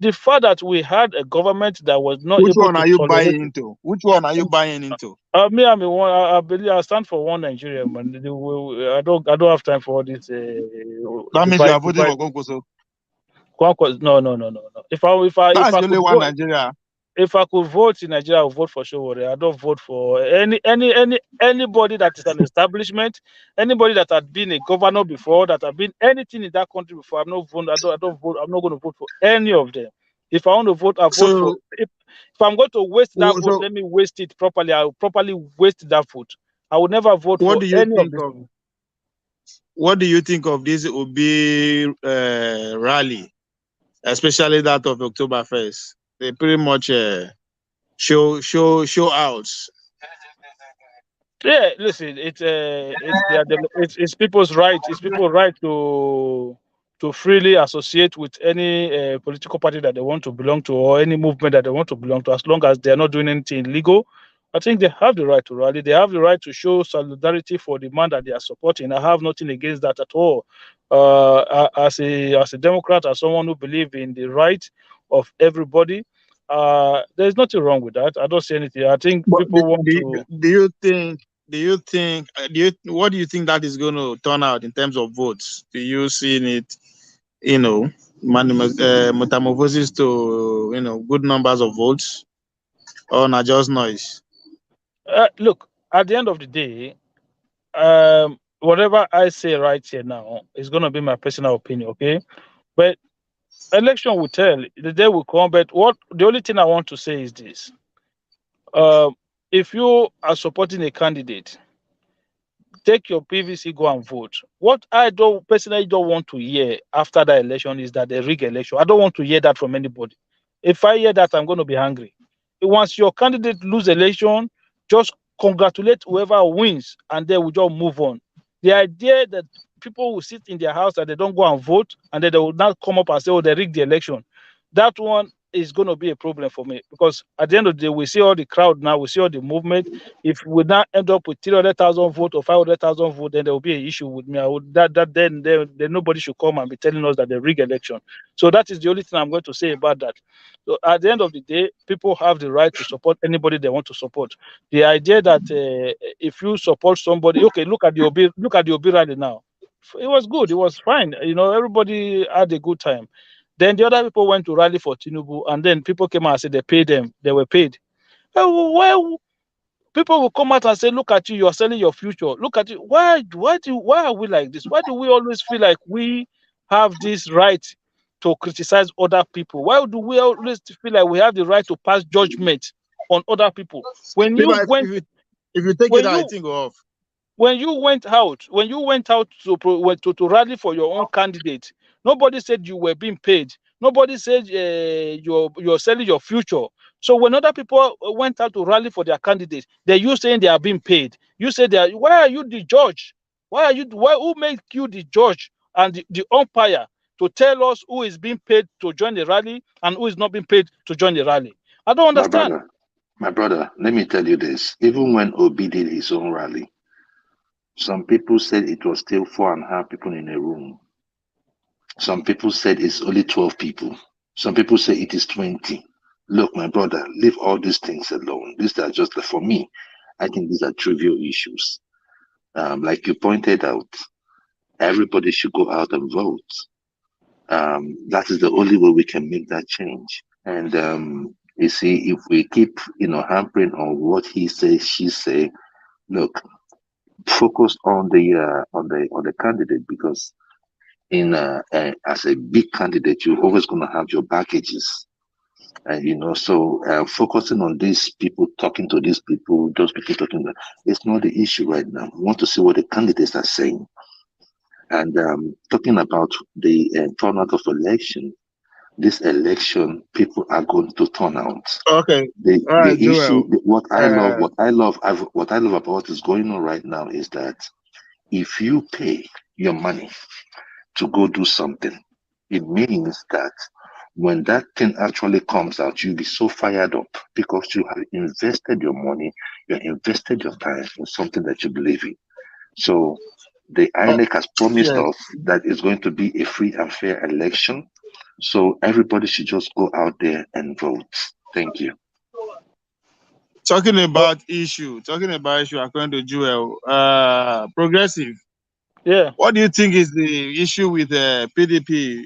Speaker 10: the fact that we had a government that was not
Speaker 16: Which
Speaker 10: able
Speaker 16: one
Speaker 10: to
Speaker 16: are you
Speaker 10: tolerate
Speaker 16: buying into? Which one are you buying into?
Speaker 10: me, I mean, I believe I stand for one Nigeria, man. I don't have time for all this.
Speaker 16: That means you are voting for Gonkoso.
Speaker 10: No.
Speaker 16: That's only one Nigeria.
Speaker 10: If I could vote in Nigeria, I would vote for Showore. I don't vote for anybody that is an establishment, anybody that had been a governor before, that had been anything in that country before. I'm not voting. I don't vote. I'm not going to vote for any of them. If I want to vote, I vote for. If I'm going to waste that vote, let me waste it properly. I will properly waste that vote. I would never vote for any of them.
Speaker 16: What do you think of this Obi rally, especially that of October 1st? They pretty much show out.
Speaker 10: Yeah, listen, it's people's right. It's people's right to freely associate with any political party that they want to belong to, or any movement that they want to belong to, as long as they are not doing anything illegal. I think they have the right to rally. They have the right to show solidarity for the man that they are supporting. I have nothing against that at all. As a Democrat, as someone who believes in the right of everybody, there's nothing wrong with that. I don't see anything. I think people want to.
Speaker 16: What do you think that is going to turn out in terms of votes? Do you see it, metamorphosis to, good numbers of votes, or not just noise?
Speaker 10: Look, at the end of the day, whatever I say right here now is going to be my personal opinion, okay? But election will tell. The day will come. But the only thing I want to say is this: If you are supporting a candidate, take your PVC, go and vote. What I don't personally don't want to hear after the election is that the rig election. I don't want to hear that from anybody. If I hear that, I'm going to be angry. Once your candidate lose election, just congratulate whoever wins, and then we just move on. The idea that people will sit in their house and they don't go and vote, and then they will not come up and say, "Oh, they rigged the election," that one is going to be a problem for me, because at the end of the day, we see all the crowd now, we see all the movement. If we now end up with 300,000 votes or 500,000 votes, then there will be an issue with me. Then nobody should come and be telling us that they rig election. So that is the only thing I'm going to say about that. So at the end of the day, people have the right to support anybody they want to support. The idea that if you support somebody, okay, look at the Obi rally now. It was good. It was fine. Everybody had a good time. Then the other people went to rally for Tinubu, and then people came out and said they paid them. They were paid. Well, people will come out and say, "Look at you, you're selling your future. Look at you. Why are we like this? Why do we always feel like we have this right to criticize other people? Why do we always feel like we have the right to pass judgment on other people? When you
Speaker 16: If
Speaker 10: went,
Speaker 16: you take
Speaker 10: when
Speaker 16: it out, I
Speaker 10: you
Speaker 16: think off.
Speaker 10: when you went out to rally for your own candidate, nobody said you were being paid. Nobody said you're selling your future. So when other people went out to rally for their candidate, they're you saying they are being paid. You said why are you the judge? Who make you the judge and the umpire to tell us who is being paid to join the rally and who is not being paid to join the rally? I don't understand.
Speaker 15: My brother, let me tell you this. Even when Obi did his own rally, some people said it was still 4.5 people in a room. Some people said it's only 12 people. Some people say it is 20. Look, my brother, leave all these things alone. These are just, for me, I think these are trivial issues. Like you pointed out, everybody should go out and vote. That is the only way we can make that change. And you see, if we keep, hampering on what he says, she say, look, focus on the candidate, because as a big candidate, you're always going to have your packages. And so focusing on these people, talking to these people, those people talking, it's not the issue right now. We want to see what the candidates are saying. And talking about the turnout of election, this election, people are going to turn out.
Speaker 16: Okay.
Speaker 15: The issue,
Speaker 16: Joel.
Speaker 15: what I love about what is going on right now is that if you pay your money to go do something, it means that when that thing actually comes out, you'll be so fired up because you have invested your money, you have invested your time in something that you believe in. So the INEC has promised us that it's going to be a free and fair election. So everybody should just go out there and vote. Thank you.
Speaker 16: Talking about issue according to Joel, progressive.
Speaker 10: Yeah.
Speaker 16: What do you think is the issue with PDP?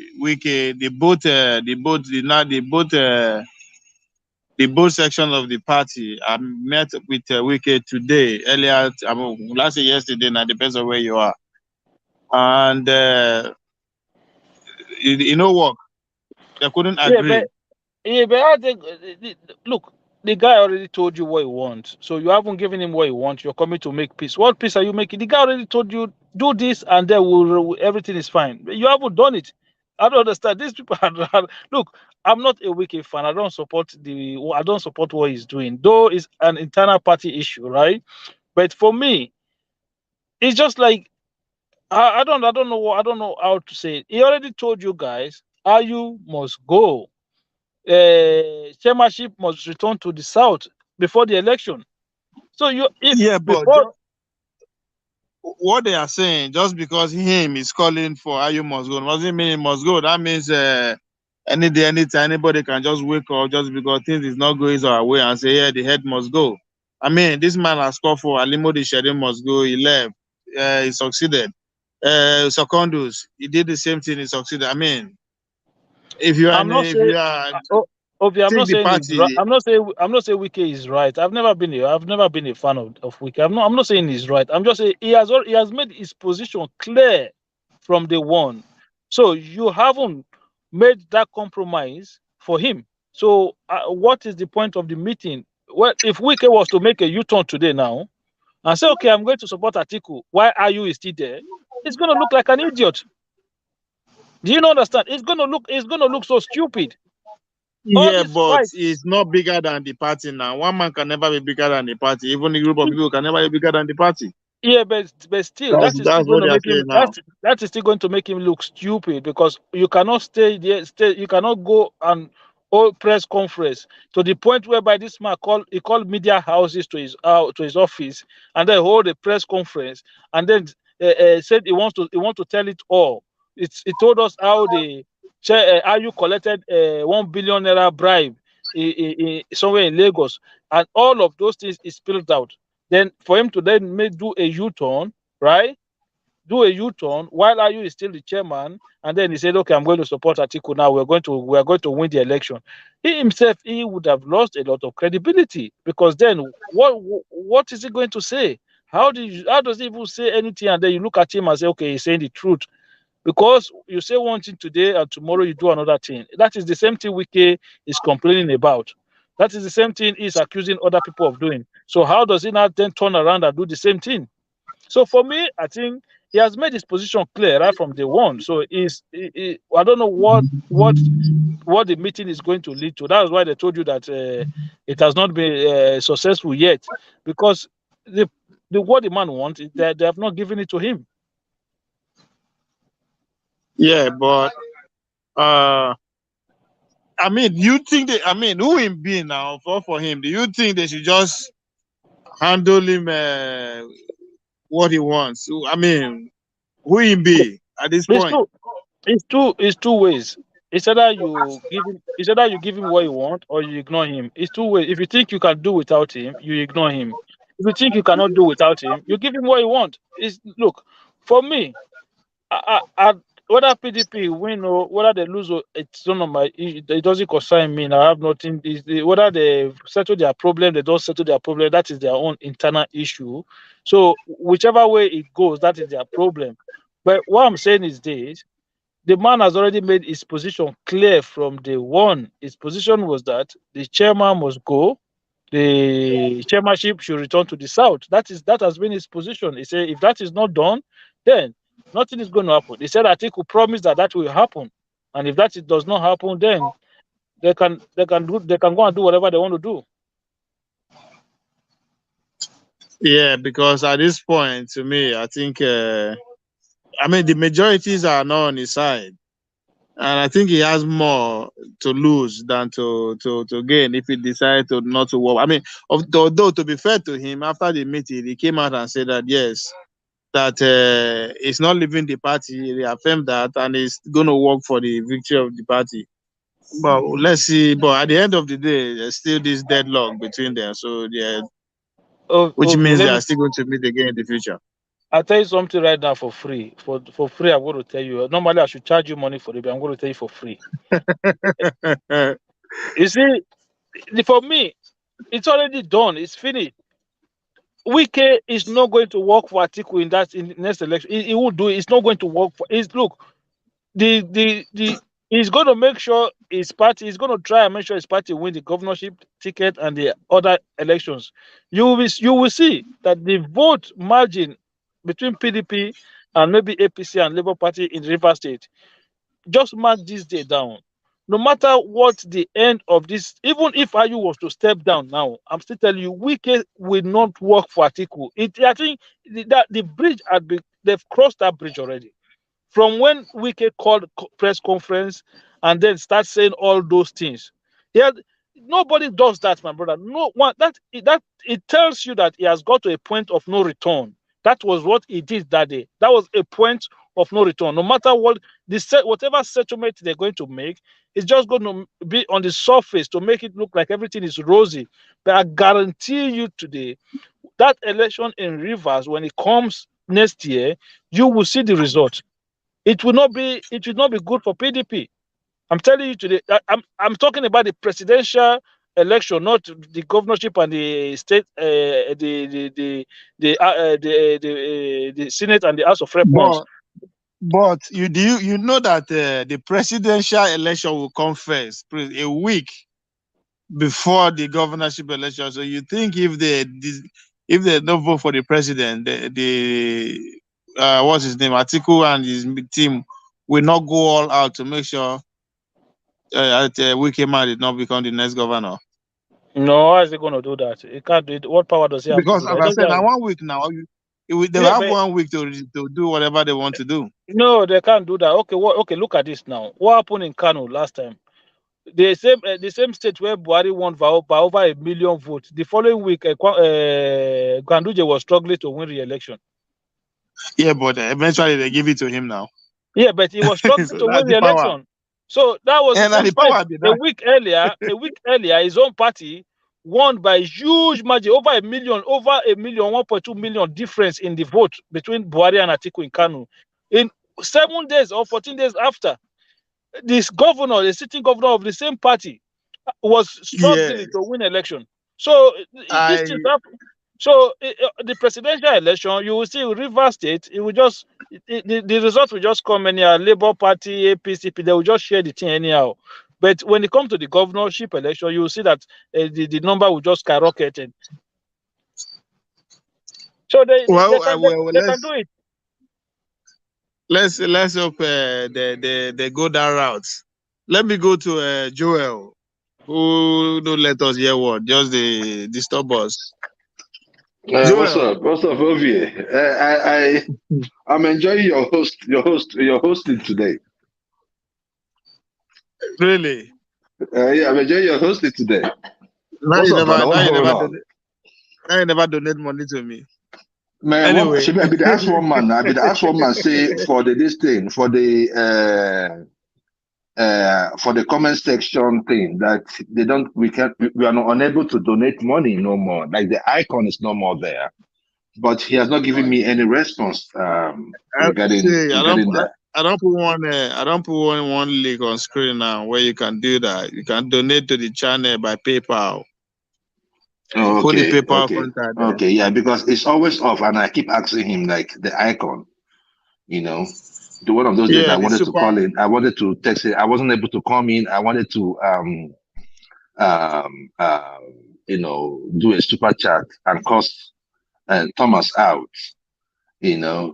Speaker 16: The both section of the party. I met with Wike today, earlier, last yesterday, now depends on where you are. And work. They couldn't agree.
Speaker 10: But I think, look, the guy already told you what he wants. So you haven't given him what he wants. You're coming to make peace. What peace are you making? The guy already told you, do this, and then everything is fine. You haven't done it. I don't understand. These people look, I'm not a Wiki fan. I don't support what he's doing, though it's an internal party issue, right? But for me, it's just like I don't know how to say it. He already told you guys, you must go. Chairmanship must return to the south before the election. So
Speaker 16: what they are saying, just because him is calling for you must go, doesn't mean he must go. That means any day, anytime, anybody can just wake up just because things is not going our way and say, yeah, the head must go. I mean, this man has called for Alimo the Sheri must go. He left. He succeeded. Secondus, he did the same thing. He succeeded. I mean, I'm not saying
Speaker 10: Wike is right. I've never been a fan of Wike. I'm not saying he's right. I'm just saying he has made his position clear from day one. So you haven't made that compromise for him. So what is the point of the meeting? if Wike was to make a U-turn today now and say, okay, I'm going to support Atiku, why Ayu is still there? It's going to look like an idiot. Do you not understand? It's going to look so stupid.
Speaker 16: Yeah, but it's not bigger than the party now. One man can never be bigger than the party. Even a group of people can never be bigger than the party.
Speaker 10: Yeah, but still,
Speaker 16: that's what they are saying now.
Speaker 10: That is still going to make him look stupid, because you cannot stay there. You cannot go and hold press conference to the point whereby this man called media houses to his office, and then hold a press conference, and then said he wants to tell it all. He told us how you collected 1 billion naira bribe somewhere in Lagos, and all of those things is spilled out. Then for him to then do a U-turn, right? Do a U-turn while Ayu is still the chairman, and then he said, "Okay, I'm going to support Atiku now. We are going to win the election." He himself, he would have lost a lot of credibility, because then what is he going to say? How does he even say anything? And then you look at him and say, "Okay, he's saying the truth." Because you say one thing today and tomorrow you do another thing. That is the same thing Wike is complaining about. That is the same thing he's accusing other people of doing. So how does he not then turn around and do the same thing? So for me, I think he has made his position clear right from day one. So I don't know what the meeting is going to lead to. That's why they told you that it has not been successful yet, because what the man wants, they have not given it to him.
Speaker 16: Yeah, but I mean, you think who him be now for him? Do you think they should just handle him what he wants? I mean, who him be at this point?
Speaker 10: It's two ways. It's either you give him what you want, or you ignore him. It's two ways. If you think you can do without him, you ignore him. If you think you cannot do without him, you give him what you want. Look, for me, whether PDP win or whether they lose, it's none of my. It doesn't concern me. I have nothing. Whether they settle their problem, they don't settle their problem. That is their own internal issue. So whichever way it goes, that is their problem. But what I'm saying is this: the man has already made his position clear from day one. His position was that the chairman must go. The chairmanship should return to the south. That has been his position. He said if that is not done, then nothing is going to happen. He said Atiku promised that will happen, and if does not happen, then they can go and do whatever they want to do.
Speaker 16: Yeah, because at this point, to me, I think the majorities are not on his side, and I think he has more to lose than to gain if he decides not to work. I mean, although to be fair to him, after the meeting, he came out and said that yes, that he's not leaving the party. He reaffirmed that, and he's going to work for the victory of the party. But let's see. But at the end of the day, there's still this deadlock between them. So which means they are still going to meet again in the future.
Speaker 10: I'll tell you something right now for free. For free, I'm going to tell you. Normally, I should charge you money for it, but I'm going to tell you for free. You see, for me, it's already done. It's finished. Wike is not going to work for Atiku in the next election. He will do it. It's not going to work for. He's going to make sure his party. He's going to try and make sure his party win the governorship ticket and the other elections. You will see that the vote margin between PDP and maybe APC and Labour Party in Rivers State. Just mark this day down. No matter what the end of this, even if Ayu was to step down now, I'm still telling you, Wike will not work for Atiku. I think that the bridge they've crossed that bridge already. From when Wike called press conference and then start saying all those things. Yeah, nobody does that, my brother. No one that it tells you that he has got to a point of no return. That was what he did that day. That was a point of no return. No matter what whatever settlement they're going to make, it's just going to be on the surface to make it look like everything is rosy. But I guarantee you today, that election in Rivers, when it comes next year, you will see the result. It will not be good for PDP. I'm telling you today. I'm talking about the presidential election, not the governorship and the state, the Senate and the House of Rep ones.
Speaker 16: But you know that the presidential election will come first, a week before the governorship election. So you think if they don't vote for the president, the what's his name, Atiku and his team will not go all out to make sure Wike Man did not become the next governor?
Speaker 10: No, how is he going to do that? He can't do it. What power does he have
Speaker 16: Because
Speaker 10: to do
Speaker 16: as
Speaker 10: that?
Speaker 16: I said, now 1 week now, they
Speaker 10: Yeah,
Speaker 16: have
Speaker 10: but
Speaker 16: 1 week to do whatever they want to do.
Speaker 10: no, they can't do that. Okay, look at this now. What happened in Kanu last time? The same state where Buhari won by over 1 million votes. The following week, Ganduje was struggling to win re-election.
Speaker 16: Yeah, but eventually they give it to him now.
Speaker 10: Yeah, but he was struggling
Speaker 16: So
Speaker 10: to
Speaker 16: that's
Speaker 10: win
Speaker 16: the power.
Speaker 10: re-election. So that was
Speaker 16: And
Speaker 10: the
Speaker 16: the
Speaker 10: same
Speaker 16: power
Speaker 10: state.
Speaker 16: be
Speaker 10: A
Speaker 16: that.
Speaker 10: week earlier, his own party won by huge margin, over 1 million, 1.2 million difference in the vote between Buhari and Atiku in Kanu. In 7 days or 14 days after, this governor, the sitting governor of the same party, was struggling to win election. So this thing happen. So the presidential election, you will see Rivers State, it will just the result will just come anyhow. Labour Party, APC, they will just share the thing anyhow. But when it comes to the governorship election, you will see that the number will just skyrocket. So they can do it.
Speaker 16: Let's hope they go that route. Let me go to Joel, who don't let us hear word, just the disturb us.
Speaker 15: What's up, Ovie? I'm enjoying your hosting today.
Speaker 16: Really?
Speaker 15: Yeah, I'm enjoying your hosting today.
Speaker 16: Now
Speaker 15: What's
Speaker 16: you
Speaker 15: up, brother? What's going on?
Speaker 16: Now you never donate money to me.
Speaker 15: Man,
Speaker 16: anyway.
Speaker 15: Should I be the ask one man? I be the ask one man say for this thing, for the comment section thing that we are not unable to donate money no more. Like the icon is no more there. But he has not given me any response regarding that.
Speaker 16: I don't put one link on screen now where you can do that. You can donate to the channel by PayPal.
Speaker 15: Oh,
Speaker 16: put
Speaker 15: okay,
Speaker 16: the PayPal
Speaker 15: okay,
Speaker 16: contact there.
Speaker 15: okay, yeah, because it's always off, and I keep asking him like the icon, the one of those days I wanted to call in, I wanted to text it, I wasn't able to come in, I wanted to do a super chat and cost Thomas out,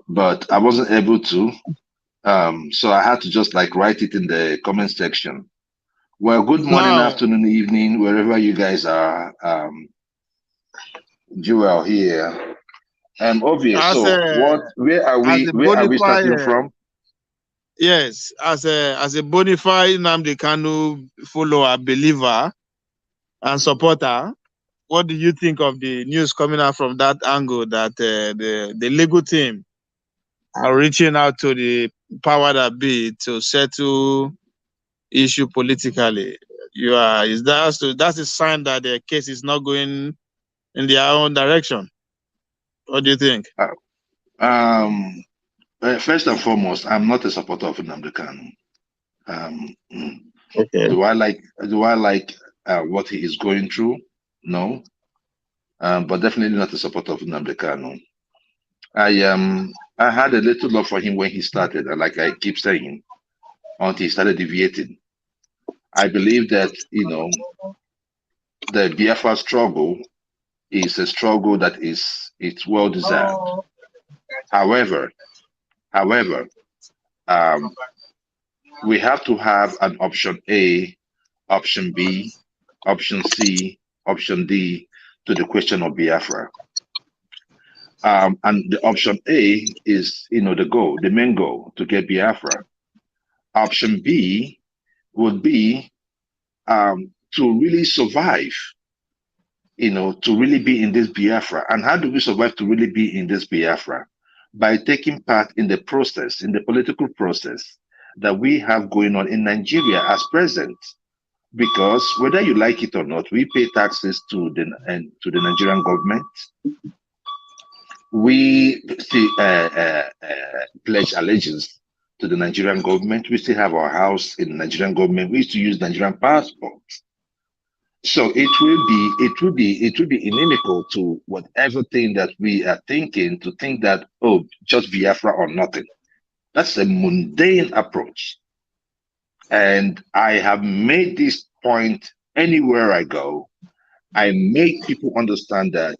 Speaker 15: but I wasn't able to, so I had to just like write it in the comment section. Well, good morning, afternoon, evening, wherever you guys are. Joel here. Obvious. So where are we starting from?
Speaker 16: Yes, as a bona fide Nnamdi Kanu follower, believer, and supporter, what do you think of the news coming out from that angle that the legal team are reaching out to the power that be to settle issue politically? That's a sign that the case is not going in their own direction. What do you think?
Speaker 15: First and foremost, I'm not a supporter of Nnamdi Kanu.
Speaker 16: Okay.
Speaker 15: Do I like what he is going through? No. But definitely not a supporter of Nnamdi Kanu. I had a little love for him when he started, and like I keep saying, until he started deviating. I believe that the Biafra struggle is a struggle that it's well deserved. However, we have to have an option A, option B, option C, option D to the question of Biafra. And the option A is, the main goal to get Biafra. Option B would be to really survive, to really be in this Biafra. And how do we survive to really be in this Biafra? By taking part in the process, in the political process that we have going on in Nigeria as present. Because whether you like it or not, we pay taxes to the Nigerian government. We still pledge allegiance to the Nigerian government. We still have our house in the Nigerian government. We used to use Nigerian passports. So it will be inimical to whatever thing that we are thinking, to think that, oh, just Biafra or nothing. That's a mundane approach. And I have made this point anywhere I go, I make people understand that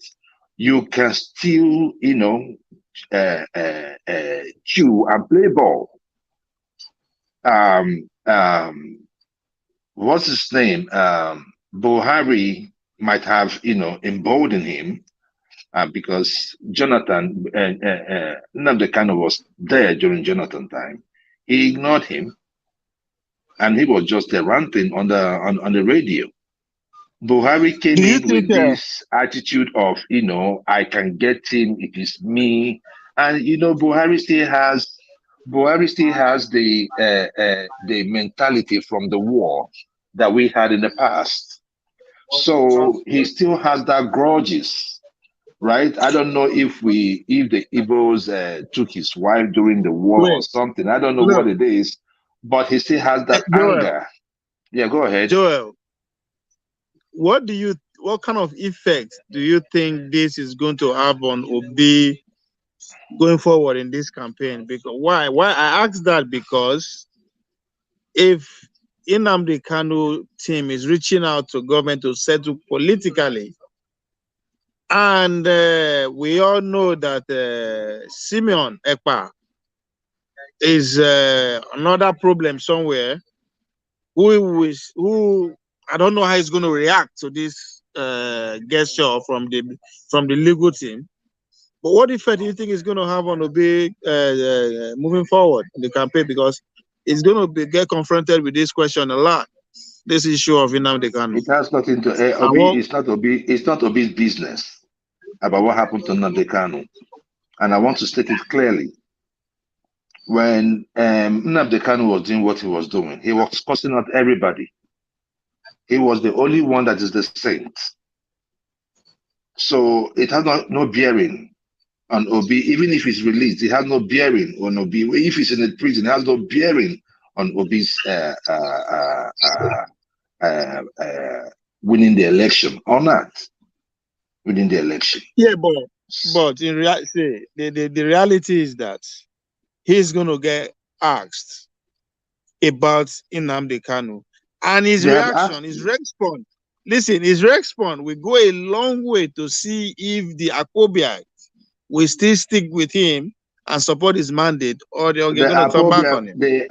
Speaker 15: you can still, chew and play ball. Um, um, what's his name? Buhari might have, emboldened him because Jonathan, Nnamdi Kanu was there during Jonathan time. He ignored him, and he was just ranting on the radio. Buhari
Speaker 16: Do
Speaker 15: came
Speaker 16: you
Speaker 15: in
Speaker 16: think?
Speaker 15: with this attitude of, I can get him. It is me, and Buhari still has the mentality from the war that we had in the past. So he still has that grudges, right? I don't know if the Igbos took his wife during the war or
Speaker 16: Wait,
Speaker 15: something. I don't know what
Speaker 16: look,
Speaker 15: it is, but he still has that
Speaker 16: Joel.
Speaker 15: anger. Yeah, go ahead.
Speaker 16: Joel, what kind of effect do you think this is going to have on Obi going forward in this campaign? Because why I ask that, because if Nnamdi Kanu team is reaching out to government to settle politically, and we all know that Simeon Ekpa is another problem somewhere, who I don't know how he's going to react to this gesture from the legal team. But what effect do you think is going to have on Obi moving forward in the campaign? Because he's going to get confronted with this question a lot. This issue of Nnamdi Kanu.
Speaker 15: It has nothing to Obi. It's not Obi. It's not Obi's business about what happened to Nnamdi Kanu, and I want to state it clearly. When Nnamdi Kanu was doing what he was doing, he was cursing out everybody. He was the only one that is the saint. So it has no bearing on Obi. Even if he's released, it has no bearing on Obi. If he's in the prison, it has no bearing on Obi's winning the election or not winning the election.
Speaker 16: Yeah, but in reality, the reality is that he's going to get asked about Nnamdi Kanu, and his reaction, his response. Listen, his response will go a long way to see if the Akobiite will still stick with him and support his mandate, or they're going to turn back on him.
Speaker 15: The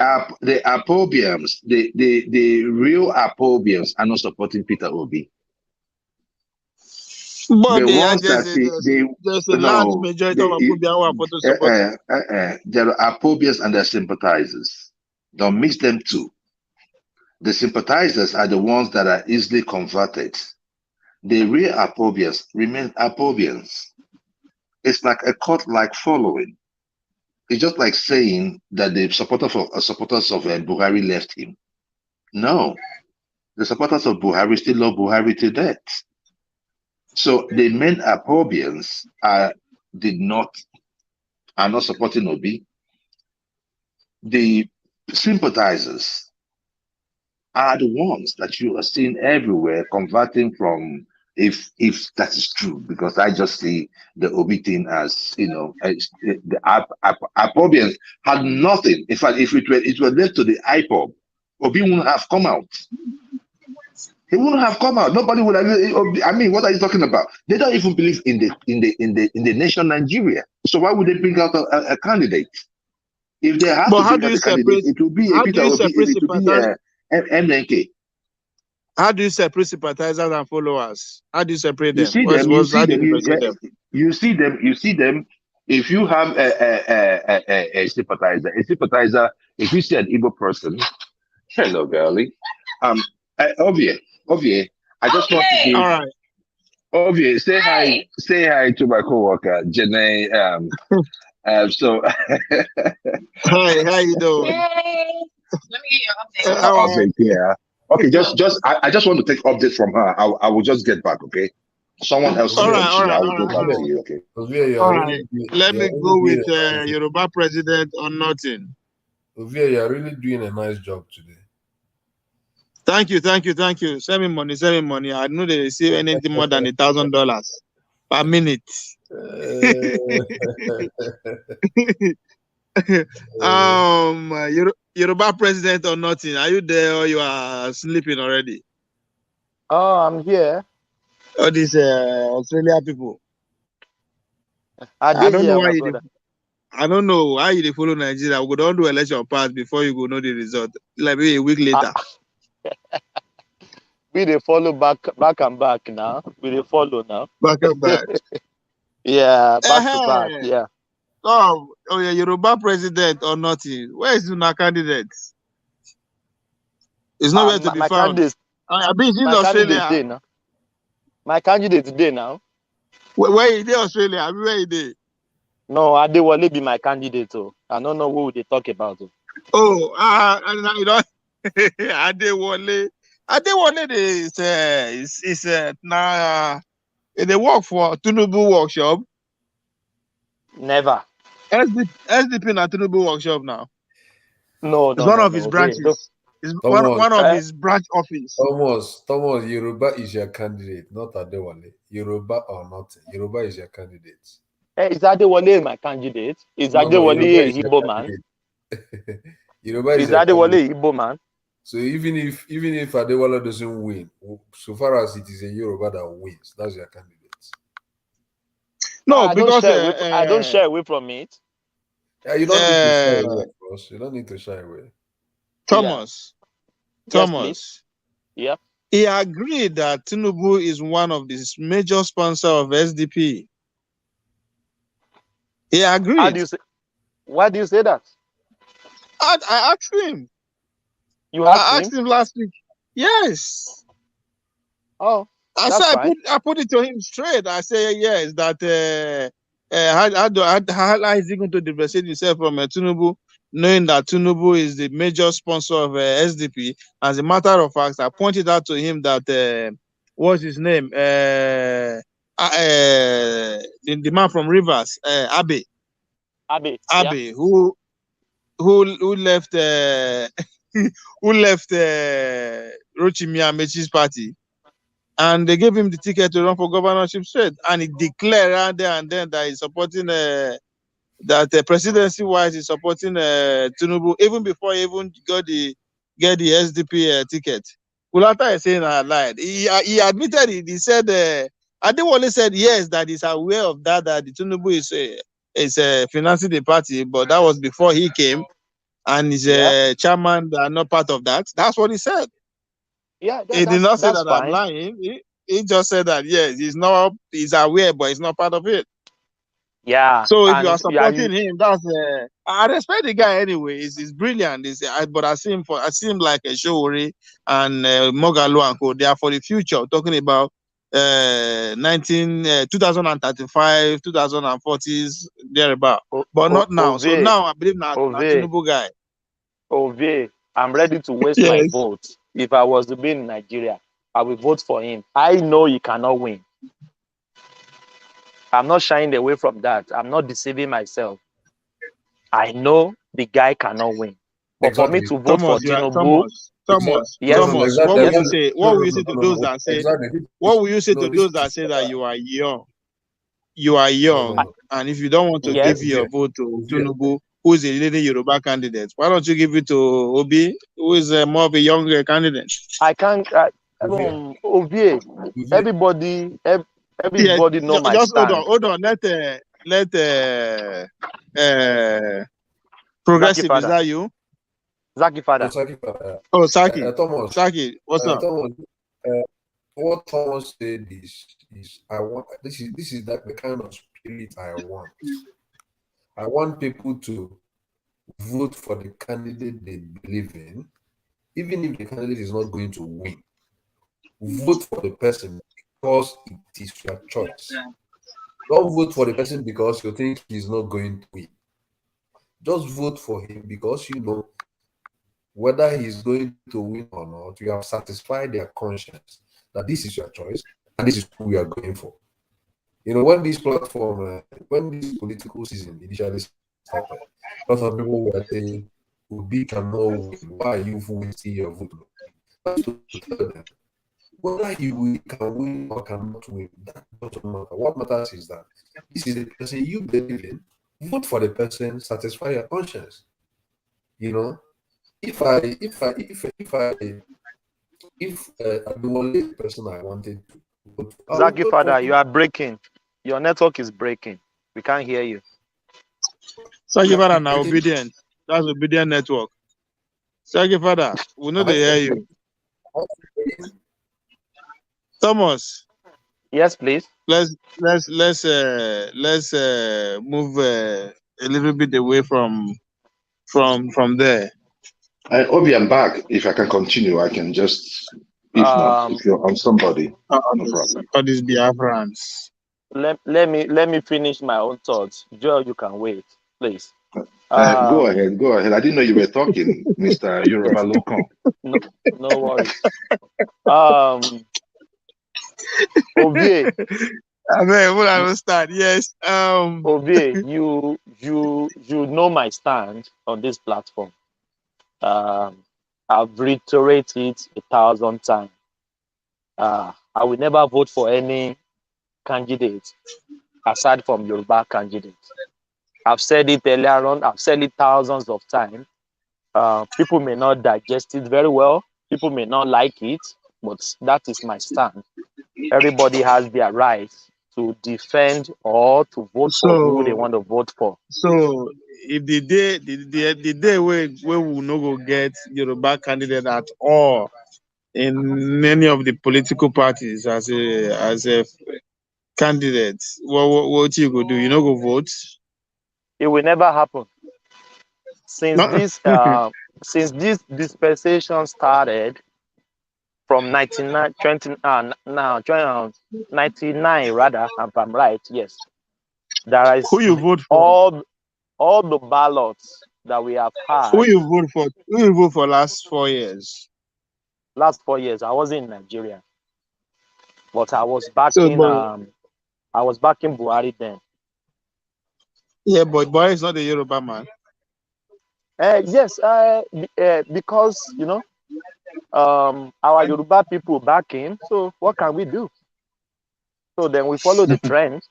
Speaker 15: Apobians, the real Apobians are not supporting Peter Obi.
Speaker 16: But there's a large majority of Apobians who are to support him.
Speaker 15: There are Apobians and their sympathizers. Don't mix them two. The sympathizers are the ones that are easily converted. The real Apobians remain Apobians. It's like a cult-like following. It's just like saying that the supporters of Buhari left him. No, the supporters of Buhari still love Buhari to death. So the main Apobians are not supporting Obi. The sympathizers are the ones that you are seeing everywhere converting from, if that is true, because I just see the Obi thing as, the Apobians had nothing. In fact, if it were left to the IPOB, Obi wouldn't have come out. He wouldn't have come out. Nobody would have. I mean, what are you talking about? They don't even believe in the nation Nigeria. So why would they bring out a candidate? If they have to bring out a candidate, it will be Peter Obi. It will be MNK.
Speaker 16: How do you separate sympathizers and followers? How do you separate them?
Speaker 15: You see them. If you have a sympathizer, if you see an Igbo person, hello, girlie. Ovie, I just want to give.
Speaker 16: All right.
Speaker 15: Ovie, say hi to my coworker, Janae. So.
Speaker 16: Hi, how you doing?
Speaker 17: Hey, let me get your update.
Speaker 15: Yeah. Okay, I just want to take updates from her. I will just get back, okay? Someone else will continue. I will go back to you, okay?
Speaker 16: All right. Let me go with Yoruba president or nothing.
Speaker 18: Ovie, you're really doing a nice job today.
Speaker 16: Thank you. Send me money. I know they receive anything more than $1,000 per minute. Yoruba president or nothing. Are you there or you are sleeping already?
Speaker 11: Oh, I'm here.
Speaker 16: All these Australia people.
Speaker 11: I
Speaker 16: I
Speaker 11: did
Speaker 16: don't know
Speaker 11: here,
Speaker 16: why
Speaker 11: my
Speaker 16: you.
Speaker 11: brother.
Speaker 16: I don't know why you dey follow Nigeria. We go don do election pass before you go know the result. Like maybe a week later.
Speaker 11: We dey follow back and back now. We dey follow now.
Speaker 16: Back and back.
Speaker 11: Yeah, back to back. Yeah.
Speaker 16: Oh yeah, Yoruba president or nothing. Where is una candidate? It's nowhere to be
Speaker 11: My
Speaker 16: found.
Speaker 11: candidate.
Speaker 16: I been in
Speaker 11: My candidate
Speaker 16: Australia.
Speaker 11: day now. My candidate today now.
Speaker 16: Where is Australia? I mean, where is they?
Speaker 11: No, Adewale be my candidate. Oh, I don't know who they talk about.
Speaker 16: Oh, you know, Adewale. Adewale is now they work for Tinubu workshop.
Speaker 11: Never.
Speaker 16: SDP na Tinubu workshop now.
Speaker 11: No,
Speaker 16: It's one of his branches. It's one of his branch office.
Speaker 18: Thomas, Yoruba is your candidate, not Adewale. Yoruba or nothing. Yoruba is your candidate.
Speaker 11: Is Adewale my candidate? Is
Speaker 18: No,
Speaker 11: Adewale
Speaker 18: Yoruba
Speaker 11: a
Speaker 18: is your
Speaker 11: Igbo man?
Speaker 18: Yoruba
Speaker 11: Is
Speaker 18: is your
Speaker 11: Adewale
Speaker 18: candidate.
Speaker 11: a Igbo man?
Speaker 18: So even if Adewale doesn't win, so far as it is a Yoruba that wins, that's your candidate.
Speaker 16: No,
Speaker 11: I
Speaker 16: because
Speaker 11: I don't shy away from it.
Speaker 18: Yeah, you don't need to shy away, of course. You don't need to shy away.
Speaker 16: Thomas.
Speaker 11: Yes,
Speaker 16: Thomas.
Speaker 11: please. Yeah.
Speaker 16: He agreed that Tinubu is one of the major sponsors of SDP. He agreed.
Speaker 11: Why do you say that?
Speaker 16: I asked him.
Speaker 11: You asked him?
Speaker 16: I asked him last week. Yes.
Speaker 11: Oh,
Speaker 16: I said I put it to him straight. I say yes. That how is he going to differentiate himself from Tinubu, knowing that Tinubu is the major sponsor of SDP? As a matter of fact, I pointed out to him that what's his name? The man from Rivers, Abe.
Speaker 11: Abe,
Speaker 16: yeah. who left who left Rochimi Amechi's party, and they gave him the ticket to run for governorship straight, and he declared around there and then that he's supporting that presidency wise he's supporting Tinubu even before he even get the SDP ticket. Kulata is saying I lied. He admitted it. He said Adewale said yes, that he's aware of that the Tinubu is financing the party, but that was before he came, and his chairman are not part of that. That's what he said.
Speaker 11: Yeah,
Speaker 16: he did not say that fine. I'm lying. He just said that yes, he's aware, but he's not part of it.
Speaker 11: Yeah.
Speaker 16: So if you are supporting him, that's I respect the guy anyway. He's brilliant. But I see him like a Showori and Mogalo and Co. They are for the future, talking about 2035, 2040s, thereabout. But not now. So now I believe now Tinubu guy.
Speaker 11: I'm ready to waste my vote. If I was to be in Nigeria, I will vote for him. I know he cannot win. I'm not shying away from that. I'm not deceiving myself. I know the guy cannot win. But for me to vote for Tinubu,
Speaker 16: Thomas, what will you say? What will you say to those that say? What will you say to those that say that you are young? You are young, and if you don't want to give your vote to Tinubu, who is a leading Yoruba candidate, why don't you give it to Obi, who is more of a younger candidate?
Speaker 11: I can't. Obi, everybody know my
Speaker 16: just
Speaker 11: stand.
Speaker 16: Hold on. Let Progressive, is that you?
Speaker 11: Zaki father.
Speaker 16: Oh, Saki.
Speaker 18: Thomas.
Speaker 16: Saki, what's up?
Speaker 18: Thomas, what Thomas said is this is the kind of spirit I want. I want people to vote for the candidate they believe in, even if the candidate is not going to win. Vote for the person because it is your choice. Don't vote for the person because you think he's not going to win. Just vote for him because you know whether he's going to win or not. You have satisfied their conscience that this is your choice and this is who we are going for. You know, when this platform, when this political season initially started, lots of people were saying, Obi cannot win. Why are you wasting your vote? That's to tell them, whether he can win or cannot win, that doesn't matter. What matters is that this is the person you believe in. Vote for the person, satisfy your conscience. You know, if I if Abiwale is the person I wanted to vote for, I will
Speaker 11: Zaki
Speaker 18: vote for
Speaker 11: Father,
Speaker 18: him.
Speaker 11: you are breaking. Your network is breaking. We can't hear you.
Speaker 16: Sagi Father now obedient. That's obedient network. Sagi Father, we know they hear you. Thomas.
Speaker 11: Yes, please.
Speaker 16: Let's move a little bit away from there.
Speaker 15: Obi, I'm back. If I can continue, I can just. If not, if you're on somebody, no problem.
Speaker 16: All these Biafrans.
Speaker 11: Let me finish my own thoughts. Joe, you can wait, please.
Speaker 15: Go ahead, go ahead. I didn't know you were talking, Mr. Yoruba
Speaker 11: yes.
Speaker 15: Local.
Speaker 11: No worries. Ovie.
Speaker 16: I mean, we'll understand. Yes.
Speaker 11: Ovie, you know my stand on this platform. I've reiterated it 1,000 times. I will never vote for any candidate aside from Yoruba candidates. I've said it earlier on. I've said it thousands of times. People may not digest it very well. People may not like it, but that is my stand. Everybody has their right to defend or to vote for who they want to vote for.
Speaker 16: So if the day where we no go get Yoruba candidate at all in any of the political parties as a candidate, what you go do? You no go vote?
Speaker 11: It will never happen. Since this dispensation started from 99 rather, if I'm right, yes. There is
Speaker 16: who you vote for?
Speaker 11: all the ballots that we have had.
Speaker 16: Who you vote for? Who you vote for last 4 years?
Speaker 11: Last 4 years, I wasn't in Nigeria, but I was backing Buhari then.
Speaker 16: Yeah, but Buhari is not a Yoruba man.
Speaker 11: Yes, because our Yoruba people back him. So what can we do? So then we follow the trend.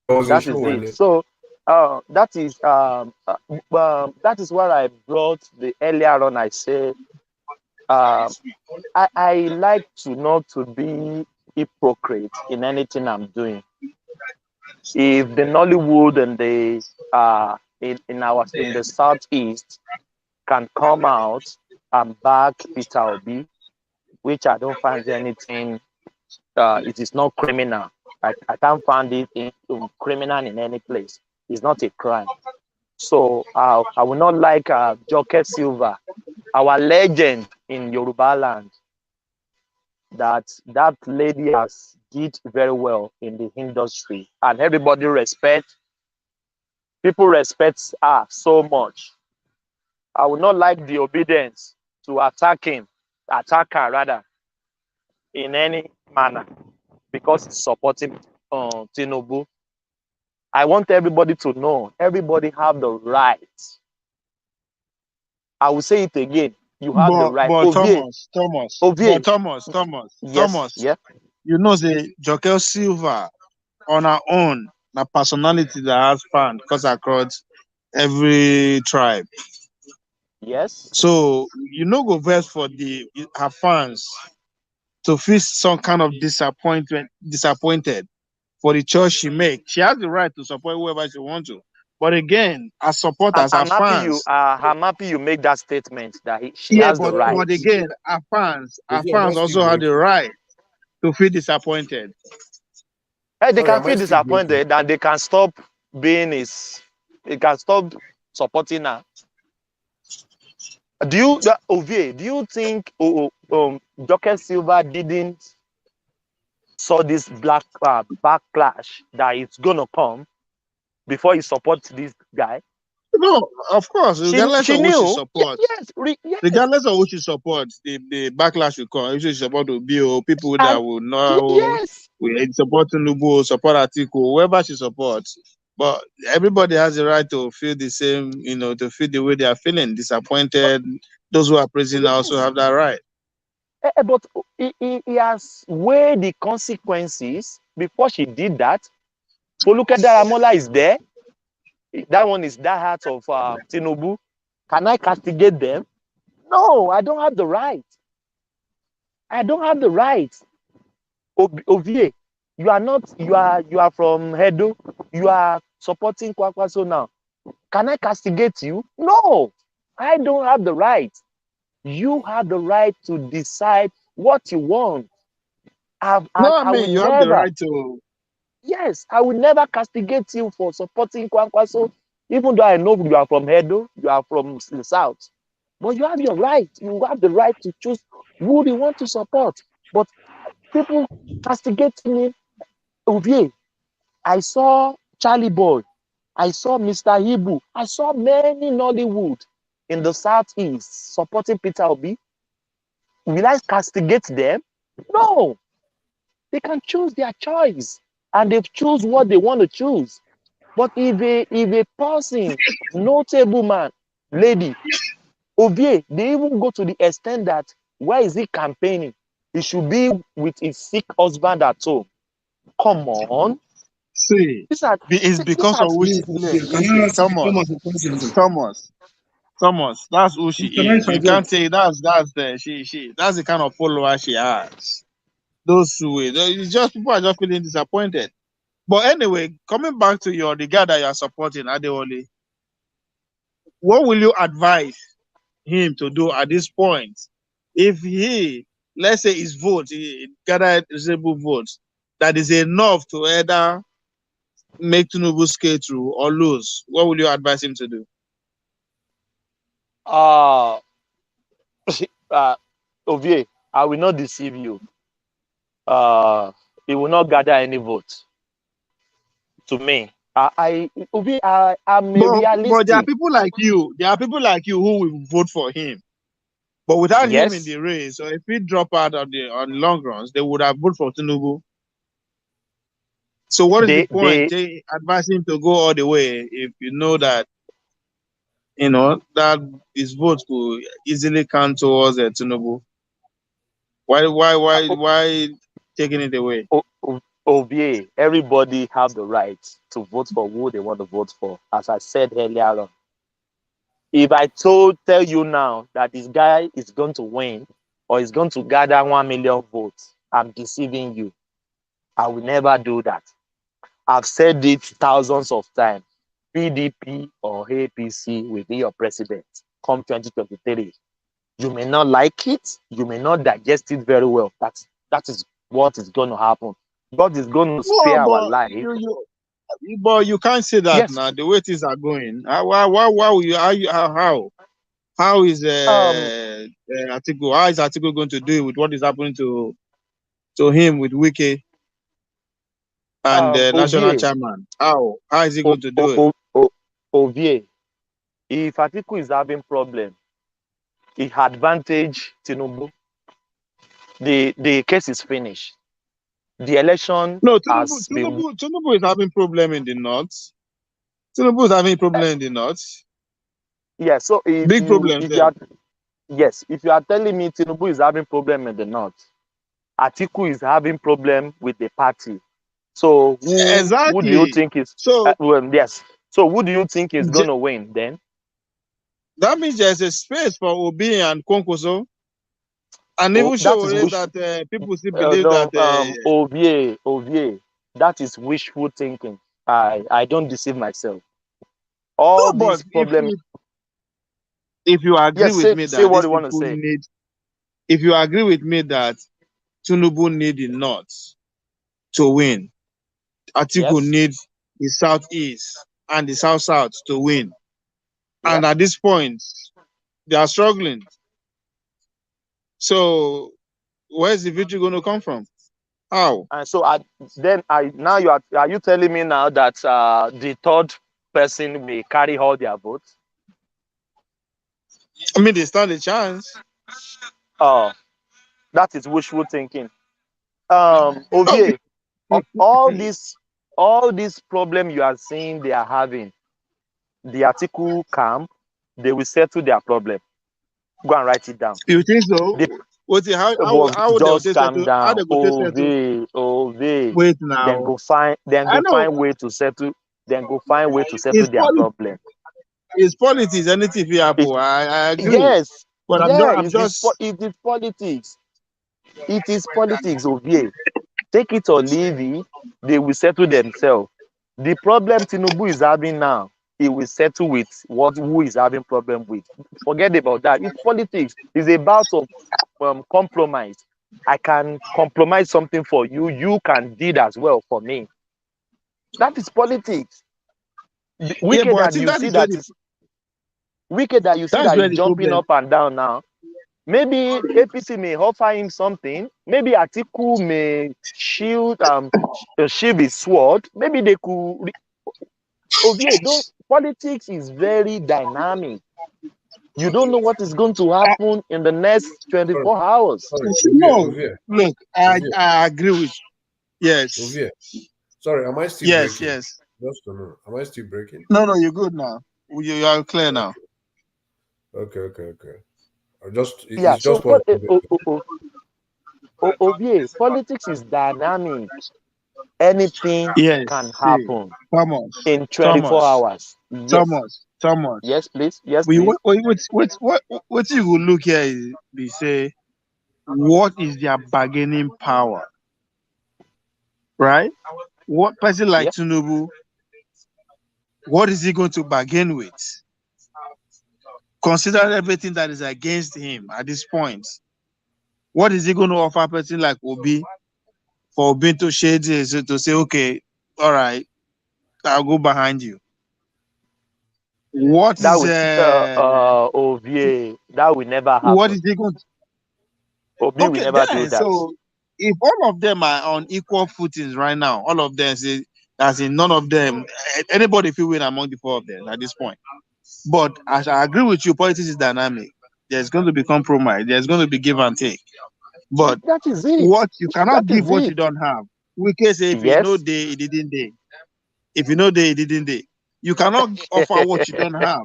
Speaker 11: That is it. So that is what I brought the earlier on. I said I like not to be hypocrite in anything I'm doing. If the Nollywood and the in the southeast can come out and back Peter Obi, which I don't find anything. It is not criminal. I can't find it criminal in any place. It's not a crime. So I will not like Joke Silva, our legend in Yoruba land. That lady has did very well in the industry, and everybody people respect her so much. I would not like the obedience to attack her rather, in any manner, because it's supporting Tinubu. I want everybody to know, everybody have the right. I will say it again. You have the right.
Speaker 16: But Thomas,
Speaker 11: yes, yeah.
Speaker 16: You know, the Jokel Silva on her own, a personality that has fans because across every tribe.
Speaker 11: Yes.
Speaker 16: So you know, go verse for her fans to feel some kind of disappointed for the choice she makes. She has the right to support whoever she wants to. But again, as supporters, as fans,
Speaker 11: I'm happy you make that statement that she has the right.
Speaker 16: But again, our fans also have the right to feel disappointed.
Speaker 11: They can feel disappointed and they can stop they can stop supporting her. Do you think Joker Silva didn't saw this backlash that it's gonna come before he supports this guy?
Speaker 16: No, of course, regardless of who she supports.
Speaker 11: Yes.
Speaker 16: Regardless of who she supports, the backlash will come. If she support Obio, people that will know we support Tinubu, support Atiku, whoever she supports. But everybody has the right to feel the same, to feel the way they are feeling, disappointed. Those who are praising also have that right.
Speaker 11: But he has weighed the consequences before she did that. Foluke Daramola is there. That one is that heart of Tinubu. Can I castigate them? No, I don't have the right. I don't have the right. Ovie, you are from Edo. You are supporting Kwakwaso now. Can I castigate you? No, I don't have the right. You have the right to decide what you want. And
Speaker 16: No, I
Speaker 11: I will
Speaker 16: mean you have the
Speaker 11: never,
Speaker 16: right to.
Speaker 11: yes, I will never castigate you for supporting Kwakwaso, even though I know you are from Edo, you are from the South. But you have your right. You have the right to choose who you want to support. But people castigate me. Ovie, I saw Charlie Boy. I saw Mr. Ibu. I saw many Nollywood in the Southeast supporting Peter Obi. Will I castigate them? No. They can choose their choice. And they choose what they want to choose. But if a person, notable man, lady, Ovie, they even go to the extent that why is he campaigning? He should be with his sick husband at home. Come on.
Speaker 16: See,
Speaker 11: These are
Speaker 16: it's
Speaker 11: these
Speaker 16: because
Speaker 11: are
Speaker 16: of who she. Listen, Thomas. That's who she is. You can't say that's the she. That's the kind of follower she has. Those who it's just people are just feeling disappointed. But anyway, coming back to the guy that you are supporting, Adewale, what will you advise him to do at this point? If he, let's say his vote, he gathered disabled votes, that is enough to either make Tinubu scale through or lose, what will you advise him to do?
Speaker 11: Ovie, I will not deceive you. He will not gather any votes. To me, Ovie, I'm a
Speaker 16: But there are
Speaker 11: realistic.
Speaker 16: people like you. There are people like you who will vote for him. But without him in
Speaker 11: Yes,
Speaker 16: the race, or if he drop out on long runs, they would have voted for Tinubu. So what is the point? They advise him to go all the way if you know that that his vote could easily count towards Tinubu. Why taking it away?
Speaker 11: Ovie, everybody have the right to vote for who they want to vote for. As I said earlier on, if I tell you now that this guy is going to win or is going to gather 1 million votes, I'm deceiving you. I will never do that. I've said it thousands of times. PDP or APC will be your president come 2023. You may not like it. You may not digest it very well. That is what is going to happen. God is going to spare our life.
Speaker 16: But you can't say that
Speaker 11: Yes.
Speaker 16: now. The way things are going. Why will you? How is Atiku? How is Atiku going to do it with what is happening to him with Wike and the national chairman? How is he going to do it?
Speaker 11: Ovie, if Atiku is having problem, he advantage Tinubu. The case is finished. The election
Speaker 16: No,
Speaker 11: has been.
Speaker 16: Tinubu is having problem in the north. Tinubu is having problem in the north.
Speaker 11: Yeah, so
Speaker 16: Big problem there.
Speaker 11: If you are telling me Tinubu is having problem in the north, Atiku is having problem with the party. So who do you think is yes? So who do you think is going to win then?
Speaker 16: That means there's a space for Obi and Kwankwaso. And even show that people still believe that
Speaker 11: Ovie, that is wishful thinking. I don't deceive myself. All these problems.
Speaker 16: If you agree with me that
Speaker 11: what
Speaker 16: these
Speaker 11: you want to
Speaker 16: people
Speaker 11: say.
Speaker 16: need, if you agree with me that Tinubu need the north to win, Atiku need the southeast and the south to win, and at this point they are struggling. So where's the victory going to come from? How?
Speaker 11: And so now are you telling me now that the third person will carry all their votes?
Speaker 16: I mean, they stand a chance.
Speaker 11: Oh, that is wishful thinking. Ovie, all this problem you are seeing they are having, the Atiku camp, they will settle their problem. Go and write it down.
Speaker 16: You think so? How
Speaker 11: just
Speaker 16: they
Speaker 11: calm
Speaker 16: settle? How
Speaker 11: down.
Speaker 16: they go settle? Wait now.
Speaker 11: Then go find way to settle. Then go find way to settle their problem.
Speaker 16: It's politics. Anything if happen, I agree.
Speaker 11: Yes,
Speaker 16: But
Speaker 11: it is
Speaker 16: I'm just.
Speaker 11: politics. It is politics, Ovie. Take it or leave it, they will settle themselves. The problem Tinubu is having now, he will settle with who is having problem with. Forget about that. It's politics. It's about compromise. I can compromise something for you. You can do it as well for me. That is politics. Wicked that you see that is wicked that you see that is jumping up and down now. Maybe APC may offer him something. Maybe Atiku may shield his sword. Maybe they could. Politics is very dynamic. You don't know what is going to happen in the next 24 hours.
Speaker 16: No, look, I agree with you. Yes.
Speaker 18: Ovie. Sorry, am I still breaking?
Speaker 16: Yes.
Speaker 18: Just to know. Am I still breaking?
Speaker 16: No, you're good now. You are clear now.
Speaker 18: Okay. It's just what
Speaker 11: Ovie, politics is dynamic. Anything can happen in 24 hours. Yes.
Speaker 16: Thomas.
Speaker 11: Yes, please. Yes, please.
Speaker 16: What you will look here is they say, what is their bargaining power? Right? What person like Tinubu, what is he going to bargain with? Consider everything that is against him at this point. What is he going to offer a person like Obi for Obi to shade this, to say, okay, all right, I'll go behind you? What
Speaker 11: that
Speaker 16: is
Speaker 11: Ovie? That will never happen.
Speaker 16: What is he going to?
Speaker 11: Obi will never do that.
Speaker 16: So if all of them are on equal footings right now, all of them say, as in none of them, anybody will win among the four of them at this point. But as I agree with you, politics is dynamic. There's going to be compromise. There's going to be give and take. But
Speaker 11: that is it.
Speaker 16: What you cannot give what you don't have. We can say if you know day, it didn't day. If you know day, it didn't day. You cannot offer what you don't have.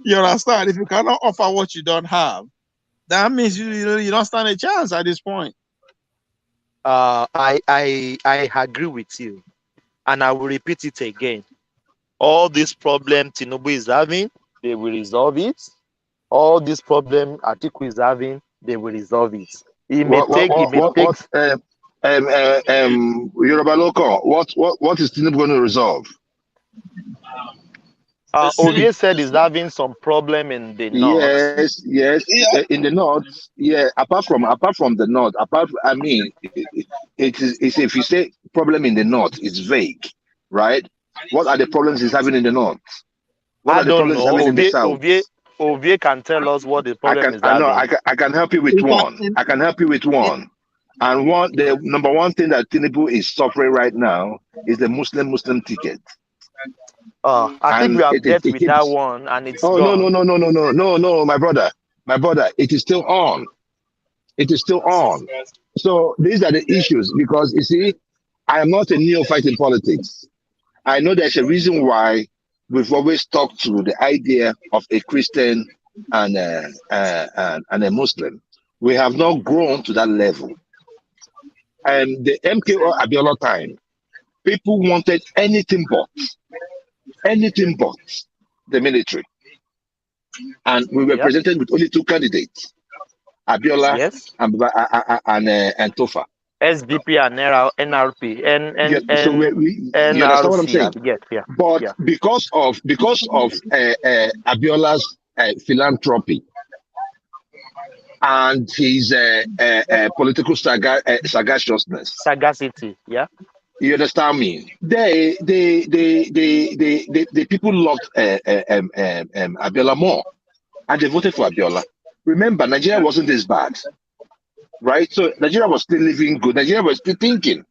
Speaker 16: You understand? If you cannot offer what you don't have, that means you don't stand a chance at this point.
Speaker 11: I agree with you, and I will repeat it again. All this problem Tinubu is having, they will resolve it. All this problem Atiku is having, they will resolve it.
Speaker 15: Yoruba local, what is Tinubu going to resolve?
Speaker 11: Ovie said he's having some problem in the north.
Speaker 15: Yes, in the north. Yeah, apart from the north, it's if you say problem in the north, it's vague, right? What are the problems he's having in the north? What
Speaker 11: I
Speaker 15: are the
Speaker 11: don't
Speaker 15: problems
Speaker 11: know.
Speaker 15: he's having in the south?
Speaker 11: Ovie can tell us what the problem is having.
Speaker 15: I can help you with one. I can help you with one. And the number one thing that Tinubu is suffering right now is the Muslim ticket.
Speaker 11: I think we have dealt with that one, and it's gone.
Speaker 15: No, my brother, it is still on. It is still on. So these are the issues, because you see, I am not a neophyte in politics. I know there's a reason why we've always talked to the idea of a Christian and a Muslim. We have not grown to that level. And the MKO Abiola time, people wanted anything but the military. And we were presented with only two candidates, Abiola and Tofa.
Speaker 11: SDP and NRP and
Speaker 15: so you understand what I'm saying? But because of Abiola's philanthropy and his political sagacity, you understand me? The people loved Abiola more, and they voted for Abiola. Remember, Nigeria wasn't this bad, right? So Nigeria was still living good. Nigeria was still thinking.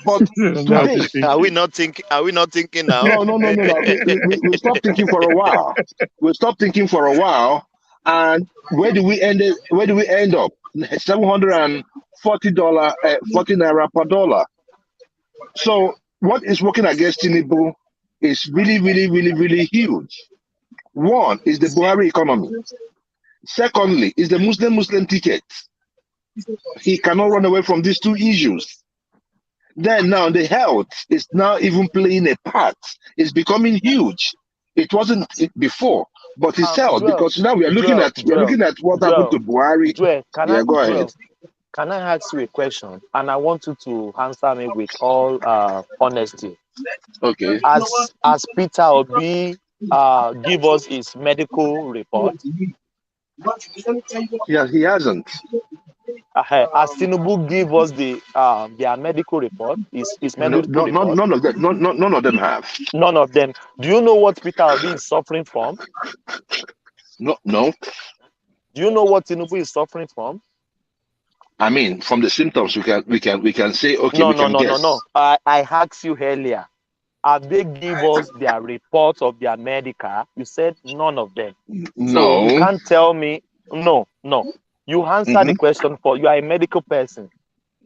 Speaker 15: But today,
Speaker 11: are we not thinking now?
Speaker 15: No. We stopped thinking for a while. And where do we end up? $740, 40 naira per dollar. So what is working against Tinubu is really huge. One is the Buhari economy. Secondly, is the Muslim ticket. He cannot run away from these two issues. Then now the health is now even playing a part. It's becoming huge. It wasn't before. But it's sad because now we are looking at what happened to Buhari.
Speaker 11: Joel,
Speaker 15: Go ahead.
Speaker 11: Can I ask you a question? And I want you to answer me with all honesty.
Speaker 15: Okay.
Speaker 11: As Peter Obi give us his medical report?
Speaker 15: Yeah, he hasn't.
Speaker 11: As Tinubu give us their medical report, his medical report?
Speaker 15: None of them. None of them have.
Speaker 11: None of them. Do you know what Peter Obi is suffering from?
Speaker 15: No.
Speaker 11: Do you know what Tinubu is suffering from?
Speaker 15: I mean, from the symptoms, we can say, okay, we can guess.
Speaker 11: No. I asked you earlier. Have they give us their report of their medical? You said none of them.
Speaker 15: No.
Speaker 11: So you can't tell me. No. You answer the question for you are a medical person.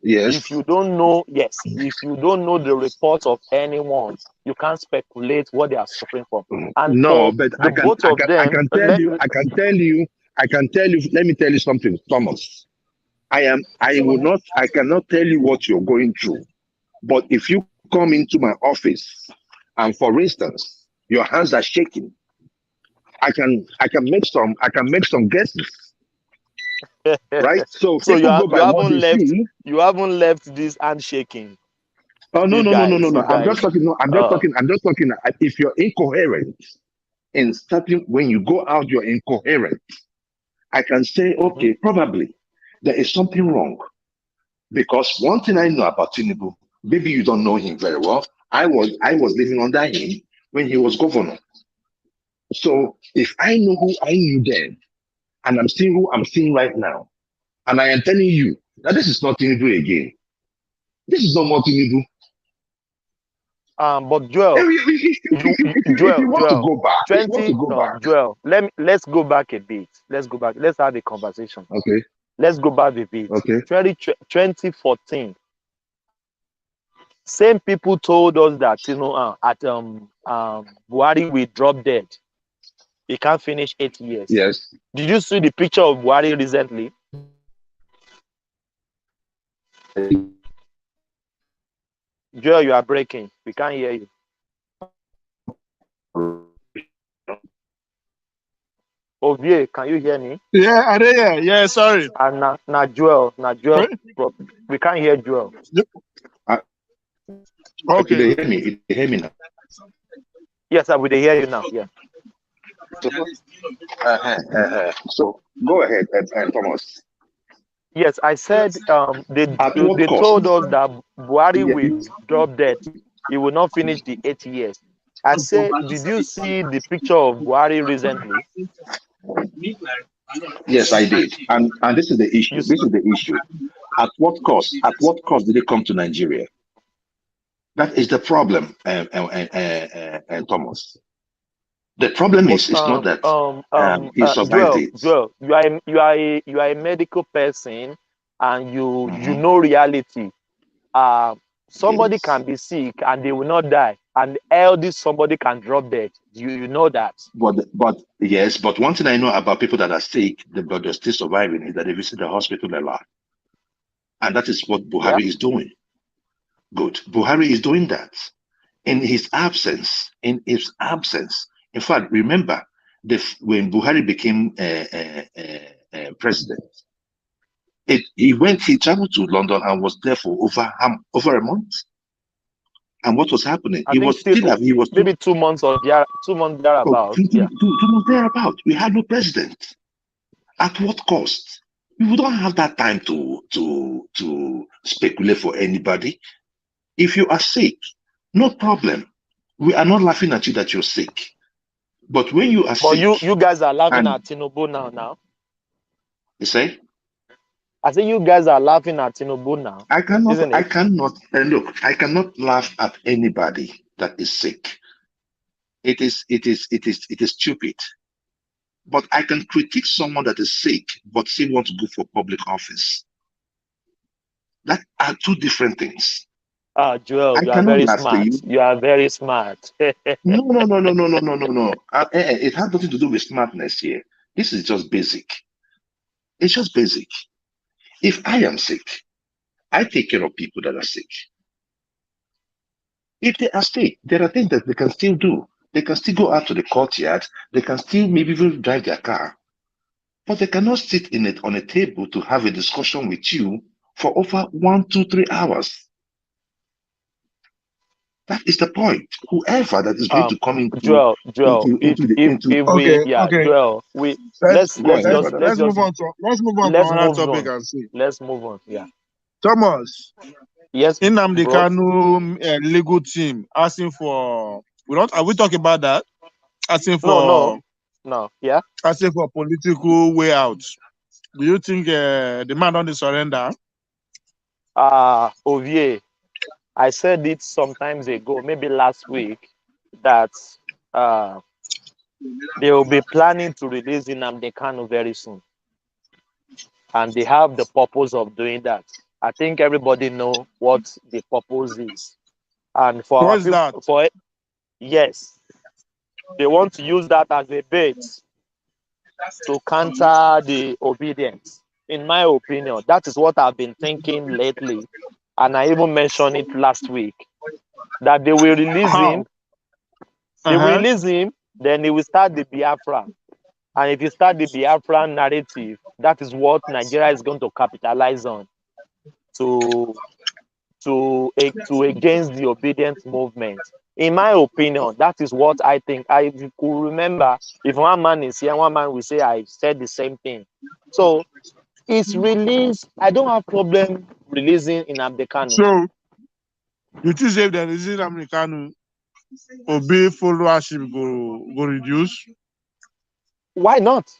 Speaker 15: Yes.
Speaker 11: If you don't know, if you don't know the report of anyone, you can't speculate what they are suffering from. And
Speaker 15: no, but I can tell you. Let me tell you something, Thomas. I cannot tell you what you're going through. But if you come into my office and, for instance, your hands are shaking, I can make some guesses. Right? So
Speaker 11: you haven't left this handshaking.
Speaker 15: Oh no. I'm just talking. If you're incoherent in starting when you go out, you're incoherent. I can say, okay, probably there is something wrong. Because one thing I know about Tinubu, maybe you don't know him very well. I was living under him when he was governor. So if I know who I knew then, and I'm seeing who I'm seeing right now, and I am telling you that this is not Tinubu again. This is not more Tinubu.
Speaker 11: But Joel, Joel, let's go back a bit. Let's go back. Let's have a conversation.
Speaker 15: Okay.
Speaker 11: Let's go back a bit.
Speaker 15: Okay.
Speaker 11: 2014. Same people told us that Buhari will drop dead. He can't finish 8 years.
Speaker 15: Yes.
Speaker 11: Did you see the picture of Buhari recently? Joel, you are breaking. We can't hear you. Ovie, can you hear me?
Speaker 16: Yeah, I did. Yeah, sorry.
Speaker 11: And now Joel, we can't hear Joel.
Speaker 15: Okay. They hear me now.
Speaker 11: Yes, I will hear you now. Yeah.
Speaker 15: So go ahead, Thomas.
Speaker 11: Yes, I said they told us that Buhari will drop dead. He will not finish the 8 years. I said, did you see the picture of Buhari recently?
Speaker 15: Yes, I did. And this is the issue. This is the issue. At what cost? At what cost did he come to Nigeria? That is the problem, Thomas. The problem is not that he survived it.
Speaker 11: Joel, you are a medical person, and you know reality. Somebody can be sick and they will not die, and else somebody can drop dead. You know that.
Speaker 15: But one thing I know about people that are sick, but they're still surviving, is that they visit the hospital a lot, and that is what Buhari is doing. Good, Buhari is doing that in his absence. In fact, remember when Buhari became president, he traveled to London and was there for over a month. And what was happening? He was
Speaker 11: maybe 2 months or 2 months thereabout.
Speaker 15: 2 months thereabout. We had no president. At what cost? We don't have that time to speculate for anybody. If you are sick, no problem. We are not laughing at you that you're sick. But when you are sick,
Speaker 11: you guys are laughing at Tinubu now.
Speaker 15: You say?
Speaker 11: I say you guys are laughing at Tinubu now.
Speaker 15: I cannot laugh at anybody that is sick. It is stupid. But I can critique someone that is sick but still want to go for public office. That are two different things.
Speaker 11: Joel, you are very smart. You are very smart.
Speaker 15: No. It has nothing to do with smartness here. This is just basic. It's just basic. If I am sick, I take care of people that are sick. If they are sick, there are things that they can still do. They can still go out to the courtyard. They can still maybe even drive their car. But they cannot sit in it on a table to have a discussion with you for over 1, 2, 3 hours. That is the point. Whoever that is going to come into
Speaker 11: Joel,
Speaker 16: Okay,
Speaker 11: Joel,
Speaker 16: let's
Speaker 15: go ahead,
Speaker 16: let's
Speaker 15: brother.
Speaker 16: let's move on to another topic and see.
Speaker 11: Let's move on. Yeah.
Speaker 16: Thomas.
Speaker 11: Yes.
Speaker 16: Nnamdi Kanu legal team asking for. Are we talking about that? Asking for.
Speaker 11: No. Yeah.
Speaker 16: Asking for political way out. Do you think the man don't surrender?
Speaker 11: Ovie, I said it sometimes ago, maybe last week, that they will be planning to release Nnamdi Kanu very soon, and they have the purpose of doing that. I think everybody know what the purpose is, and for
Speaker 16: what is that?
Speaker 11: Yes, they want to use that as a bait to counter the obedience. In my opinion, that is what I've been thinking lately, and I even mentioned it last week, that they will release him. They will release him, then he will start the Biafra. And if you start the Biafra narrative, that is what Nigeria is going to capitalize on to against the obedience movement. In my opinion, that is what I think. I could remember, if one man is here, one man will say I said the same thing. So it's released. I don't have problem releasing Nnamdi Kanu.
Speaker 16: So you think if there is Nnamdi Kanu, obey followership go reduce?
Speaker 11: Why not?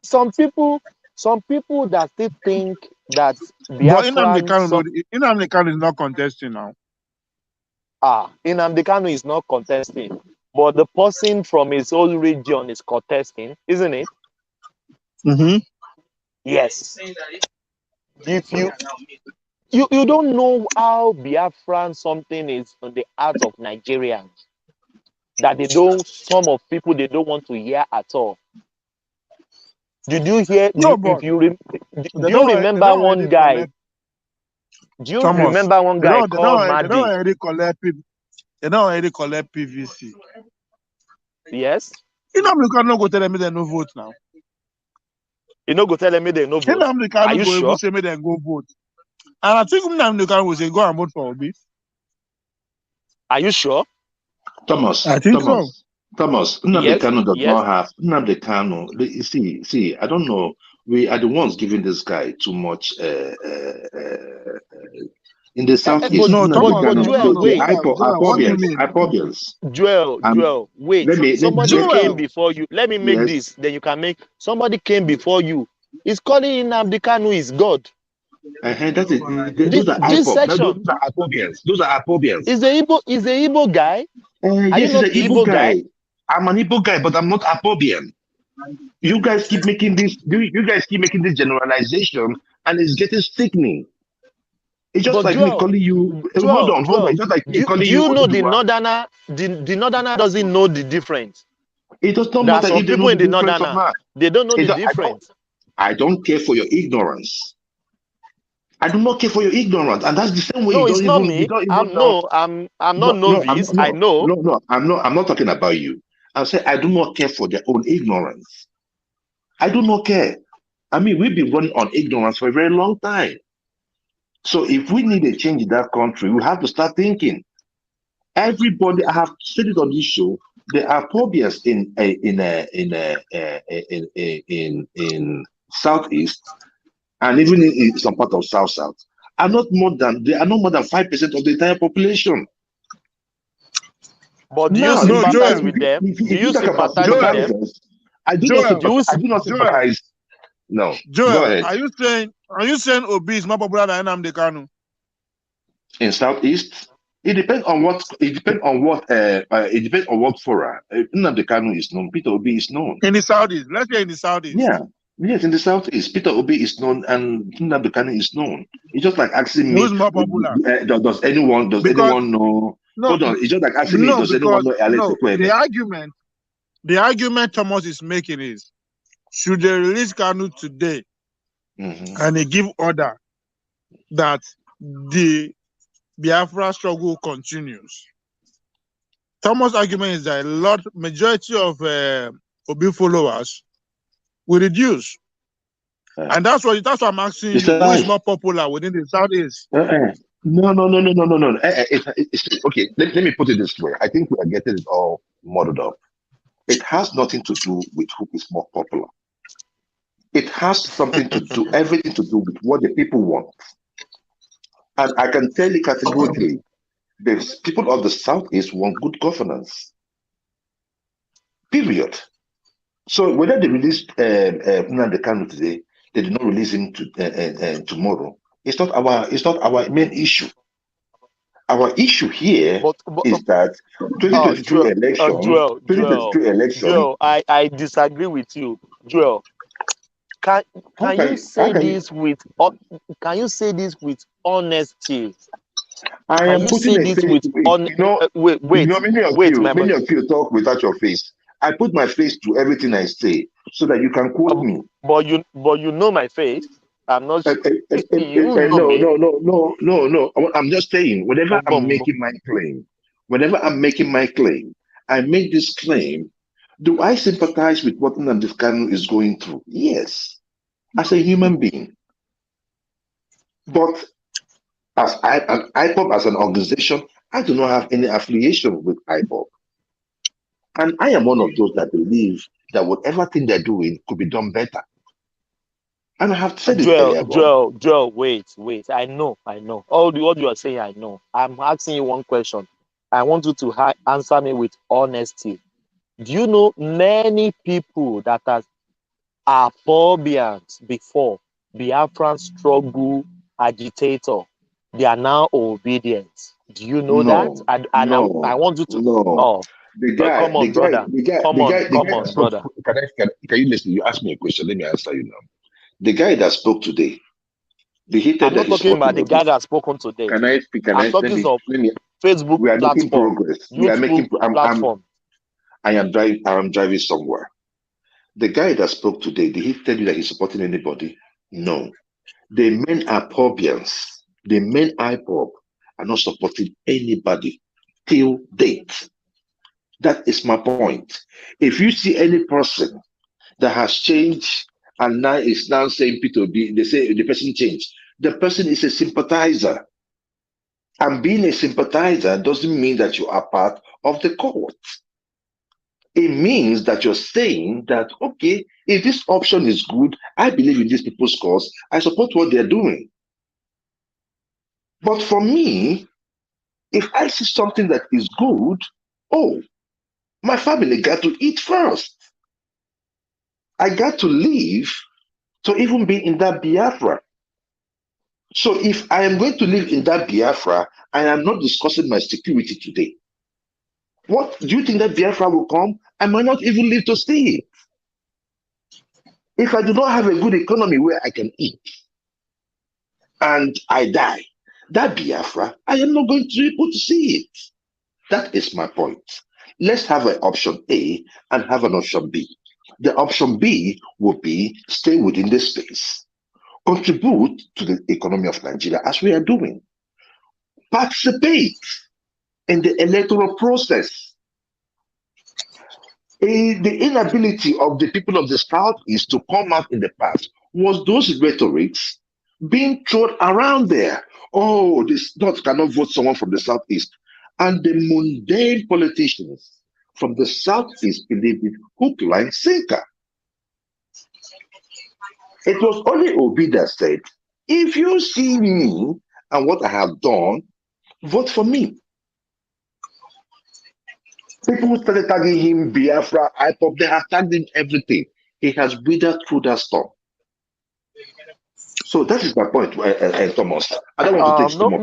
Speaker 11: Some people that still think that
Speaker 16: But Nnamdi Kanu is not contesting now.
Speaker 11: Nnamdi Kanu is not contesting, but the person from his own region is contesting, isn't it?
Speaker 16: Mm-hmm.
Speaker 11: Yes. If you don't know how Biafran something is on the heart of Nigerians, that some of people they don't want to hear at all. Did you hear?
Speaker 16: No,
Speaker 11: do you remember one guy? Do you remember one guy called Madi?
Speaker 16: They don't already collect PVC.
Speaker 11: Yes.
Speaker 16: Nnamdi Kanu go tell them they no vote now.
Speaker 11: You know, go tell them they no vote.
Speaker 16: Nnamdi Kanu go even say me they go vote. And I think Nnamdi Kanu will say go and vote for Obi.
Speaker 11: Are you sure?
Speaker 15: Thomas,
Speaker 16: I think so.
Speaker 15: Thomas, Nnamdi Kanu does not have Nnamdi Kanu. See, I don't know. We are the ones giving this guy too much in the southeast.
Speaker 11: Joel, wait. Somebody came before you. Let me make this. Then you can make. Somebody came before you. He's calling Nnamdi Kanu is God.
Speaker 15: That is those are Apobians. Those are Apobians.
Speaker 11: Is the Igbo guy?
Speaker 15: Yes, he's an Igbo guy. I'm an Igbo guy, but I'm not Apobian. You guys keep making this. You guys keep making this generalization, and it's getting sickening. It's just like me calling you. Hold on. It's just like me calling you.
Speaker 11: Do you know the northerner? The northerner doesn't know the difference.
Speaker 15: It does not matter if they know the difference or not.
Speaker 11: They don't know the difference.
Speaker 15: I don't care for your ignorance. I do not care for your ignorance, and that's the same way.
Speaker 11: No, it's not me. I'm not novice. I know.
Speaker 15: No, I'm not talking about you. I say I do not care for their own ignorance. I do not care. I mean, we've been running on ignorance for a very long time. So if we need a change in that country, we have to start thinking. Everybody, I have said it on this show. There are phobias in southeast, and even in some part of south. They are not more than 5% of the entire population.
Speaker 11: But do you sympathize with them? Do you sympathize with them?
Speaker 15: I do not sympathize. No.
Speaker 16: Joel,
Speaker 15: go ahead.
Speaker 16: Are you saying Obi is more popular than Nnamdi Kanu?
Speaker 15: In southeast, it depends on what fora. Nnamdi Kanu is known. Peter Obi is known.
Speaker 16: In the southeast, let's say in the southeast.
Speaker 15: Yeah. Yes, in the southeast, Peter Obi is known and Nnamdi Kanu is known. It's just like asking me,
Speaker 16: who's more popular?
Speaker 15: Does anyone know? No, hold on, it's just like asking me, does anyone know Alex Ekweme?
Speaker 16: The argument Thomas is making is, should they release Kanu today and they give order that the Biafra struggle continues? Thomas' argument is that majority of Obi followers will reduce. And that's why I'm asking you, who is more popular within the Southeast?
Speaker 15: No. Okay, let me put it this way. I think we are getting it all muddled up. It has nothing to do with who is more popular. It has everything to do with what the people want. And I can tell you categorically, the people of the Southeast want good governance. Period. So whether they released Nnamdi Kanu today, they did not release him tomorrow. It's not our main issue. Our issue here is that 2023 election.
Speaker 11: Joel, I disagree with you, Joel. Can you say this with honesty?
Speaker 15: I am putting a face. Many of you talk without your face. I put my face to everything I say so that you can quote me.
Speaker 11: But you know my face. I'm not.
Speaker 15: No. I'm just saying. Whenever I'm making my claim, I make this claim. Do I sympathize with what Nnamdi Kanu is going through? Yes, as a human being. But as IPOB as an organization, I do not have any affiliation with IPOB. And I am one of those that believe that whatever thing they're doing could be done better. And I have said it earlier.
Speaker 11: Joel, wait. I know. All what you are saying, I know. I'm asking you one question. I want you to answer me with honesty. Do you know many people that are Pobians before Biafran struggle agitator? They are now obedient. Do you know that? I want you to.
Speaker 15: No.
Speaker 11: Oh, come on, brother. Come on, brother.
Speaker 15: Can you listen? You asked me a question. Let me answer you now. The guy that spoke today,
Speaker 11: I'm not talking about the guy that spoken today. I'm talking of Facebook
Speaker 15: we are making
Speaker 11: platform,
Speaker 15: progress.
Speaker 11: YouTube platform.
Speaker 15: I am driving somewhere. The guy that spoke today, did he tell you that he's supporting anybody? No. The men are Pobians. The men IPOB are not supporting anybody till date. That is my point. If you see any person that has changed and now is now saying P2B, they say the person changed. The person is a sympathizer. And being a sympathizer doesn't mean that you are part of the court. It means that you're saying that, okay, if this option is good, I believe in these people's cause, I support what they're doing. But for me, if I see something that is good, my family got to eat first. I got to live to even be in that Biafra. So if I am going to live in that Biafra, I am not discussing my security today. What do you think that Biafra will come? I might not even live to see it. If I do not have a good economy where I can eat and I die, that Biafra, I am not going to be able to see it. That is my point. Let's have an option A and have an option B. The option B would be stay within the space, contribute to the economy of Nigeria as we are doing, participate in the electoral process. The inability of the people of the Southeast to come out in the past was those rhetorics being thrown around there. Oh, this North cannot vote someone from the Southeast. And the mundane politicians from the Southeast believed it hook, line, sinker. It was only Obi that said, if you see me and what I have done, vote for me. People started tagging him Biafra, IPOB, they have tagged him everything. He has withered through that storm. So that is my point, Thomas. I don't want to take too much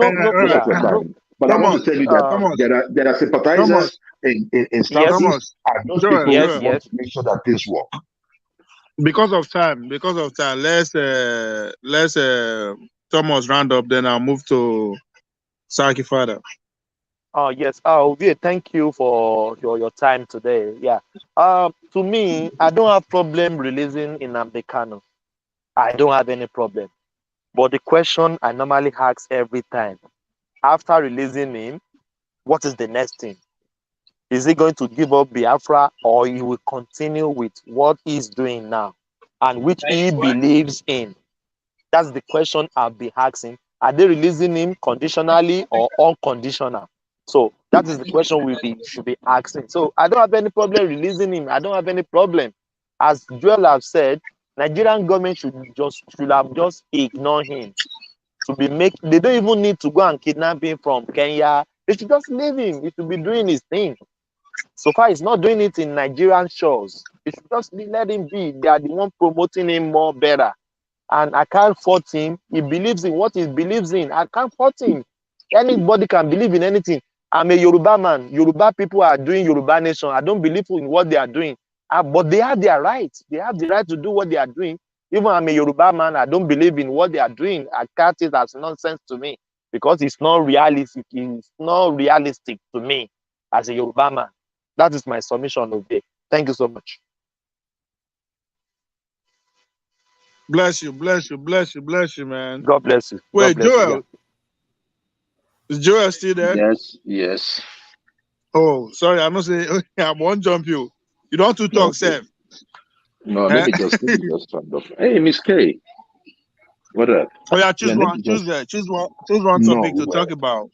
Speaker 15: time, but I want to tell you that there are sympathizers in Southeast, and those people want to make sure that things work.
Speaker 16: Because of time, let's Thomas round up. Then I'll move to Saki Father.
Speaker 11: Oh yes. Ovie, thank you for your time today. Yeah. To me, I don't have problem releasing Nnamdi Kanu. I don't have any problem. But the question I normally ask every time, after releasing him, what is the next thing? Is he going to give up Biafra, or he will continue with what he's doing now and which he believes in? That's the question I'll be asking. Are they releasing him conditionally or unconditional? So that is the question should be asking. So I don't have any problem releasing him. I don't have any problem. As Joel have said, Nigerian government should have just ignored him. They don't even need to go and kidnap him from Kenya. They should just leave him. He should be doing his thing. So far, he's not doing it in Nigerian shores. They should just let him be. They are the one promoting him more better. And I can't fault him. He believes in what he believes in. I can't fault him. Anybody can believe in anything. I'm a Yoruba man. Yoruba people are doing Yoruba nation. I don't believe in what they are doing. But they have their right. They have the right to do what they are doing. Even I'm a Yoruba man, I don't believe in what they are doing. I count it as nonsense to me because it's not realistic. It's not realistic to me as a Yoruba man. That is my submission of the day. Thank you so much.
Speaker 16: Bless you, man.
Speaker 11: God bless you.
Speaker 16: Wait,
Speaker 11: God bless
Speaker 16: Joel.
Speaker 11: you,
Speaker 16: Is Joel still there?
Speaker 15: Yes.
Speaker 16: Oh, sorry, I'm not saying I won't jump you. You don't have to talk, Seth.
Speaker 15: No, let me just round up. Hey, Miss K. What up?
Speaker 16: Oh yeah, choose one topic to talk about.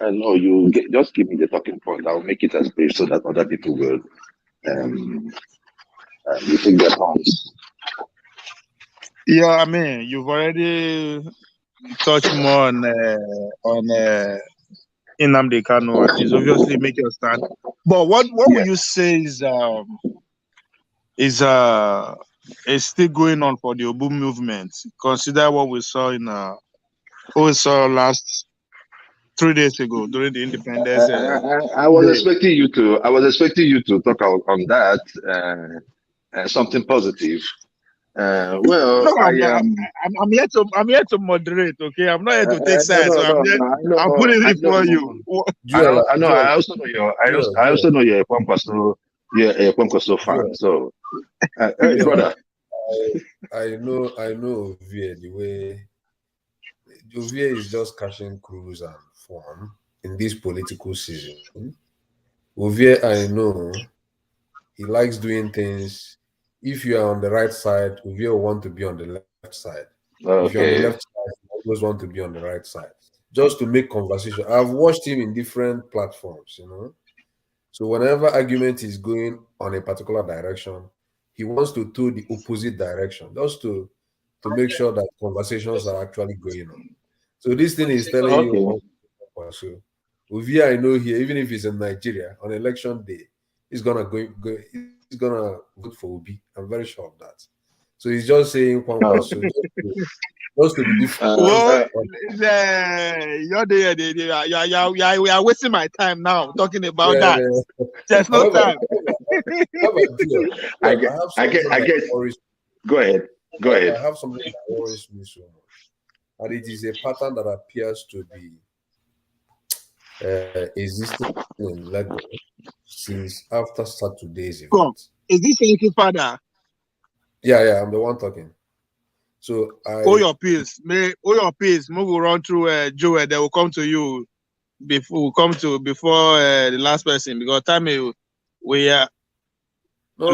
Speaker 15: I know just give me the talking point. I'll make it as brief so that other people will you take their turns.
Speaker 16: Yeah, I mean, you've already touched more on Nnamdi Kanu, at least obviously make your stand. But what would you say is still going on for the Obu movement? Consider what we saw last 3 days ago during the independence.
Speaker 15: I was expecting you to talk on that. Something positive.
Speaker 16: No, I'm here to moderate. Okay, I'm not here to take sides. I'm putting it for you.
Speaker 15: I also know you're a Pumkoso fan. So, hey, brother.
Speaker 18: I know Ovie the way Ovie is just catching cruise and form in this political season. Ovie, I know he likes doing things. If you are on the right side, Ovie will want to be on the left side.
Speaker 15: Okay.
Speaker 18: If you're on the left side, you always want to be on the right side. Just to make conversation. I've watched him in different platforms, So whenever argument is going on a particular direction, he wants to tow the opposite direction, just to make sure that conversations are actually going on. So this thing is telling you. So Ovie, I know here, even if he's in Nigeria on election day, he's gonna he's gonna vote for Obi. I'm very sure of that. So he's just saying just to be different.
Speaker 16: You're there. You are wasting my time now talking about that. There's no time.
Speaker 15: I guess. Go ahead.
Speaker 18: I have something that worries me so much, and it is a pattern that appears to be existing in Lagos since after Saturday's event.
Speaker 16: Come. Is this your father?
Speaker 18: Yeah, I'm the one talking. So
Speaker 16: all your peers. Move will run through Joel. They will come to you before the last person, because time we're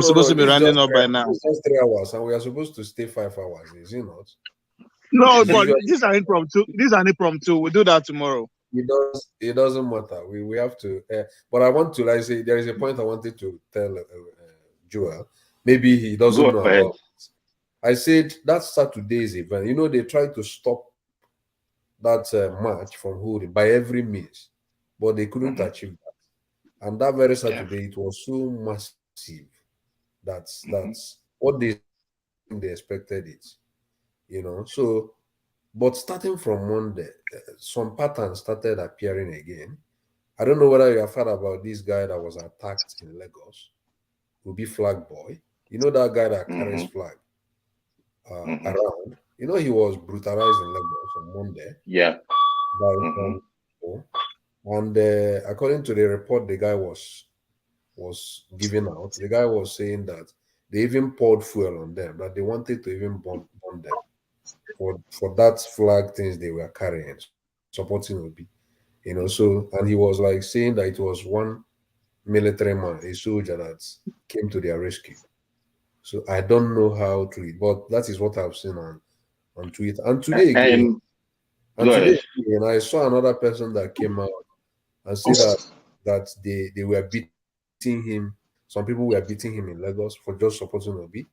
Speaker 16: supposed to be running up by now.
Speaker 18: It's just 3 hours, and we are supposed to stay 5 hours, is it not?
Speaker 16: No, but these are impromptu. We'll do that tomorrow.
Speaker 18: It doesn't matter. We have to. But I want to say there is a point I wanted to tell Joel. Maybe he doesn't know about it. I said that's Saturday's event. They tried to stop that march from holding by every means, but they couldn't achieve that. And that very Saturday, it was so massive that's what they expected it. So, but starting from Monday, some patterns started appearing again. I don't know whether you have heard about this guy that was attacked in Lagos, Obi Flag Boy. That guy that carries flag around. He was brutalized in Lagos on Monday.
Speaker 15: Yeah.
Speaker 18: By and according to the report the guy was giving out, the guy was saying that they even poured fuel on them, that they wanted to even burn them for that flag things they were carrying, supporting Obi. So, and he was like saying that it was one military man, a soldier that came to their rescue. So I don't know how to read, but that is what I've seen on Twitter. And today again, I saw another person that came out and said that they were beating him. Some people were beating him in Lagos for just supporting Obi.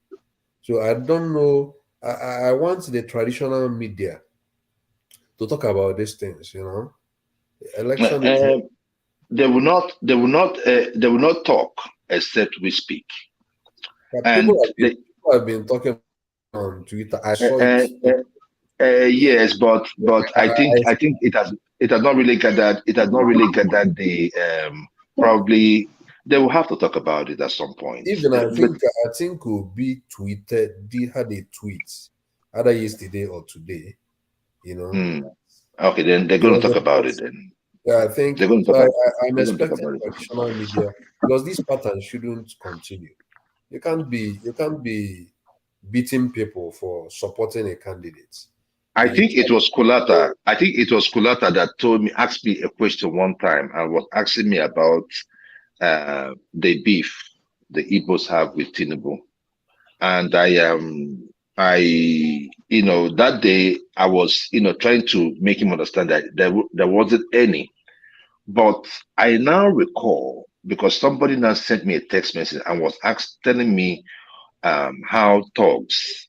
Speaker 18: So I don't know. I want the traditional media to talk about these things. Election is
Speaker 15: they will not talk except we speak.
Speaker 18: people have been talking on Twitter. I saw it.
Speaker 15: Yes, but I think it has not really gathered. It has not really gathered the probably they will have to talk about it at some point.
Speaker 18: Even I think Obi had a tweet either yesterday or today.
Speaker 15: Okay, then they're going to talk about it then.
Speaker 18: Yeah, I think
Speaker 15: they're going to talk.
Speaker 18: I'm expecting traditional media because this pattern shouldn't continue. You can't be beating people for supporting a candidate.
Speaker 15: I think it was Kulata. that asked me a question one time and was asking me about the beef the Igbos have with Tinubu. And that day I was, trying to make him understand that there wasn't any. But I now recall, because somebody now sent me a text message and was telling me how thugs,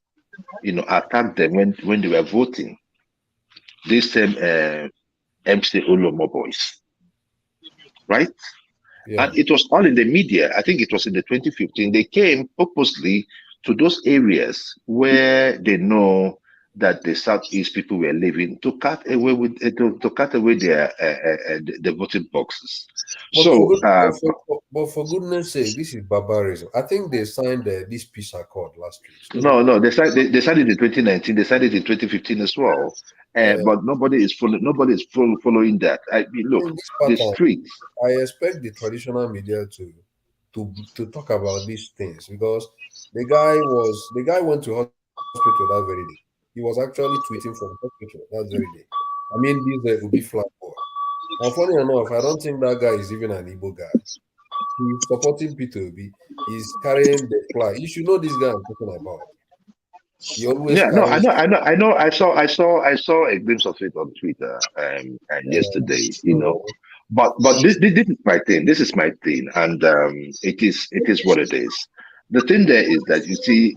Speaker 15: attacked them when they were voting. This same MC Olomo boys, right? Yeah. And it was all in the media. I think it was in the 2015. They came purposely to those areas where they know that the Southeast people were living to cut away their the voting boxes.
Speaker 18: But for goodness sake, this is barbarism. I think they signed this peace accord last week.
Speaker 15: No, they signed it in 2019. They signed it in 2015 as well. But nobody is following that. I mean, look, the streets.
Speaker 18: I expect the traditional media to talk about these things because the guy went to hospital that very day. He was actually tweeting from hospital that very day. I mean, this will be flat boy. And funny enough, I don't think that guy is even an Igbo guy. He's supporting P2B. He's carrying the flag. You should know this guy I'm talking about. He always
Speaker 15: I know. I saw a glimpse of it on Twitter yesterday. But this is my thing. This is my thing, and it is what it is. The thing there is that you see,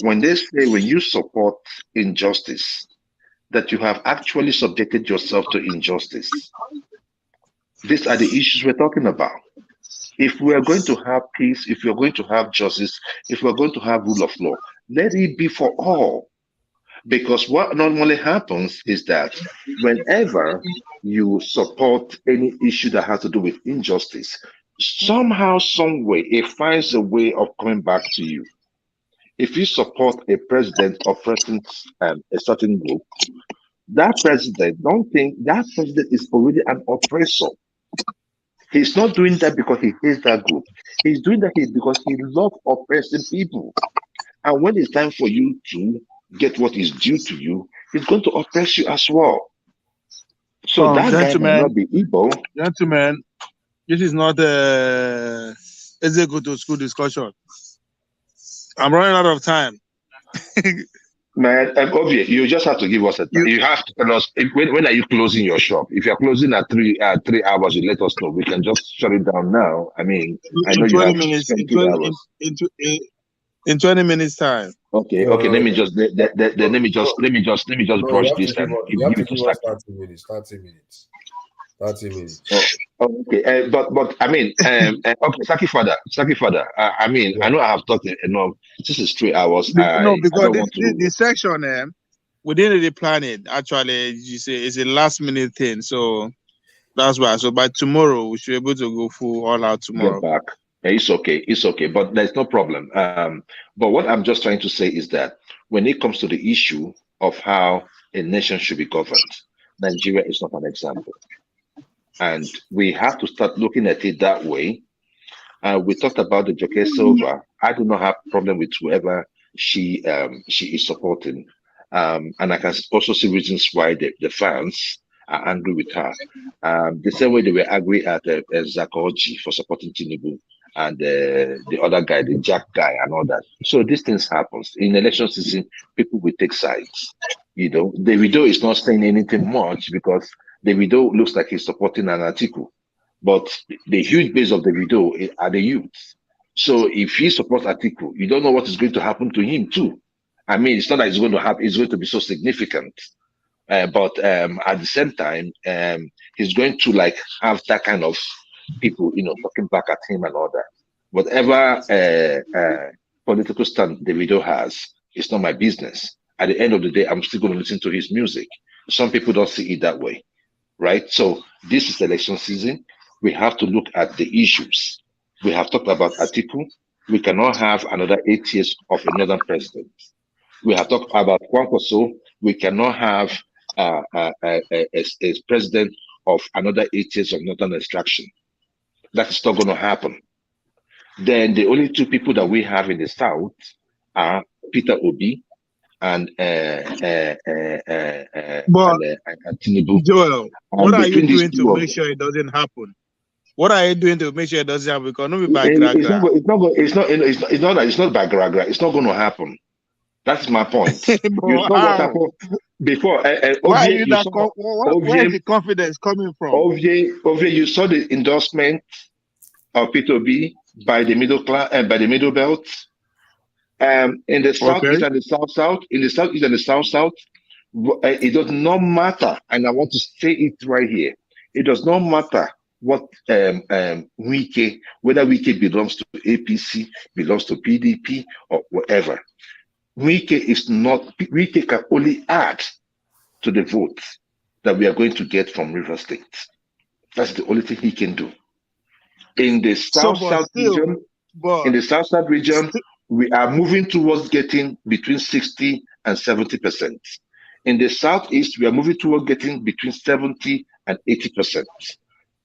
Speaker 15: when they say when you support injustice, that you have actually subjected yourself to injustice. These are the issues we're talking about. If we are going to have peace, if we're going to have justice, if we're going to have rule of law, let it be for all. Because what normally happens is that whenever you support any issue that has to do with injustice, somehow, some way, it finds a way of coming back to you. If you support a president oppressing a certain group, that president, don't think that president is already an oppressor. He's not doing that because he hates that group. He's doing that because he loves oppressing people. And when it's time for you to get what is due to you, he's going to oppress you as well. So that guy might not be evil.
Speaker 16: Gentlemen, this is not a go-to school discussion. I'm running out of time.
Speaker 15: Man, Obi, you just have to give us a time. You have to tell us when are you closing your shop? If you're closing at 3 hours, you let us know. We can just shut it down now. I mean, I know you have 20 hours.
Speaker 16: In 20 minutes time.
Speaker 15: Okay. Let me just brush this and
Speaker 18: give it to 30 minutes. 30 minutes.
Speaker 15: Okay, but I mean, okay, Saki father. I mean, I know I have talked enough. This is 3 hours.
Speaker 16: No, because the section we didn't really plan it. Actually, you say it's a last minute thing, so that's why. So by tomorrow, we should be able to go full all out tomorrow.
Speaker 15: Get back. It's okay, but there's no problem. But what I'm just trying to say is that when it comes to the issue of how a nation should be governed, Nigeria is not an example. And we have to start looking at it that way. We talked about the Joke Silva. I do not have a problem with whoever she is supporting. And I can also see reasons why the fans are angry with her. The same way they were angry at Zakoji for supporting Tinubu and the other guy, the Jack guy, and all that. So these things happens in election season. People will take sides. You know, Davido is not saying anything much because Davido looks like he's supporting an article, but the huge base of Davido are the youth. So if he supports Atiku, you don't know what is going to happen to him too. I mean, it's not that it's going to happen; it's going to be so significant. But at the same time, he's going to like have that kind of people, you know, talking back at him and all that. Whatever political stand Davido has, it's not my business. At the end of the day, I'm still going to listen to his music. Some people don't see it that way, right? So this is election season. We have to look at the issues. We have talked about Atiku. We cannot have another 8 years of another president. We have talked about Kwankwaso. We cannot have a president of another 8 years of northern extraction. That is not going to happen. Then the only two people that we have in the south are Peter Obi and Tinubu.
Speaker 16: Joel, what are you
Speaker 15: between these
Speaker 16: doing
Speaker 15: two
Speaker 16: to
Speaker 15: of
Speaker 16: make
Speaker 15: them,
Speaker 16: sure it doesn't happen? What are you doing to make sure it doesn't happen? Because no be by
Speaker 15: it's not.
Speaker 16: gra.
Speaker 15: It's not by gra. It's not going to happen. That's my point. You
Speaker 16: But
Speaker 15: saw what
Speaker 16: how?
Speaker 15: happened before.
Speaker 16: Why are
Speaker 15: Ovie,
Speaker 16: you
Speaker 15: you
Speaker 16: that?
Speaker 15: saw
Speaker 16: Where is
Speaker 15: Ovie.
Speaker 16: the confidence coming from?
Speaker 15: Ovie, you saw the endorsement of Peter Obi by the middle class and by the middle belt. In the southeast
Speaker 16: Okay.
Speaker 15: and the south, in the southeast and the south, it does not matter. And I want to say it right here. It does not matter what Wike, whether Wike belongs to APC, belongs to PDP, or whatever. Wike can only add to the votes that we are going to get from River State. That's the only thing he can do. In the south region, we are moving towards getting between 60 and 70%. In the southeast, we are moving towards getting between 70 and 80%.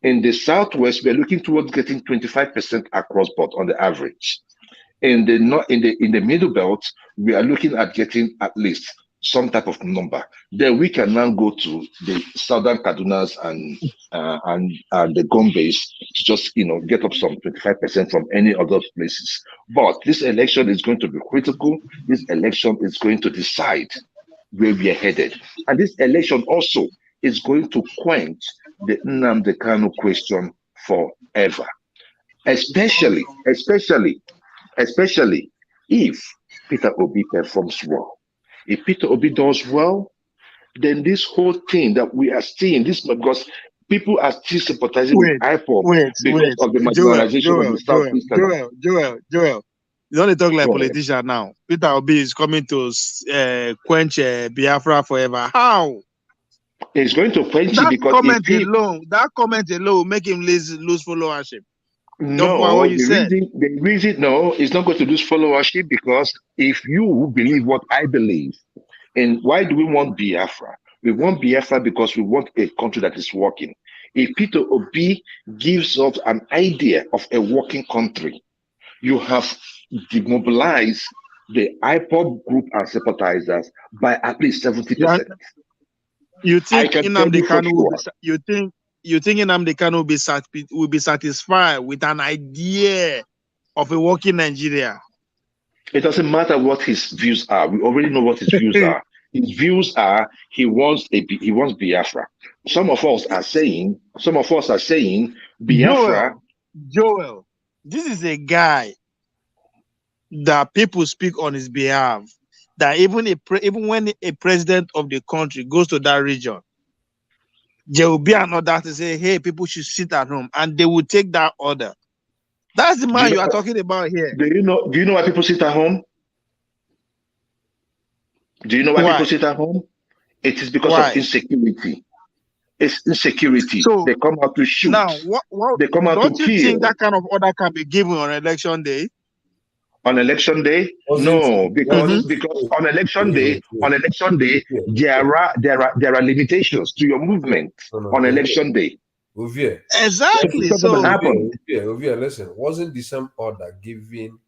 Speaker 15: In the southwest, we are looking towards getting 25% across board on the average. In the middle belt, we are looking at getting at least some type of number. Then we can now go to the southern Kadunas and the Gombes to just get up some 25% from any of those places. But this election is going to be critical. This election is going to decide where we are headed, and this election also is going to quench the Nnamdi Kanu question forever. Especially if Peter Obi performs well. If Peter Obi does well, then this whole thing that we are seeing, this because people are still sympathizing with IPOB because of the marginalization of the Southeast.
Speaker 16: Joel. You don't talk like politician now. Peter Obi is coming to quench Biafra forever. How?
Speaker 15: He's going to quench it because
Speaker 16: that comment alone make him lose followership.
Speaker 15: No, the reason no, it's not going to lose followership because if you believe what I believe, and why do we want Biafra? We want Biafra because we want a country that is working. If Peter Obi gives us an idea of a working country, you have demobilized the IPOB group and sympathizers by at least 70%.
Speaker 16: You think Nnamdi Kanu will be satisfied with an idea of a working Nigeria?
Speaker 15: It doesn't matter what his views are. We already know what his views are. His views are he wants Biafra. Some of us are saying Biafra.
Speaker 16: Joel, this is a guy that people speak on his behalf. That even when a president of the country goes to that region, there will be an order to say, "Hey, people should sit at home," and they will take that order. That's the man you are talking about here.
Speaker 15: Do you know why people sit at home? Do you know why people sit at home? It is because of insecurity. It's insecurity. So, they come out to shoot.
Speaker 16: Now,
Speaker 15: they come out to kill.
Speaker 16: Don't you think that kind of order can be given on election day?
Speaker 15: On election day, no, because on election day, there are limitations to your movement on election day.
Speaker 16: Exactly.
Speaker 15: So happen.
Speaker 18: Listen, wasn't the same order given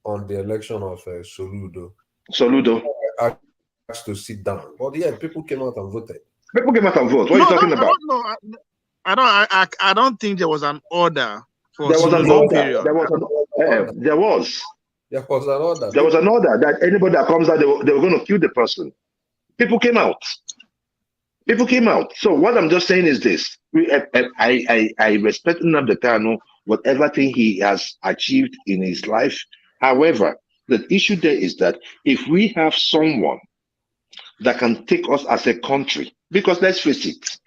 Speaker 18: on the election of Soludo?
Speaker 15: Soludo
Speaker 18: asked to sit down, but yeah, people came out and voted.
Speaker 15: People came out and vote. What are
Speaker 16: No,
Speaker 15: you talking about?
Speaker 16: I don't think there was an order for
Speaker 15: There was an
Speaker 16: so-so
Speaker 15: order.
Speaker 16: period.
Speaker 15: There was an
Speaker 18: Order.
Speaker 15: there was.
Speaker 18: There was an order.
Speaker 15: There was an order that anybody that comes out, they were going to kill the person. People came out. People came out. So what I'm just saying is this: I respect Nnamdi Kanu, whatever thing he has achieved in his life. However, the issue there is that if we have someone that can take us as a country, because let's face it,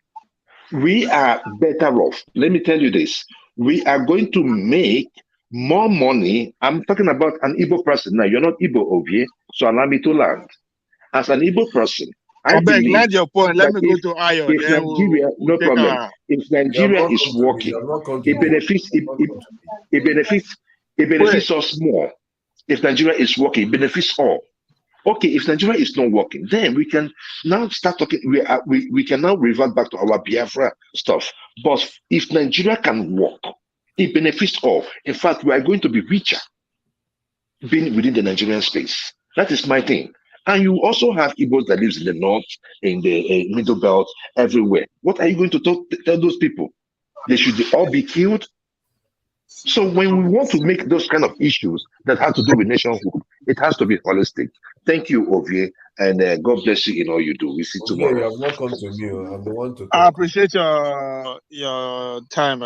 Speaker 15: we are better off. Let me tell you this: we are going to make more money. I'm talking about an Igbo person now. You're not Igbo, Ovie, so allow me to land. As an Igbo person, I
Speaker 16: I beg,
Speaker 15: believe
Speaker 16: land your point. Let
Speaker 15: that
Speaker 16: me go to Ayo,
Speaker 15: if
Speaker 16: then
Speaker 15: Nigeria,
Speaker 16: we'll
Speaker 15: no
Speaker 16: take
Speaker 15: problem,
Speaker 16: our.
Speaker 15: if
Speaker 18: You have
Speaker 15: Nigeria
Speaker 18: not
Speaker 15: is
Speaker 18: come to me. You
Speaker 15: working,
Speaker 18: have not come to
Speaker 15: it
Speaker 18: me.
Speaker 15: benefits
Speaker 18: You have not come to me.
Speaker 15: it benefits
Speaker 16: Wait,
Speaker 15: us more. If Nigeria is working, it benefits all. Okay, if Nigeria is not working, then we can now start talking. We can now revert back to our Biafra stuff. But if Nigeria can work, it benefits all. In fact, we are going to be richer being within the Nigerian space. That is my thing. And you also have Igbos that lives in the north, in the middle belt, everywhere. What are you going to tell those people? They should all be killed. So when we want to make those kind of issues that have to do with nationhood, it has to be holistic. Thank you, Ovie, and God bless you in all you do. We see
Speaker 18: Okay, you
Speaker 15: tomorrow.
Speaker 18: have not come to me. I'm the one to
Speaker 16: I
Speaker 18: talk.
Speaker 16: appreciate your time,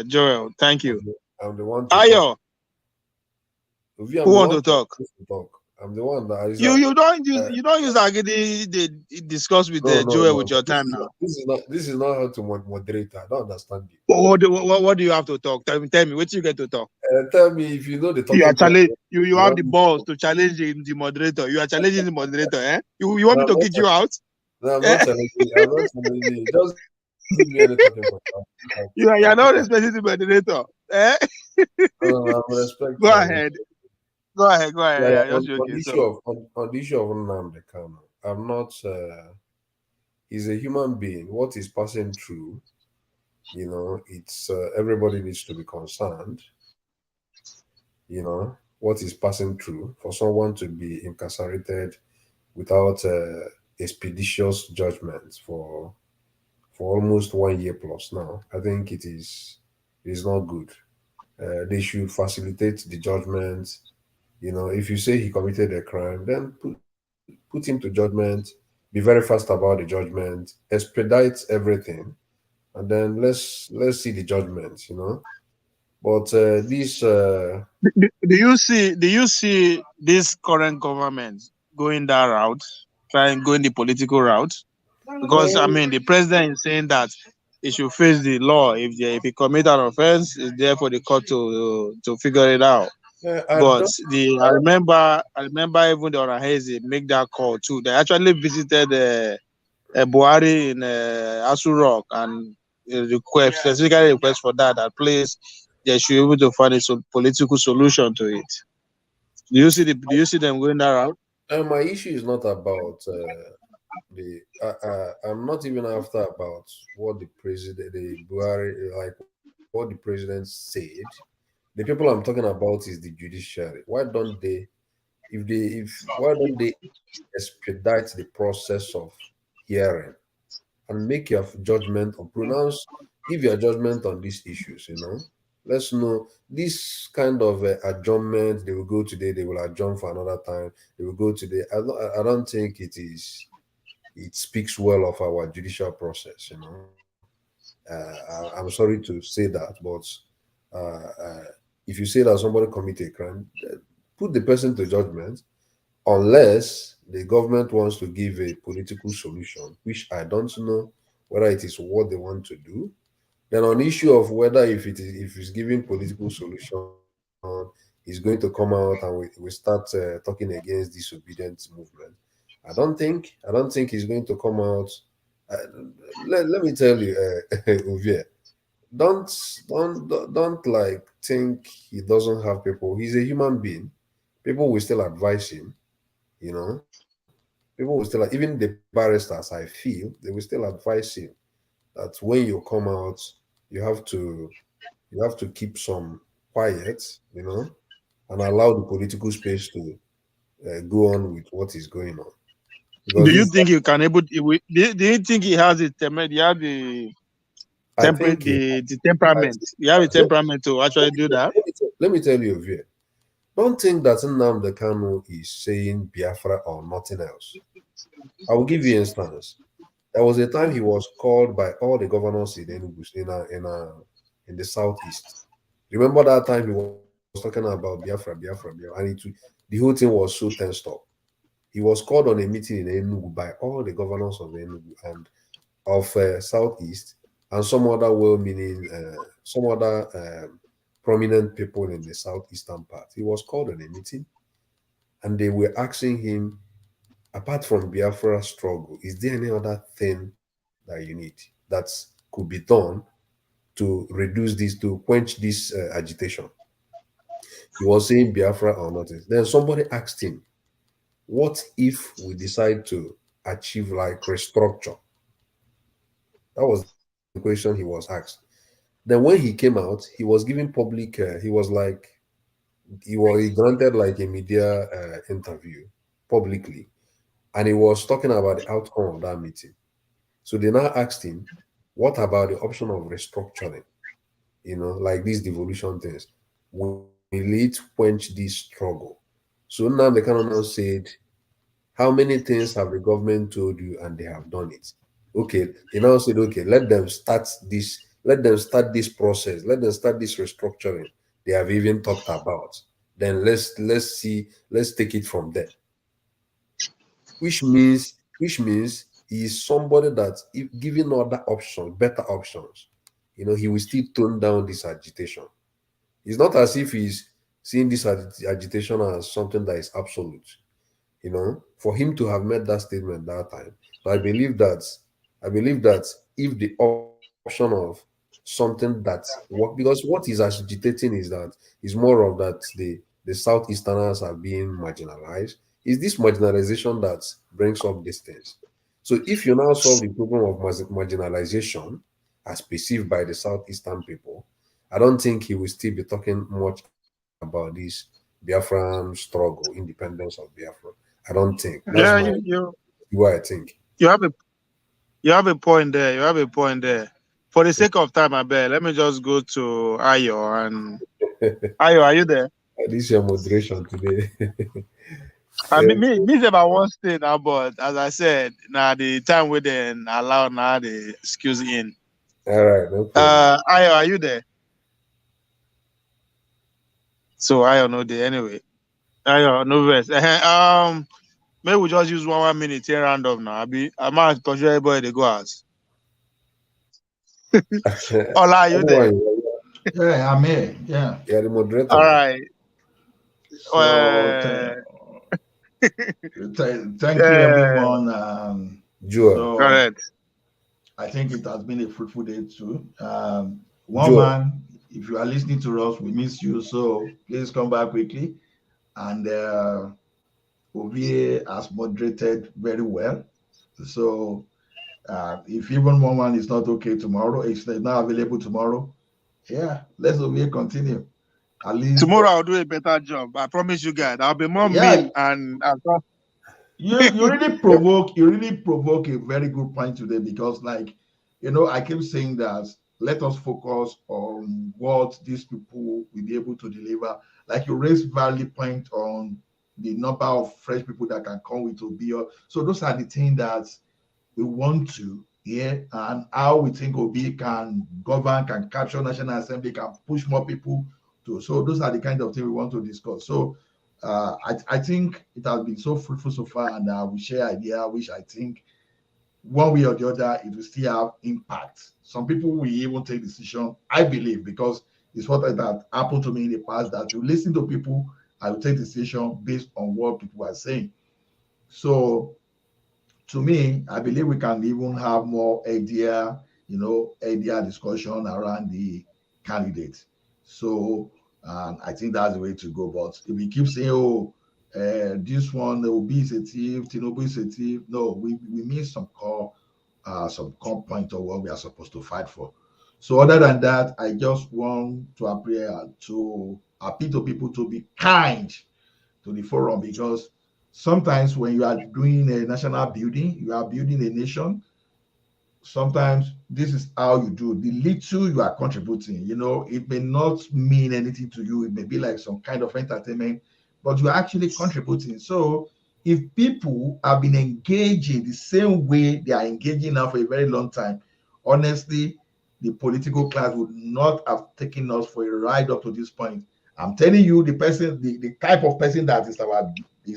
Speaker 16: Joel. Thank you.
Speaker 18: I'm the one to
Speaker 16: Ayo,
Speaker 18: talk. Ovie, I'm
Speaker 16: who
Speaker 18: the
Speaker 16: want
Speaker 18: one
Speaker 16: to talk?
Speaker 18: to talk. I'm the one that is.
Speaker 16: You don't use Agidi. They discuss with Joel with your time now.
Speaker 18: This is not how to moderate. I don't understand you.
Speaker 16: What do you have to talk? Tell me. What you get to talk?
Speaker 18: Tell me if you know the talking.
Speaker 16: You are challenge. You have the balls to challenge the moderator. You are challenging the moderator, eh? You want me to kick you out?
Speaker 18: No, I'm not challenging. I'm not challenging you. Just give me any talking point.
Speaker 16: You are not respecting the moderator, eh?
Speaker 18: I'm respecting.
Speaker 16: Go ahead.
Speaker 18: Yeah,
Speaker 16: Just joking.
Speaker 18: on the issue of Nnamdi Kanu, I'm not. He's a human being. What he's passing through, it's everybody needs to be concerned. What he's passing through for someone to be incarcerated without expeditious judgment for almost 1 year plus now. I think it is not good. They should facilitate the judgment. If you say he committed a crime, then put him to judgment. Be very fast about the judgment. Expedite everything, and then let's see the judgment. But this.
Speaker 16: Do you see this current government going that route, going the political route? Because I mean, the president is saying that he should face the law. If he commit an offense, it's there for the court to figure it out. But I remember even the Orahezi make that call too. They actually visited Buhari in Asu Rock and specifically request for that place they should be able to find a political solution to it. Do you see them going that route?
Speaker 18: My issue is not about I'm not even after about what the Buhari, like what the president said. The people I'm talking about is the judiciary. Why don't they expedite the process of hearing and make your judgment or give your judgment on these issues? Let's know this kind of adjournment. They will go today, they will adjourn for another time, they will go today. I don't think it speaks well of our judicial process. I'm sorry to say that, but if you say that somebody committed a crime, put the person to judgment, unless the government wants to give a political solution, which I don't know whether it is what they want to do. Then on the issue of whether if it's giving political solution, he's going to come out and we start talking against disobedience movement. I don't think he's going to come out. Let me tell you, Ovie, don't like think he doesn't have people. He's a human being. People will still advise him. People will still, even the barristers, I feel, they will still advise him that when you come out, you have to keep some quiet, and allow the political space to go on with what is going on.
Speaker 16: Do you think you can able? Do you think he has the temperament? The temperament. You have a temperament to actually do that.
Speaker 18: Let me tell you, Vie. Don't think that Nnamdi Kanu is saying Biafra or nothing else. I will give you an instance. There was a time he was called by all the governors in in the southeast. Remember that time he was talking about Biafra, and the whole thing was so tensed up. He was called on a meeting in Enugu by all the governors of Enugu and of southeast and some other well-meaning, some other prominent people in the southeastern part. He was called on a meeting, and they were asking him, apart from Biafra struggle, is there any other thing that you need that could be done to reduce this, to quench this agitation? He was saying Biafra or nothing. Then somebody asked him, what if we decide to achieve like restructure? That was the question he was asked. Then when he came out, he was giving public, he was like, he granted like a media interview publicly, and he was talking about the outcome of that meeting. So they now asked him, what about the option of restructuring? Like these devolution things. Will it quench this struggle? So now the Canon said, how many things have the government told you and they have done it? Okay, he now said, okay, let them start this process, let them start this restructuring they have even talked about. Then let's take it from there. Which means he is somebody that, if given other options, better options, he will still tone down this agitation. It's not as if he's seeing this agitation as something that is absolute. For him to have made that statement that time. So I believe that if the option of something that work, because what is agitating is more of that the southeasterners are being marginalized. Is this marginalization that brings up these things? So if you now solve the problem of marginalization as perceived by the southeastern people, I don't think he will still be talking much about this Biafran struggle, independence of Biafra. I don't think. That's what I think.
Speaker 16: You have a point there. You have a point there. For the sake of time, I bet, let me just go to Ayo. And Ayo, are you there?
Speaker 18: This is your moderation today.
Speaker 16: I mean, me about one thing now, but as I said, now the time we then allow now the excuse in.
Speaker 18: All right, no problem.
Speaker 16: Ayo, are you there? So Ayo no there anyway. Ayo no verse. Maybe we just use 1 minute here round up now. I might consider everybody they go out. Ola, are you there?
Speaker 4: Yeah, I'm here. Yeah.
Speaker 18: Yeah, the moderator.
Speaker 16: All right.
Speaker 4: Thank you, everyone.
Speaker 18: Joel.
Speaker 16: Correct.
Speaker 4: I think it has been a fruitful day too. One man, if you are listening to us, we miss you. So please come back quickly. And Ovie has moderated very well. So if even one is not okay tomorrow, it's not available tomorrow, yeah, let's Ovie continue. At least
Speaker 16: tomorrow I'll do a better job. I promise you guys. I'll be more mean and
Speaker 4: you really provoke a very good point today, because I keep saying that let us focus on what these people will be able to deliver. Like you raised valid point on the number of fresh people that can come with Obi. So those are the things that we want to hear, and how we think Obi can govern, can capture National Assembly, can push more people to. So those are the kind of things we want to discuss. So I think it has been so fruitful so far, and we share idea, which I think one way or the other it will still have impact. Some people will even take decision, I believe, because it's what that happened to me in the past, that you listen to people, I will take decision based on what people are saying. So to me, I believe we can even have more idea discussion around the candidate. So I think that's the way to go. But if we keep saying, this one Obi is a thief, Tinubu is a thief, no, we miss some core point of what we are supposed to fight for. So other than that, I just want to appeal to people to be kind to the forum, because sometimes when you are doing a national building, you are building a nation. Sometimes this is how you do the little you are contributing. It may not mean anything to you. It may be like some kind of entertainment, but you're actually contributing. So if people have been engaging the same way they are engaging now for a very long time, honestly, the political class would not have taken us for a ride up to this point. I'm telling you, the type of person that is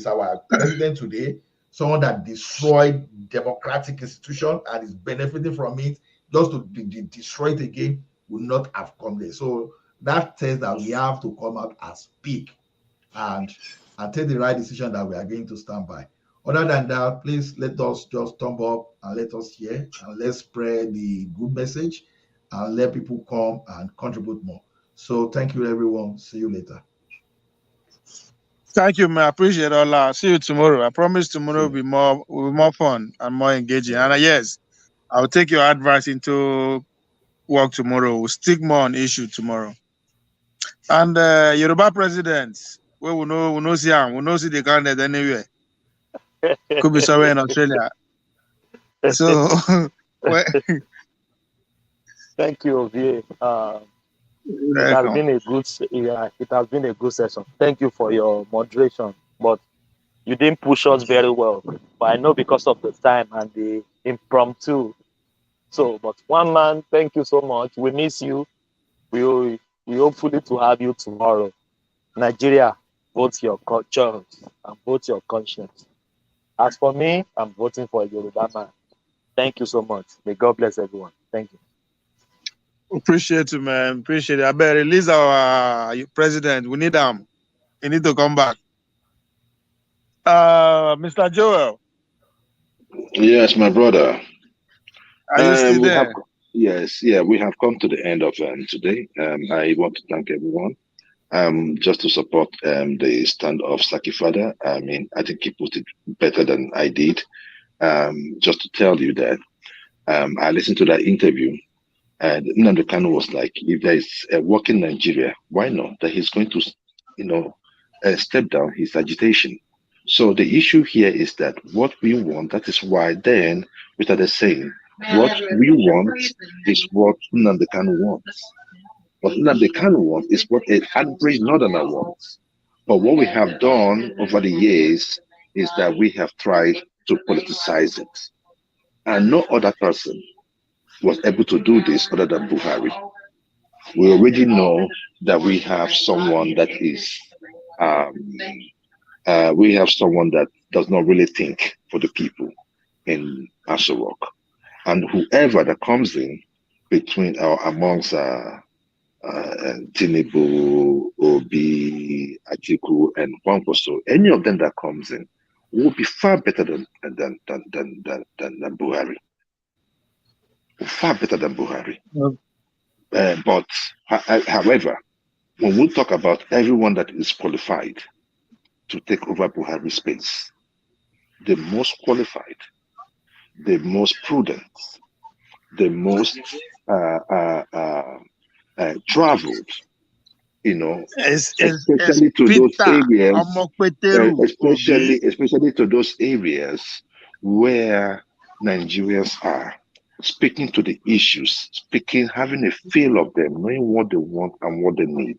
Speaker 4: our president today, someone that destroyed democratic institution and is benefiting from it, just to destroy it again, will not have come there. So that says that we have to come out and speak and take the right decision that we are going to stand by. Other than that, please let us just thumb up and let us hear, and let's spread the good message and let people come and contribute more. So thank you, everyone. See you later.
Speaker 16: Thank you, man. I appreciate it all. See you tomorrow. I promise tomorrow will be more fun and more engaging. And yes, I'll take your advice into work tomorrow. We'll stick more on issue tomorrow. And Yoruba presidents, we will know see him. We know see the candidate anywhere. Could be somewhere in Australia. So,
Speaker 11: thank you, Ovie. It has been a good session. Thank you for your moderation, but you didn't push us very well. But I know because of the time and the impromptu. So, but one man, thank you so much. We miss you. We hopefully to have you tomorrow. Nigeria, vote your culture and vote your conscience. As for me, I'm voting for a Yoruba man. Thank you so much. May God bless everyone. Thank you.
Speaker 16: Appreciate you, man. Appreciate it. I better release our president. We need him. He need to come back. Mr. Joel.
Speaker 15: Yes, my brother.
Speaker 16: Are you still there?
Speaker 15: Yes, we have come to the end of today. I want to thank everyone. Just to support the stand of Saki Father. I mean, I think he put it better than I did. Just to tell you that I listened to that interview, and Nnamdi Kanu was like, if there is a work in Nigeria, why not? That he's going to, step down his agitation. So the issue here is that what we want, that is why then we started saying, what we want is what Nnamdi Kanu wants. What Nnamdi Kanu wants is what an average northerner wants. But what we have done over the years is that we have tried to politicize it. And no other person was able to do this other than Buhari. We already know that we have someone that is, we have someone that does not really think for the people in Asarok. And whoever that comes in between or amongst Tinubu, Obi, Atiku, and Kwankwaso, any of them that comes in will be far better than Buhari. Far better than Buhari. But however, when we talk about everyone that is qualified to take over Buhari's space, the most qualified, the most prudent, the most traveled, especially to those areas, especially to those areas where Nigerians are speaking to the issues, having a feel of them, knowing what they want and what they need.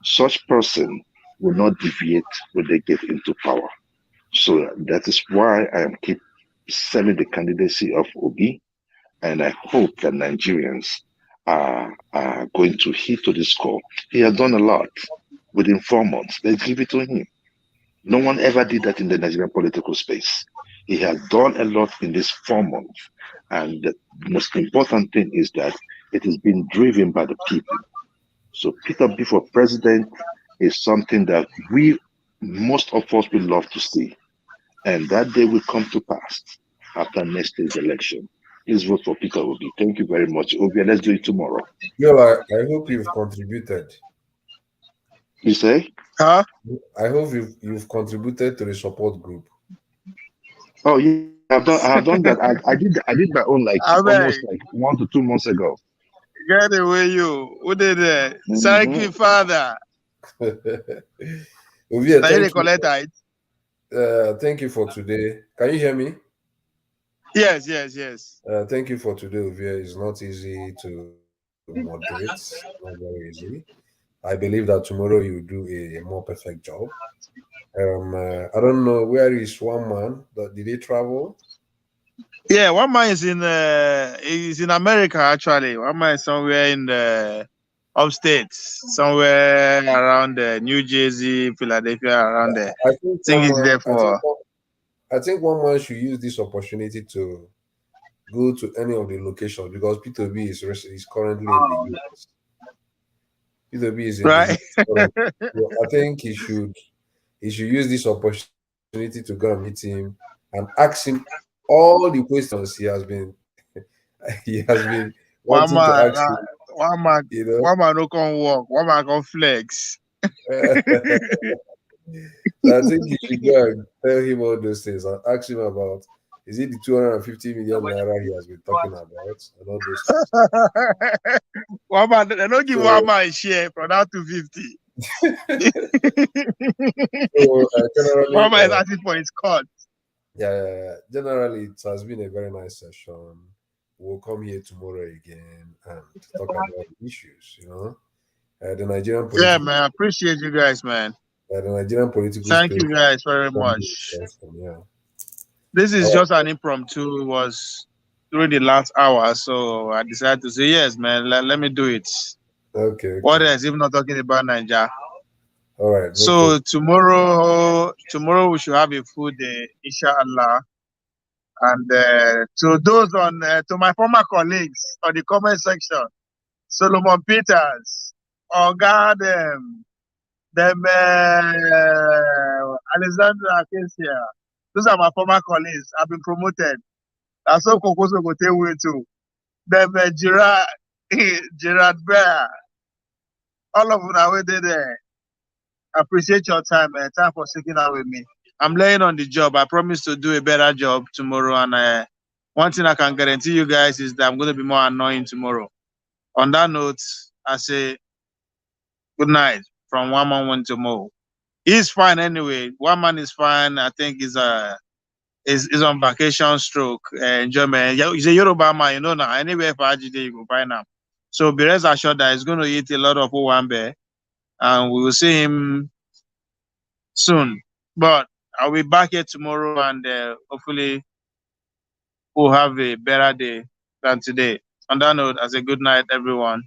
Speaker 15: Such person will not deviate when they get into power. So that is why I am keep selling the candidacy of Obi, and I hope that Nigerians are going to heed to this call. He has done a lot within 4 months. Let's give it to him. No one ever did that in the Nigerian political space. He has done a lot in this 4 months. And the most important thing is that it has been driven by the people. So Peter B for president is something that most of us will love to see. And that day will come to pass after next day's election. Please vote for Peter Obi. Thank you very much. Obi, let's do it tomorrow.
Speaker 18: Well, I hope you've contributed.
Speaker 15: You say?
Speaker 16: Huh?
Speaker 18: I hope you've contributed to the support group.
Speaker 15: Oh yeah, I have done that. I did my own almost 1 to 2 months ago.
Speaker 16: Get away, you. Who did that? Thank you, Father.
Speaker 18: Ovie, thank you.
Speaker 16: Collect it.
Speaker 18: Thank you for today. Can you hear me?
Speaker 16: Yes, yes, yes.
Speaker 18: Thank you for today, Ovia. It's not easy to moderate, not very easy. I believe that tomorrow you do a more perfect job. I don't know where is one man. Did he travel?
Speaker 16: Yeah, one man is in America actually. One man is somewhere in the upstate, somewhere around New Jersey, Philadelphia, around there.
Speaker 18: I think
Speaker 16: I think he's there for.
Speaker 18: I think one man should use this opportunity to go to any of the locations because P2B is currently in the US. P2B is in the
Speaker 16: Right.
Speaker 18: US currently. So I think he should use this opportunity to go and meet him and ask him all the questions he has been
Speaker 16: one
Speaker 18: wanting to
Speaker 16: man,
Speaker 18: ask him, you know.
Speaker 16: one man no can walk, one man can flex.
Speaker 18: So I think you should go and tell him all those things and ask him about is it the 250 million naira he has been talking about and all those things.
Speaker 16: One man, they don't give
Speaker 18: So,
Speaker 16: one man a share from that 250.
Speaker 18: generally,
Speaker 16: One man is asking for his cut.
Speaker 18: yeah, generally it has been a very nice session. We'll come here tomorrow again and talk about the issues, the Nigerian political.
Speaker 16: Yeah, man, I appreciate you guys, man.
Speaker 18: The Nigerian political
Speaker 16: Thank
Speaker 18: space.
Speaker 16: you guys very much.
Speaker 18: Yeah.
Speaker 16: This is just an impromptu. It was during the last hour, so I decided to say yes, man. Let me do it.
Speaker 18: Okay.
Speaker 16: What else? If not talking about Nigeria.
Speaker 18: All right. No
Speaker 16: so tomorrow we should have a full day, inshallah. And to those to my former colleagues on the comment section, Solomon Peters, Oga them Alexandra Acacia. Those are my former colleagues. I've been promoted. That's so Kokoso go take way too. Them Gerard Gerard Bear. All of them are waiting there. Appreciate your time, man. Time for sticking out with me. I'm laying on the job. I promise to do a better job tomorrow. And one thing I can guarantee you guys is that I'm going to be more annoying tomorrow. On that note, I say good night from One Man One to Mo. He's fine anyway. One man is fine. I think he's on vacation stroke enjoyment. He's a Yoruba man, now. Anywhere for AGD you go find him. So be rest assured that he's going to eat a lot of Owambe, and we will see him soon. But I'll be back here tomorrow, and hopefully we'll have a better day than today. On that note, as a good night, everyone.